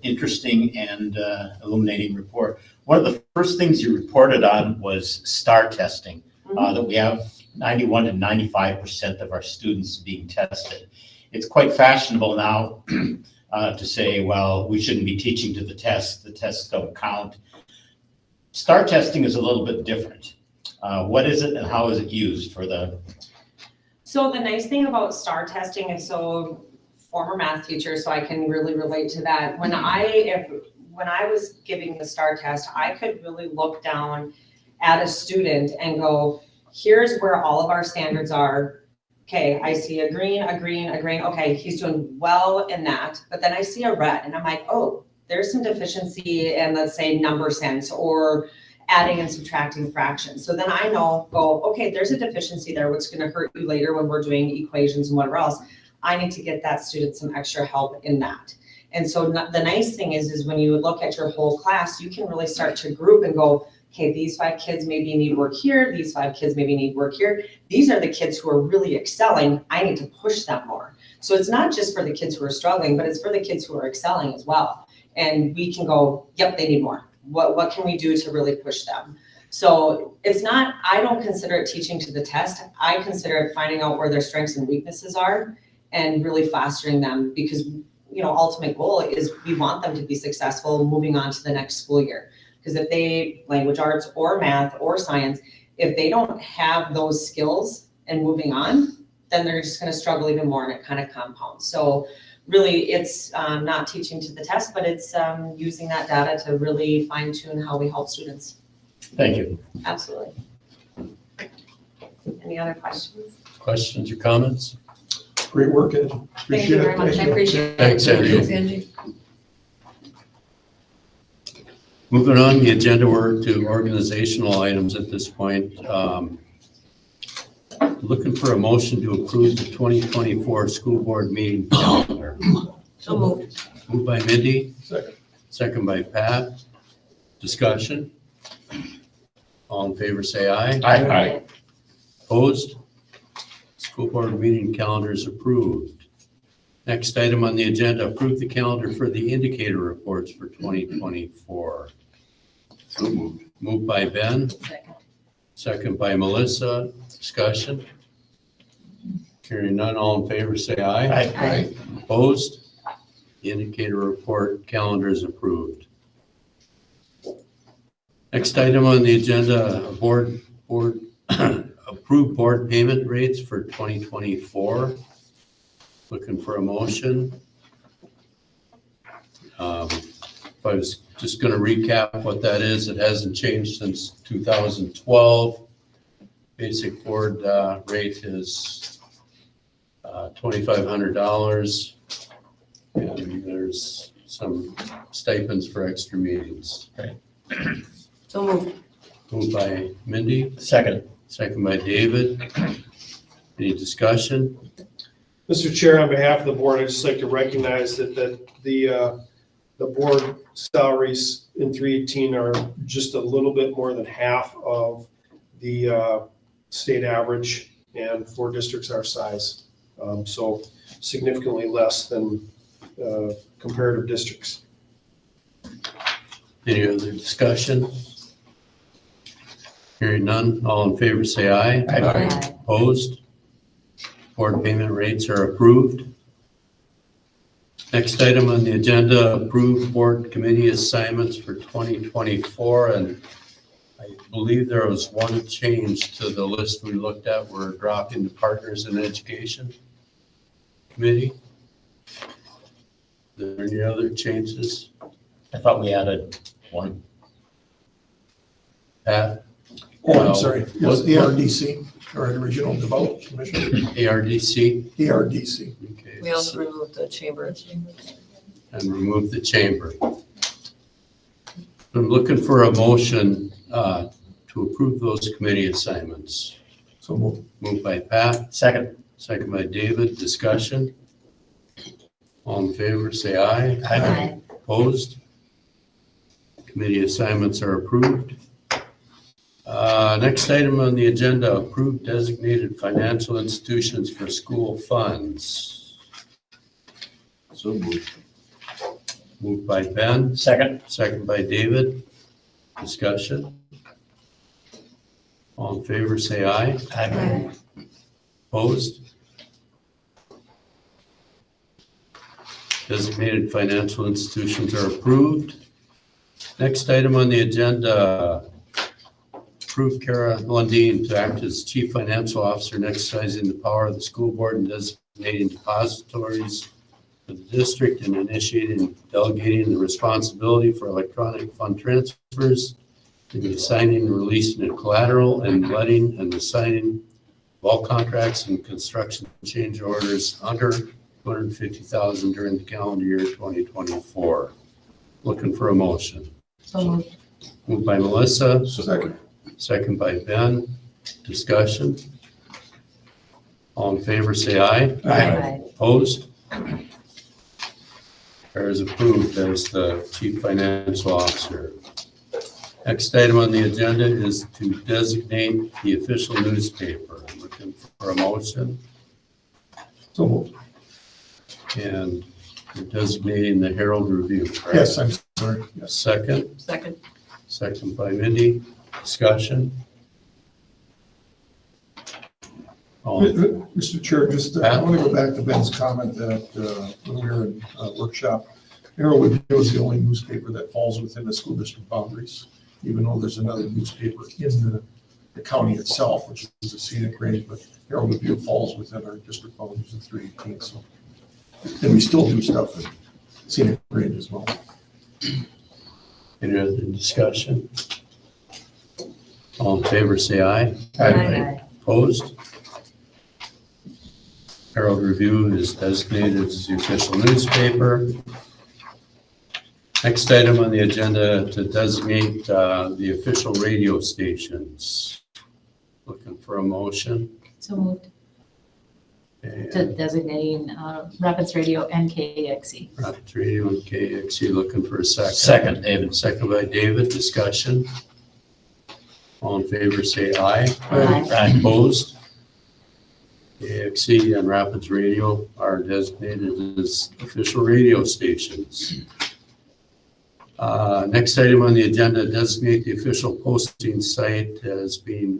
interesting and illuminating report. One of the first things you reported on was STAR testing, that we have 91 to 95% of our students being tested. It's quite fashionable now to say, well, we shouldn't be teaching to the tests don't count. STAR testing is a little bit different. What is it and how is it used for the? So the nice thing about STAR testing is, so former math teacher, so I can really relate to that. When I was giving the STAR test, I could really look down at a student and go, here's where all of our standards are. Okay, I see a green, a green, a green. Okay, he's doing well in that. But then I see a red and I'm like, oh, there's some deficiency in, let's say, number sense or adding and subtracting fractions. So then I go, okay, there's a deficiency there, which is going to hurt you later when we're doing equations and whatever else. I need to get that student some extra help in that. And so the nice thing is when you look at your whole class, you can really start to group and go, okay, these 5 kids maybe need work here. These 5 kids maybe need work here. These are the kids who are really excelling. I need to push them more. So it's not just for the kids who are struggling, but it's for the kids who are excelling as well. And we can go, yep, they need more. What can we do to really push them? So it's not, I don't consider it teaching to the test. I consider it finding out where their strengths and weaknesses are and really fostering them, because, you know, ultimate goal is we want them to be successful moving on to the next school year. Because if they, language arts or math or science, if they don't have those skills and moving on, then they're just going to struggle even more, and it kind of compounds. So really it's not teaching to the test, but it's using that data to really fine tune how we help students. Thank you. Absolutely. Any other questions? Questions or comments? Great work, Ed. Thank you very much. I appreciate it. Thanks, Andrew. Thanks, Angie. Moving on the agenda, we're to organizational items at this point. Looking for a motion to approve the 2024 school board meeting calendar. So moved. Moved by Mindy, Second. second by Pat. Discussion. All in favor, say aye. Aye. Opposed? School board meeting calendar is approved. Next item on the agenda, approve the calendar for the indicator reports for 2024. So moved. Moved by Ben, second by Melissa. Discussion. Hearing none, all in favor, say aye. Aye. Opposed? The indicator report calendar is approved. Next item on the agenda, board approved board payment rates for 2024. Looking for a motion. If I was just going to recap what that is, it hasn't changed since 2012. Basic board rate is $2,500. And there's some stipends for extra meetings. So moved. Moved by Mindy, Second. second by David. Any discussion? Mr. Chair, on behalf of the board, I'd just like to recognize that the board salaries in 318 are just a little bit more than half of the state average and for districts our size. So significantly less than comparative districts. Any other discussion? Hearing none, all in favor say aye. Aye. Opposed? Board payment rates are approved. Next item on the agenda, approved board committee assignments for 2024. And I believe there was one change to the list we looked at. We're dropping the Partners in Education Committee. Are there any other changes? I thought we added one. Pat? Oh, I'm sorry. It was ARDC, or Regional Development Commission. ARDC? ARDC. Okay. We also removed the chamber. And remove the chamber. I'm looking for a motion to approve those committee assignments. So moved. Moved by Pat, Second. second by David. Discussion. All in favor, say aye. Aye. Opposed? Committee assignments are approved. Next item on the agenda, approved designated financial institutions for school funds. So moved. Moved by Ben, Second. second by David. Discussion. All in favor, say aye. Aye. Opposed? Designated financial institutions are approved. Next item on the agenda, approve Kara Lundin to act as Chief Financial Officer and exercising the power of the school board and designating depositories for the district and initiating and delegating the responsibility for electronic fund transfers, and the assigning and releasing of collateral and letting and assigning of all contracts and construction change orders under $250,000 during the calendar year 2024. Looking for a motion. So moved. Moved by Melissa, Second. second by Ben. Discussion. All in favor, say aye. Aye. Opposed? Kara is approved as the Chief Financial Officer. Next item on the agenda is to designate the official newspaper. Looking for a motion, So moved. and we're designating the Herald Review, correct? Yes, I'm sorry. Yes. Second, Second. second by Mindy. Discussion. All Mr. Chair, just, I want to go back to Ben's comment that when we were in workshop, Herald Review is the only newspaper that falls within the school district boundaries, even though there's another newspaper in the county itself, which is the Scenic Range, but Herald Review falls within our district boundaries of 318, so. And we still do stuff in Scenic Range as well. Any other discussion? All in favor, say aye. Aye. Opposed? Herald Review is designated as the official newspaper. Next item on the agenda to designate the official radio stations. Looking for a motion. So moved. And To designating Rapids Radio and KXE. Rapids Radio and KXC, looking for a second. Second, David. Second by David, discussion. All in favor, say aye. Aye. Aye. Opposed? KXC and Rapids Radio are designated as official radio stations. Next item on the agenda, designate the official posting site as being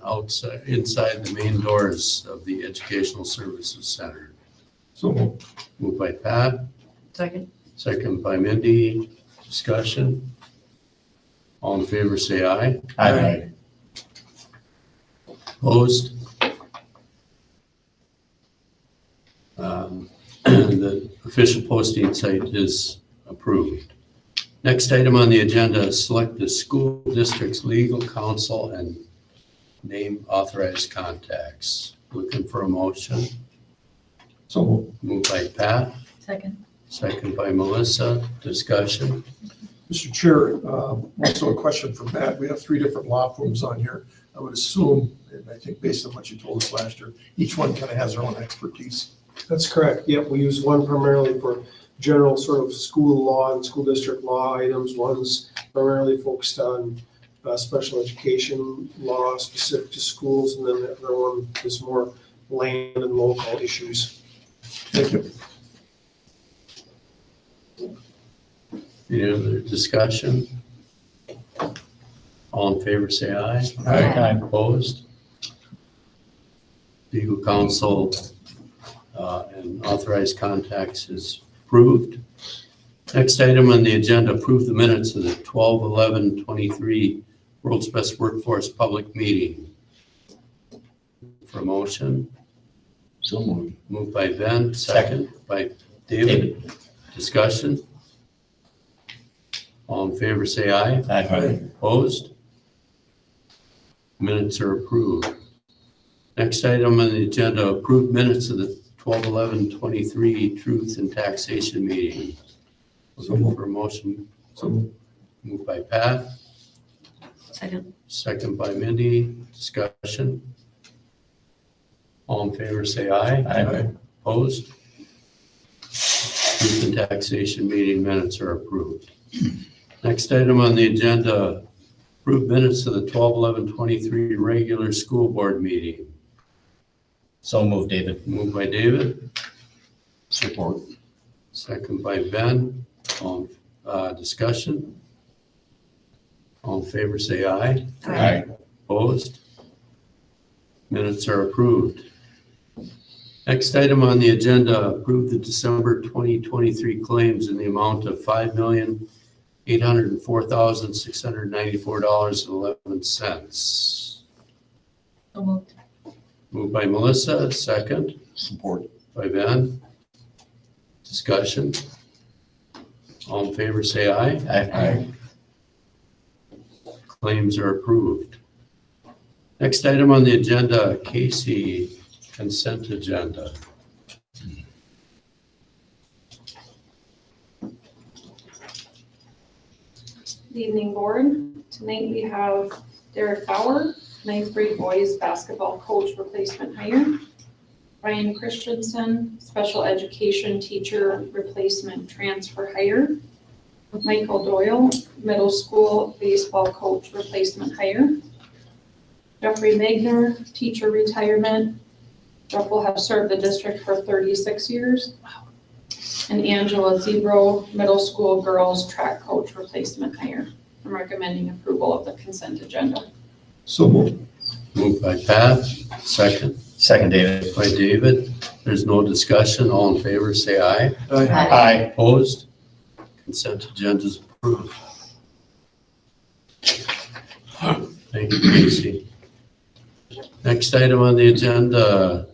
inside the main doors of the Educational Services Center. So moved. Moved by Pat, Second. second by Mindy. Discussion. All in favor, say aye. Aye. Opposed? The official posting site is approved. Next item on the agenda, select the school district's legal counsel and name authorized contacts. Looking for a motion. So moved. Moved by Pat, Second. second by Melissa. Discussion. Mr. Chair, also a question for Matt. We have 3 different law firms on here. I would assume, and I think based on what you told us last year, each one kind of has their own expertise. That's correct. Yep, we use one primarily for general sort of school law and school district law items. One's primarily focused on special education law specific to schools, and then the other one is more land and local issues. Thank you. Any other discussion? All in favor, say aye. Aye. Opposed? Legal counsel and authorized contacts is approved. Next item on the agenda, approve the minutes of the 12/11/23 World's Best Workforce Public Meeting. For a motion, So moved. moved by Ben, second by David. Discussion? All in favor, say aye. Aye. Opposed? Minutes are approved. Next item on the agenda, approved minutes of the 12/11/23 Truth and Taxation Meeting. Looking for a motion. So moved. Moved by Pat, Second. second by Mindy. Discussion. All in favor, say aye. Aye. Opposed? Truth and Taxation Meeting minutes are approved. Next item on the agenda, approved minutes of the 12/11/23 regular school board meeting. So moved, David. Moved by David, Support. second by Ben. All, discussion? All in favor, say aye. Aye. Opposed? Minutes are approved. Next item on the agenda, approve the December 2023 claims in the amount of $5,804,694.11. So moved. Moved by Melissa, second Support. by Ben. Discussion. All in favor, say aye. Aye. Claims are approved. Next item on the agenda, Casey, consent agenda. Good evening, board. Tonight we have Derek Bauer, ninth grade boys basketball coach replacement hire. Ryan Christensen, special education teacher replacement transfer hire. Michael Doyle, middle school baseball coach replacement hire. Jeffrey Magner, teacher retirement. Jeff will have served the district for 36 years. And Angela Zebro, middle school girls track coach replacement hire. I'm recommending approval of the consent agenda. So moved. Moved by Pat, second Second, David. by David. There's no discussion. All in favor, say aye. Aye. Aye. Opposed? Consent agenda is approved. Thank you, Casey. Next item on the agenda,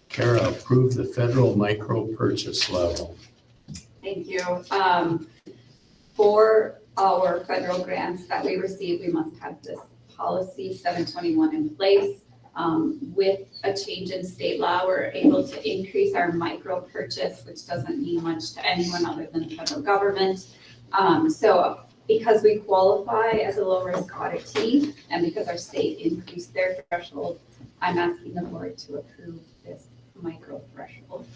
Kara, approve the federal micro purchase level. Thank you. For our federal grants that we receive, we must have this policy 721 in place. With a change in state law, we're able to increase our micro purchase, which doesn't mean much to anyone other than the federal government. So because we qualify as a low-risk auditee and because our state increased their threshold, I'm asking the board to approve this micro threshold.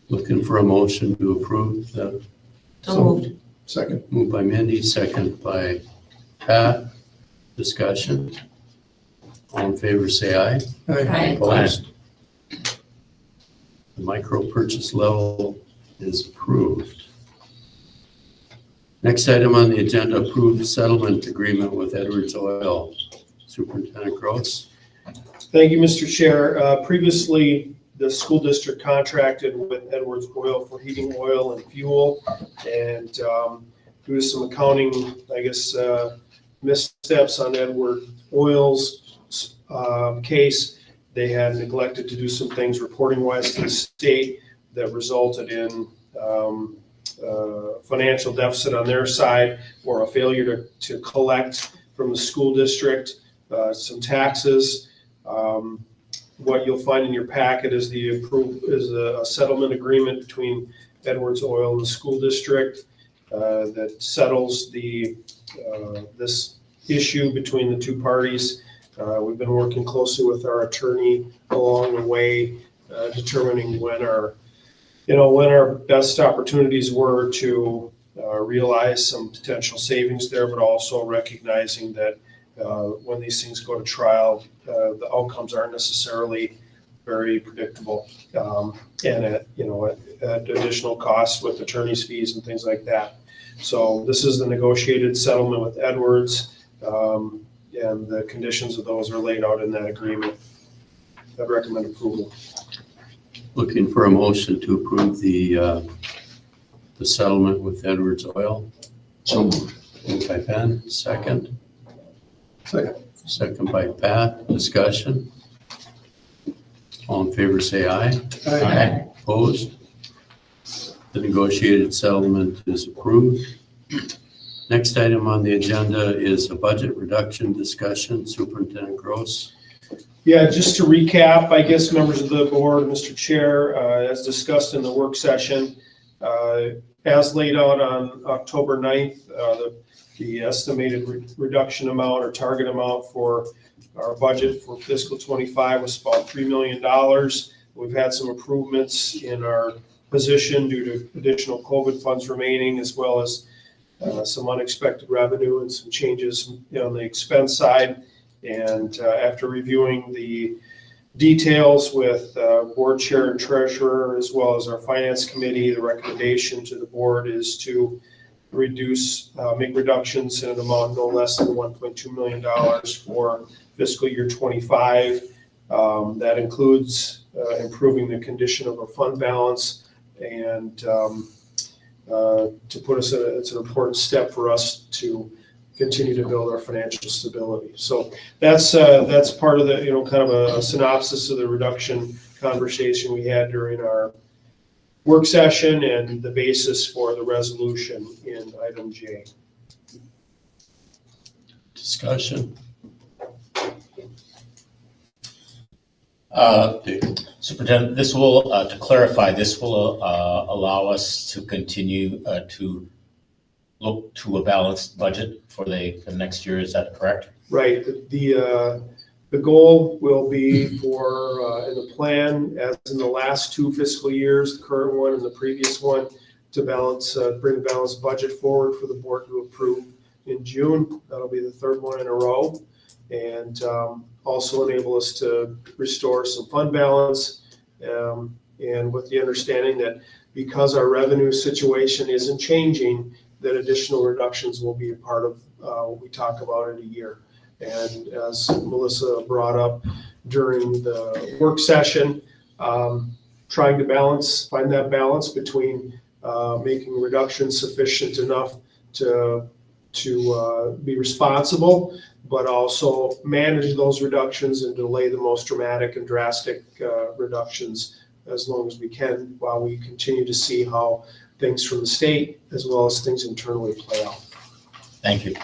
Looking for a motion to approve the, So moved. Second. moved by Mindy, second by Pat. Discussion. All in favor, say aye. Aye. Opposed? The micro purchase level is approved. Next item on the agenda, approved settlement agreement with Edwards Oil. Superintendent Gross. Thank you, Mr. Chair. Previously, the school district contracted with Edwards Oil for heating oil and fuel. And due to some accounting, missteps on Edwards Oil's case, they had neglected to do some things reporting wise to the state that resulted in financial deficit on their side or a failure to collect from the school district some taxes. What you'll find in your packet is a settlement agreement between Edwards Oil and the school district that settles this issue between the two parties. We've been working closely with our attorney along the way, determining when our best opportunities were to realize some potential savings there, but also recognizing that when these things go to trial, the outcomes aren't necessarily very predictable, and at additional costs with attorney's fees and things like that. So this is the negotiated settlement with Edwards, and the conditions of those are laid out in that agreement. I'd recommend approval. Looking for a motion to approve the settlement with Edwards Oil. So moved. Moved by Ben, second. Second. Second by Pat. Discussion. All in favor, say aye. Aye. Opposed? The negotiated settlement is approved. Next item on the agenda is a budget reduction discussion. Superintendent Gross. Yeah, just to recap, I guess, members of the board, Mr. Chair, as discussed in the work session, as laid out on October 9th, the estimated reduction amount or target amount for our budget for fiscal 25 was about $3 million. We've had some improvements in our position due to additional COVID funds remaining, as well as some unexpected revenue and some changes on the expense side. And after reviewing the details with board chair and treasurer, as well as our finance committee. The recommendation to the board is to make reductions in an amount no less than $1.2 million for fiscal year 25. That includes improving the condition of our fund balance, and to put us it's an important step for us to continue to build our financial stability. So that's part of the, kind of a synopsis of the reduction conversation we had during our work session and the basis for the resolution in item J. Discussion? Superintendent, this will, to clarify, this will allow us to continue to look to a balanced budget for the next year. Is that correct? Right. The goal will be for, in the plan, as in the last 2 fiscal years, the current one and the previous one, to bring a balanced budget forward for the board to approve in June. That'll be the 3rd one in a row. And also enable us to restore some fund balance, and with the understanding that because our revenue situation isn't changing, that additional reductions will be a part of what we talk about in a year. And as Melissa brought up during the work session, trying to find that balance between making reductions sufficient enough to be responsible, but also manage those reductions and delay the most dramatic and drastic reductions as long as we can, while we continue to see how things from the state as well as things internally play out. Thank you.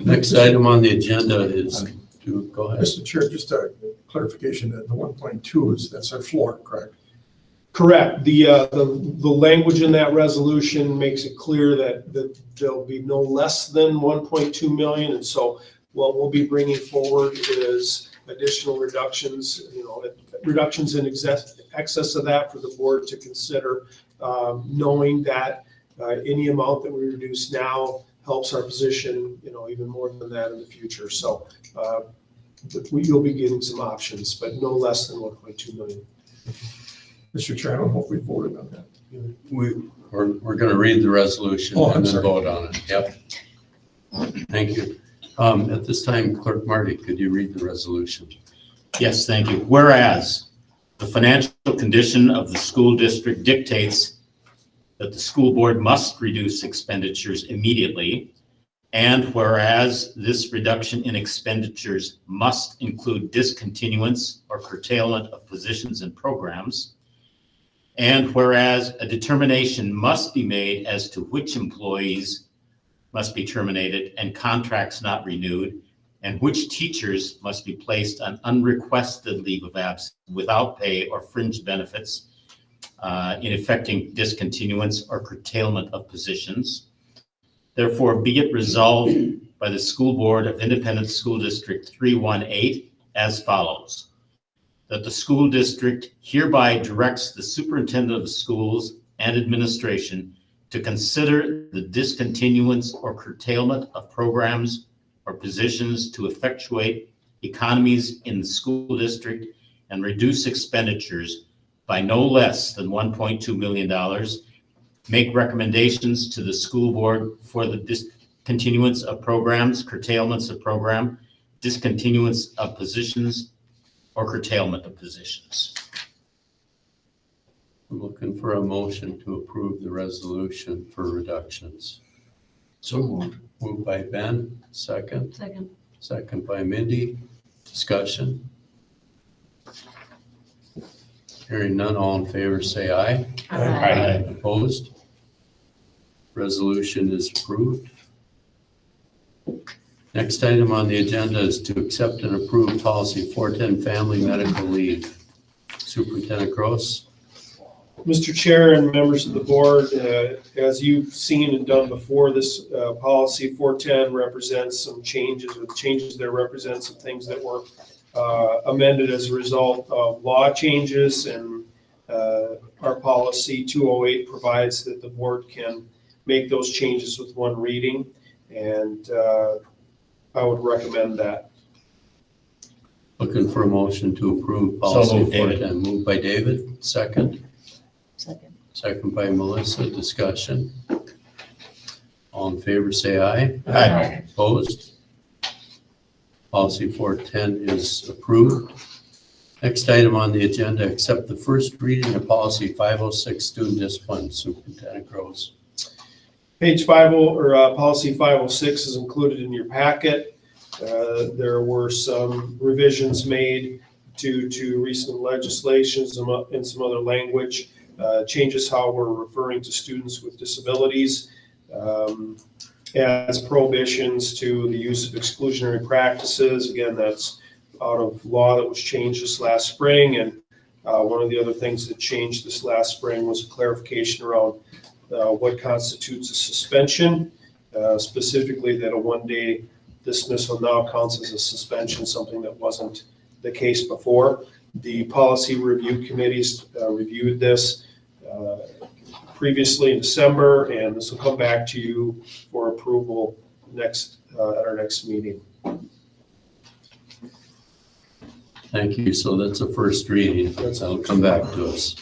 Next item on the agenda is, go ahead. Mr. Chair, just a clarification that the 1.2 that's our floor, correct? Correct. The language in that resolution makes it clear that there'll be no less than 1.2 million. And so what we'll be bringing forward is additional reductions, reductions in excess of that for the board to consider, knowing that any amount that we reduce now helps our position, even more than that in the future. So you'll be getting some options, but no less than 1.2 million. Mr. Chair, I don't know if we voted on that. We're going to read the resolution Oh, I'm and then sorry. vote on it. Yep. Thank you. At this time, Clerk Marty, could you read the resolution? Yes, thank you. Whereas the financial condition of the school district dictates that the school board must reduce expenditures immediately, and whereas this reduction in expenditures must include discontinuance or curtailment of positions and programs, and whereas a determination must be made as to which employees must be terminated and contracts not renewed, and which teachers must be placed on unrequested leave of absence without pay or fringe benefits in effecting discontinuance or curtailment of positions. Therefore, be it resolved by the School Board of Independent School District 318 as follows: that the school district hereby directs the superintendent of schools and administration to consider the discontinuance or curtailment of programs or positions to effectuate economies in the school district and reduce expenditures by no less than $1.2 million, make recommendations to the school board for the discontinuance of programs, curtailments of program, discontinuance of positions, or curtailment of positions. We're looking for a motion to approve the resolution for reductions. So moved. Moved by Ben, second. Second. Second by Mindy. Discussion. Hearing none, all in favor say aye. Aye. Opposed? Resolution is approved. Next item on the agenda is to accept and approve policy 410, family medical leave. Superintendent Gross. Mr. Chair and members of the board, as you've seen and done before, this policy 410 represents some changes, or the changes there represent some things that were amended as a result of law changes, and our policy 208 provides that the board can make those changes with one reading, and I would recommend that. Looking for a motion to approve So policy moved, David. 410. Moved by David, second. Second. Second by Melissa, discussion. All in favor, say aye. Aye. Opposed? Policy 410 is approved. Next item on the agenda, accept the first reading of policy 506, student discipline. Superintendent Gross. Page policy 506 is included in your packet. There were some revisions made due to recent legislations and some other language, changes how we're referring to students with disabilities, as prohibitions to the use of exclusionary practices. Again, that's out of law that was changed this last spring. And one of the other things that changed this last spring was a clarification around what constitutes a suspension, specifically that a one-day dismissal now counts as a suspension, something that wasn't the case before. The policy review committees reviewed this previously in December, and this will come back to you for approval next at our next meeting. Thank you. So that's a first reading. That'll come back to us.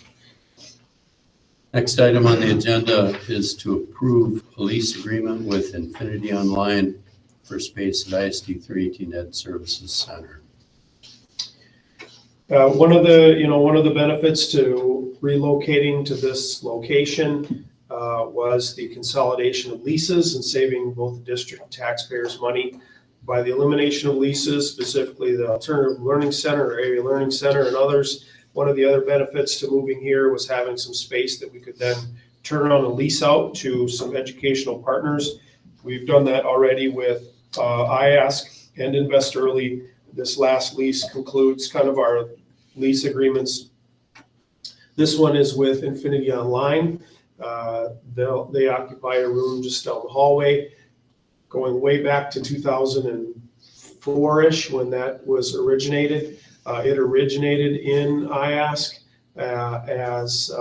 Next item on the agenda is to approve a lease agreement with Infinity Online for space at ISD 318 Ed Services Center. One of the benefits to relocating to this location was the consolidation of leases and saving both the district and taxpayers money. By the elimination of leases, specifically the Alternative Learning Center or Area Learning Center and others, one of the other benefits to moving here was having some space that we could then turn on and lease out to some educational partners. We've done that already with IASC and Invest Early. This last lease concludes kind of our lease agreements. This one is with Infinity Online. They occupy a room just down the hallway, going way back to 2004-ish when that was originated. It originated in IASC as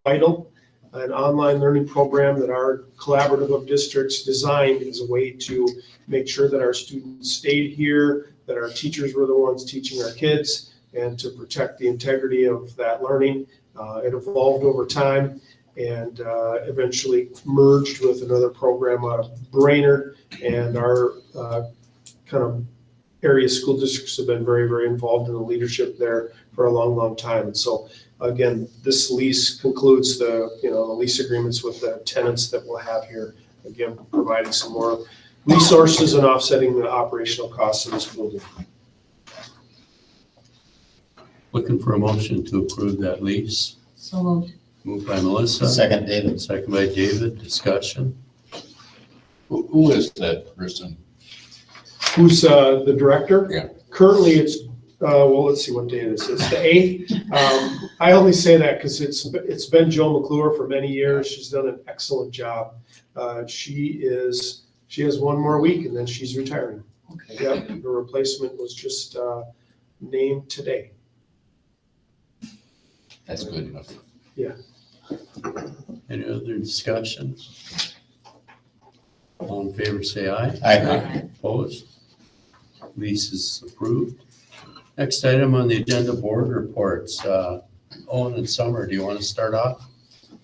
Vital, an online learning program that our collaborative of districts designed as a way to make sure that our students stayed here, that our teachers were the ones teaching our kids, and to protect the integrity of that learning. It evolved over time and eventually merged with another program out of Brainerd, and our kind of area school districts have been very, very involved in the leadership there for a long, long time. And so again, this lease concludes the lease agreements with the tenants that we'll have here, again, providing some more resources and offsetting the operational costs of this building. Looking for a motion to approve that lease. So moved. Moved by Melissa. Second, David. Second by David. Discussion. Who is that person? Who's the director? Yeah. Currently, it's, let's see what day it is. It's the 8th. I only say that because it's been Jill McClure for many years. She's done an excellent job. She has one more week and then she's retiring. Okay. Yep, her replacement was just named today. That's good enough. Any other discussion? All in favor, say aye. Aye. Opposed? Lease is approved. Next item on the agenda, board reports. Owen and Summer, do you want to start off?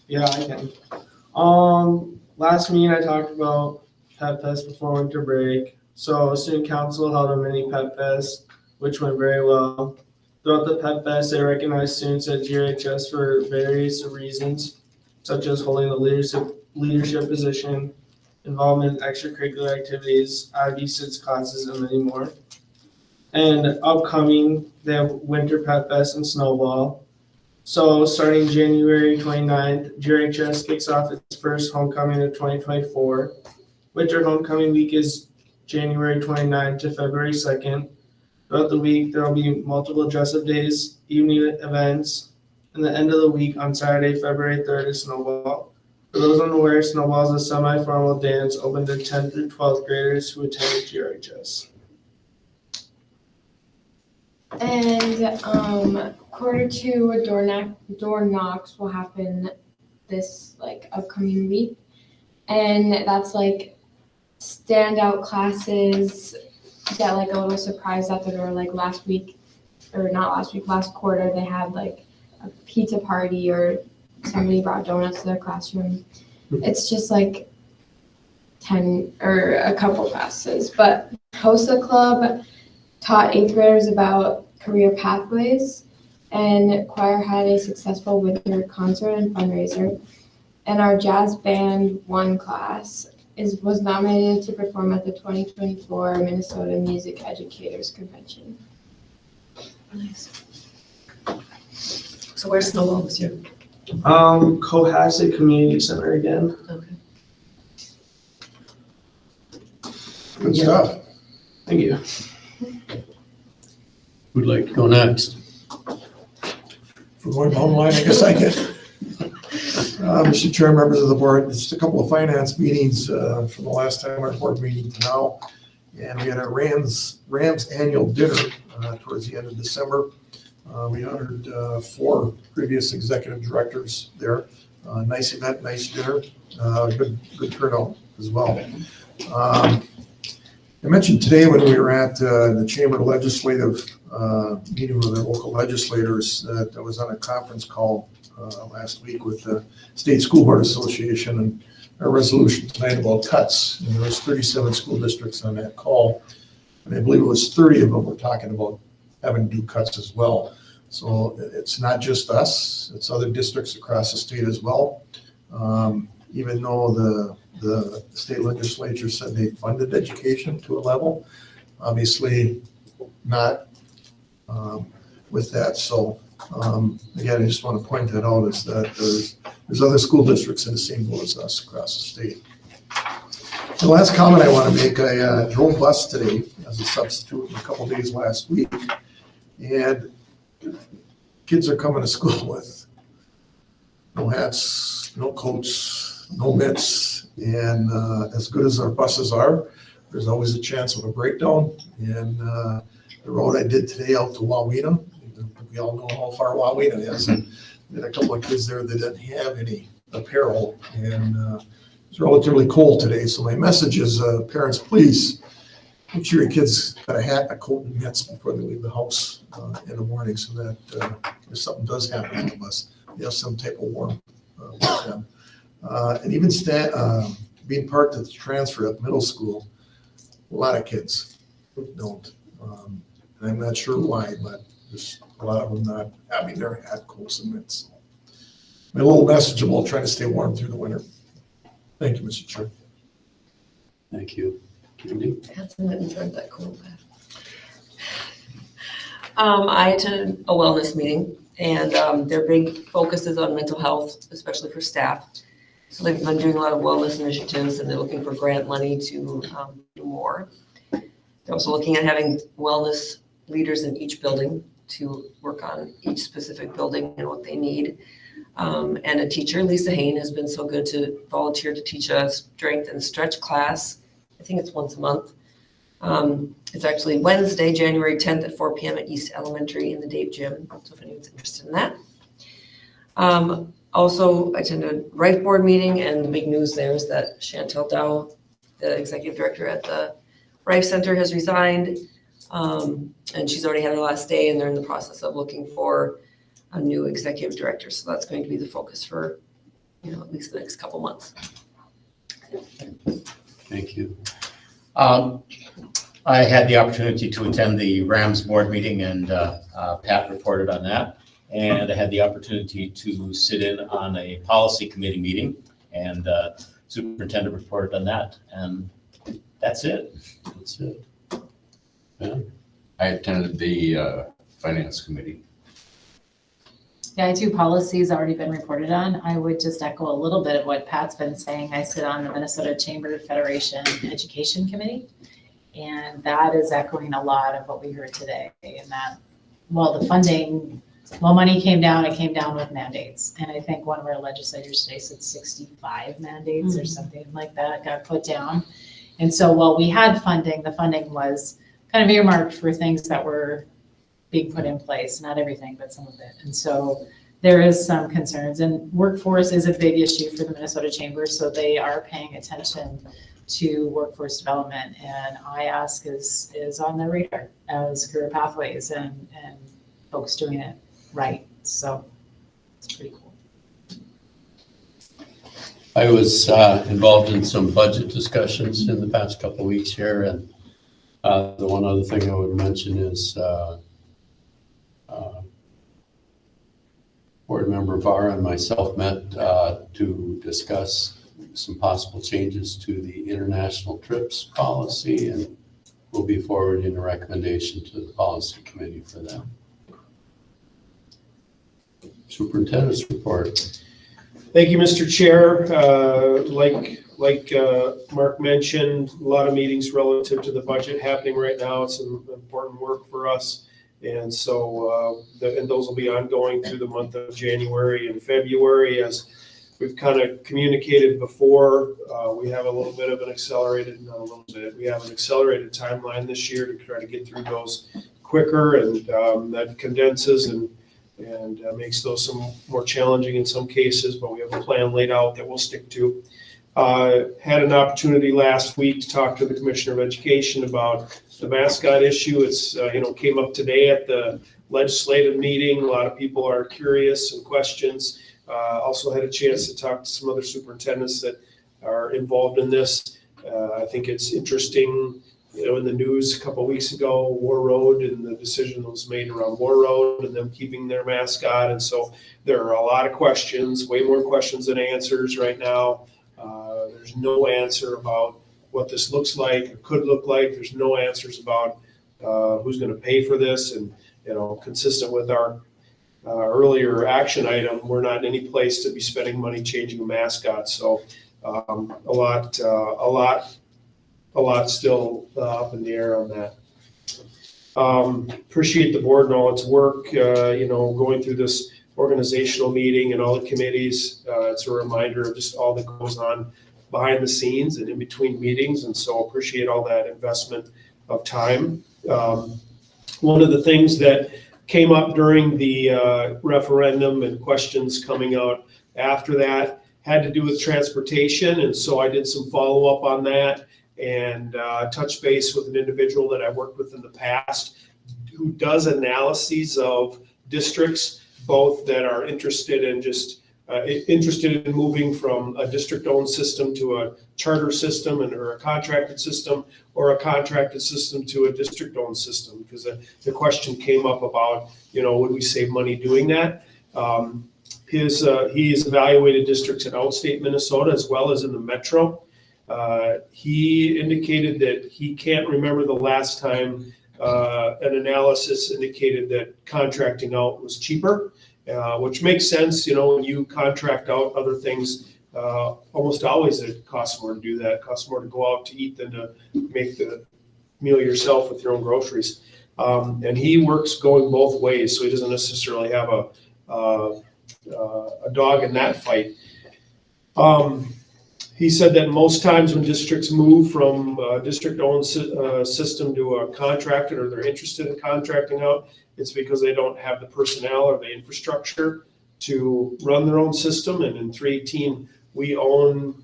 Yeah, I can. Last meeting I talked about Pet Fest before winter break. So student council held a mini Pet Fest, which went very well. Throughout the Pet Fest, they recognized students at GRHS for various reasons, such as holding a leadership position, involvement in extracurricular activities, IB SIDS classes, and many more. And upcoming, they have Winter Pet Fest and Snowball. So starting January 29th, GRHS kicks off its first homecoming of 2024. Winter Homecoming Week is January 29th to February 2nd. Throughout the week, there will be multiple dress-up days, evening events, and the end of the week on Saturday, February 3rd is Snowball. For those unaware, Snowball is a semi-formal dance open to 10th through 12th graders who attend GRHS. And Q2 door knocks will happen this upcoming week, and that's standout classes get a little surprise at the door. Last week last quarter, they had like a pizza party or somebody brought donuts to their classroom. It's just like 10 or a couple classes, but HOSA Club taught 8th graders about career pathways, and choir had a successful winter concert and fundraiser. And our jazz band 1 class was nominated to perform at the 2024 Minnesota Music Educators Convention. Nice. So where's Snowball this year? Cohasset Community Center again. Okay. Good stuff. Thank you. Who'd like to go next? For going down the line, I guess I can. Mr. Chair, members of the board, just a couple of finance meetings from the last time our board meeting to now. And we had our Rams annual dinner towards the end of December. We honored 4 previous executive directors there. Nice event, nice dinner, good turnout as well. I mentioned today when we were at the Chamber Legislative meeting with the local legislators that I was on a conference call last week with the State School Board Association and our resolution tonight about cuts. And there was 37 school districts on that call. And I believe it was 30 of them were talking about having to do cuts as well. So it's not just us, it's other districts across the state as well. Even though the state legislature said they funded education to a level, obviously not with that. So again, I just want to point that out is that there's other school districts in the same boat as us across the state. The last comment I want to make, I drove bus today as a substitute a couple days last week, and kids are coming to school with no hats, no coats, no mitts, and as good as our buses are, there's always a chance of a breakdown. And the road I did today out to Wawina, we all know how far Wawina is, and we had a couple of kids there that didn't have any apparel, and it's relatively cold today. So my message is, parents, please make sure your kids got a hat, a coat, and mitts before they leave the house in the morning, so that if something does happen on the bus, they have some type of warmth with them. And even being parked at the transfer at middle school, a lot of kids don't. And I'm not sure why, but there's a lot of them not having their hat, coats, and mitts. My little message about trying to stay warm through the winter. Thank you, Mr. Chair. Thank you. Candy? Hats and mittens aren't that cool. I attended a wellness meeting, and their big focus is on mental health, especially for staff. So they've been doing a lot of wellness initiatives, and they're looking for grant money to do more. They're also looking at having wellness leaders in each building to work on each specific building and what they need. And a teacher, Lisa Hain, has been so good to volunteer to teach a strength and stretch class. I think it's once a month. It's actually Wednesday, January 10th at 4 p.m. at East Elementary in the Dave Gym. So if anyone's interested in that. Also, I attended a Rife Board meeting, and the big news there is that Chantel Dow, the executive director at the Rife Center, has resigned. And she's already had her last day, and they're in the process of looking for a new executive director. So that's going to be the focus for, at least the next couple months. Thank you. I had the opportunity to attend the Rams board meeting, and Pat reported on that. And I had the opportunity to sit in on a policy committee meeting, and superintendent reported on that. And that's it. That's it. Yeah. I attended the finance committee. Yeah, I do. Policy's already been reported on. I would just echo a little bit of what Pat's been saying. I sit on the Minnesota Chamber Federation Education Committee, and that is echoing a lot of what we heard today. And that, the funding, money came down, it came down with mandates. And I think one of our legislators today said 65 mandates or something like that got put down. And so while we had funding, the funding was kind of earmarked for things that were being put in place, not everything, but some of it. And so there is some concerns, and workforce is a big issue for the Minnesota Chamber. So they are paying attention to workforce development, and ISD is on their radar as career pathways and folks doing it right. So it's pretty cool. I was involved in some budget discussions in the past couple of weeks here, and the one other thing I would mention is Board Member Vara and myself met to discuss some possible changes to the international trips policy, and we'll be forwarding a recommendation to the policy committee for that. Superintendent's report. Thank you, Mr. Chair. Like Mark mentioned, a lot of meetings relative to the budget happening right now. It's an important work for us. And so, and those will be ongoing through the month of January and February. As we've kind of communicated before, we have a little bit of an accelerated, not a little bit, we have an accelerated timeline this year to try to get through those quicker, and that condenses and makes those some more challenging in some cases, but we have a plan laid out that we'll stick to. Had an opportunity last week to talk to the Commissioner of Education about the mascot issue. It's, came up today at the legislative meeting. A lot of people are curious and questions. Also had a chance to talk to some other superintendents that are involved in this. I think it's interesting, in the news a couple of weeks ago, War Road and the decision that was made around War Road and them keeping their mascot. And so there are a lot of questions, way more questions than answers right now. There's no answer about what this looks like or could look like. There's no answers about who's going to pay for this. And, consistent with our earlier action item, we're not in any place to be spending money changing a mascot. So a lot still up in the air on that. Appreciate the board and all its work, going through this organizational meeting and all the committees. It's a reminder of just all that goes on behind the scenes and in between meetings. And so appreciate all that investment of time. One of the things that came up during the referendum and questions coming out after that had to do with transportation. And so I did some follow-up on that and touch base with an individual that I worked with in the past who does analyses of districts, both that are interested in moving from a district-owned system to a charter system or a contracted system, or a contracted system to a district-owned system, because the question came up about, would we save money doing that? He's evaluated districts in outstate Minnesota as well as in the metro. He indicated that he can't remember the last time an analysis indicated that contracting out was cheaper, which makes sense. When you contract out other things, almost always it costs more to do that. It costs more to go out to eat than to make the meal yourself with your own groceries. And he works going both ways, so he doesn't necessarily have a dog in that fight. He said that most times when districts move from a district-owned system to a contracted, or they're interested in contracting out, it's because they don't have the personnel or the infrastructure to run their own system. And in 318, we own,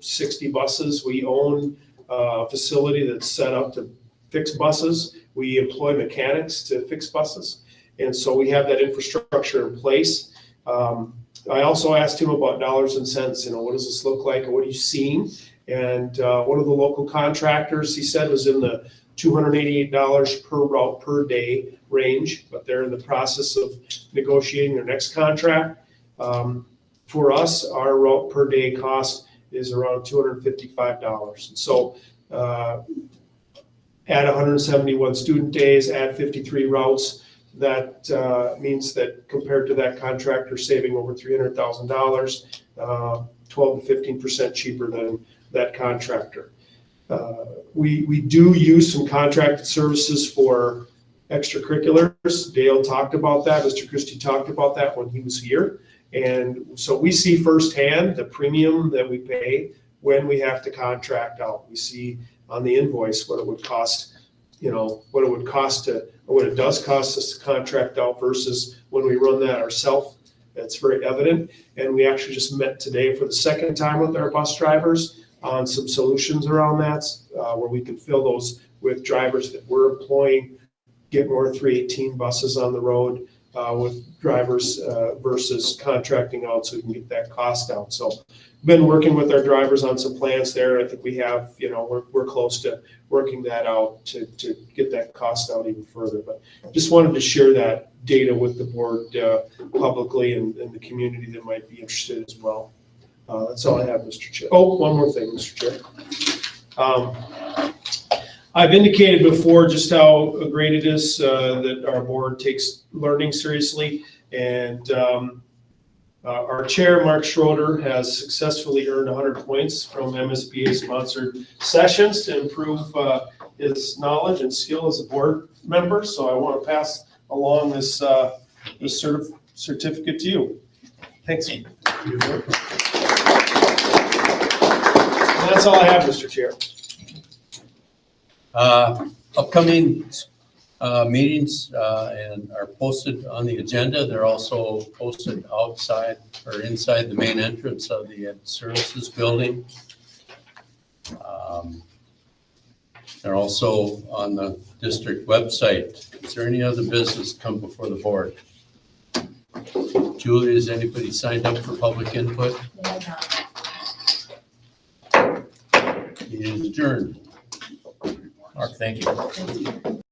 60 buses. We own a facility that's set up to fix buses. We employ mechanics to fix buses. And so we have that infrastructure in place. I also asked him about dollars and cents. What does this look like, or what are you seeing? And one of the local contractors, he said, was in the $288 per route per day range, but they're in the process of negotiating their next contract. For us, our route per day cost is around $255. And so add 171 student days, add 53 routes. That means that compared to that contractor saving over $300,000, 12 to 15% cheaper than that contractor. We do use some contracted services for extracurriculars. Dale talked about that. Mr. Christie talked about that when he was here. And so we see firsthand the premium that we pay when we have to contract out. We see on the invoice what it would cost, what it does cost us to contract out versus when we run that ourselves. That's very evident. And we actually just met today for the second time with our bus drivers on some solutions around that, where we can fill those with drivers that we're employing get more 318 buses on the road with drivers versus contracting out so we can get that cost down. So been working with our drivers on some plans there. I think we have, we're close to working that out to get that cost down even further. But just wanted to share that data with the board publicly and the community that might be interested as well. That's all I have, Mr. Chair. Oh, one more thing, Mr. Chair. I've indicated before just how great it is that our board takes learning seriously. And our chair, Mark Schroeder, has successfully earned 100 points from MSBA-sponsored sessions to improve his knowledge and skill as a board member. So I want to pass along this certificate to you. Thanks. And that's all I have, Mr. Chair. Upcoming meetings and are posted on the agenda. They're also posted outside or inside the main entrance of the Ed Services building. They're also on the district website. Is there any other business come before the board? Julie, has anybody signed up for public input? They have not. Meeting is adjourned. Mark, thank you. Thank you.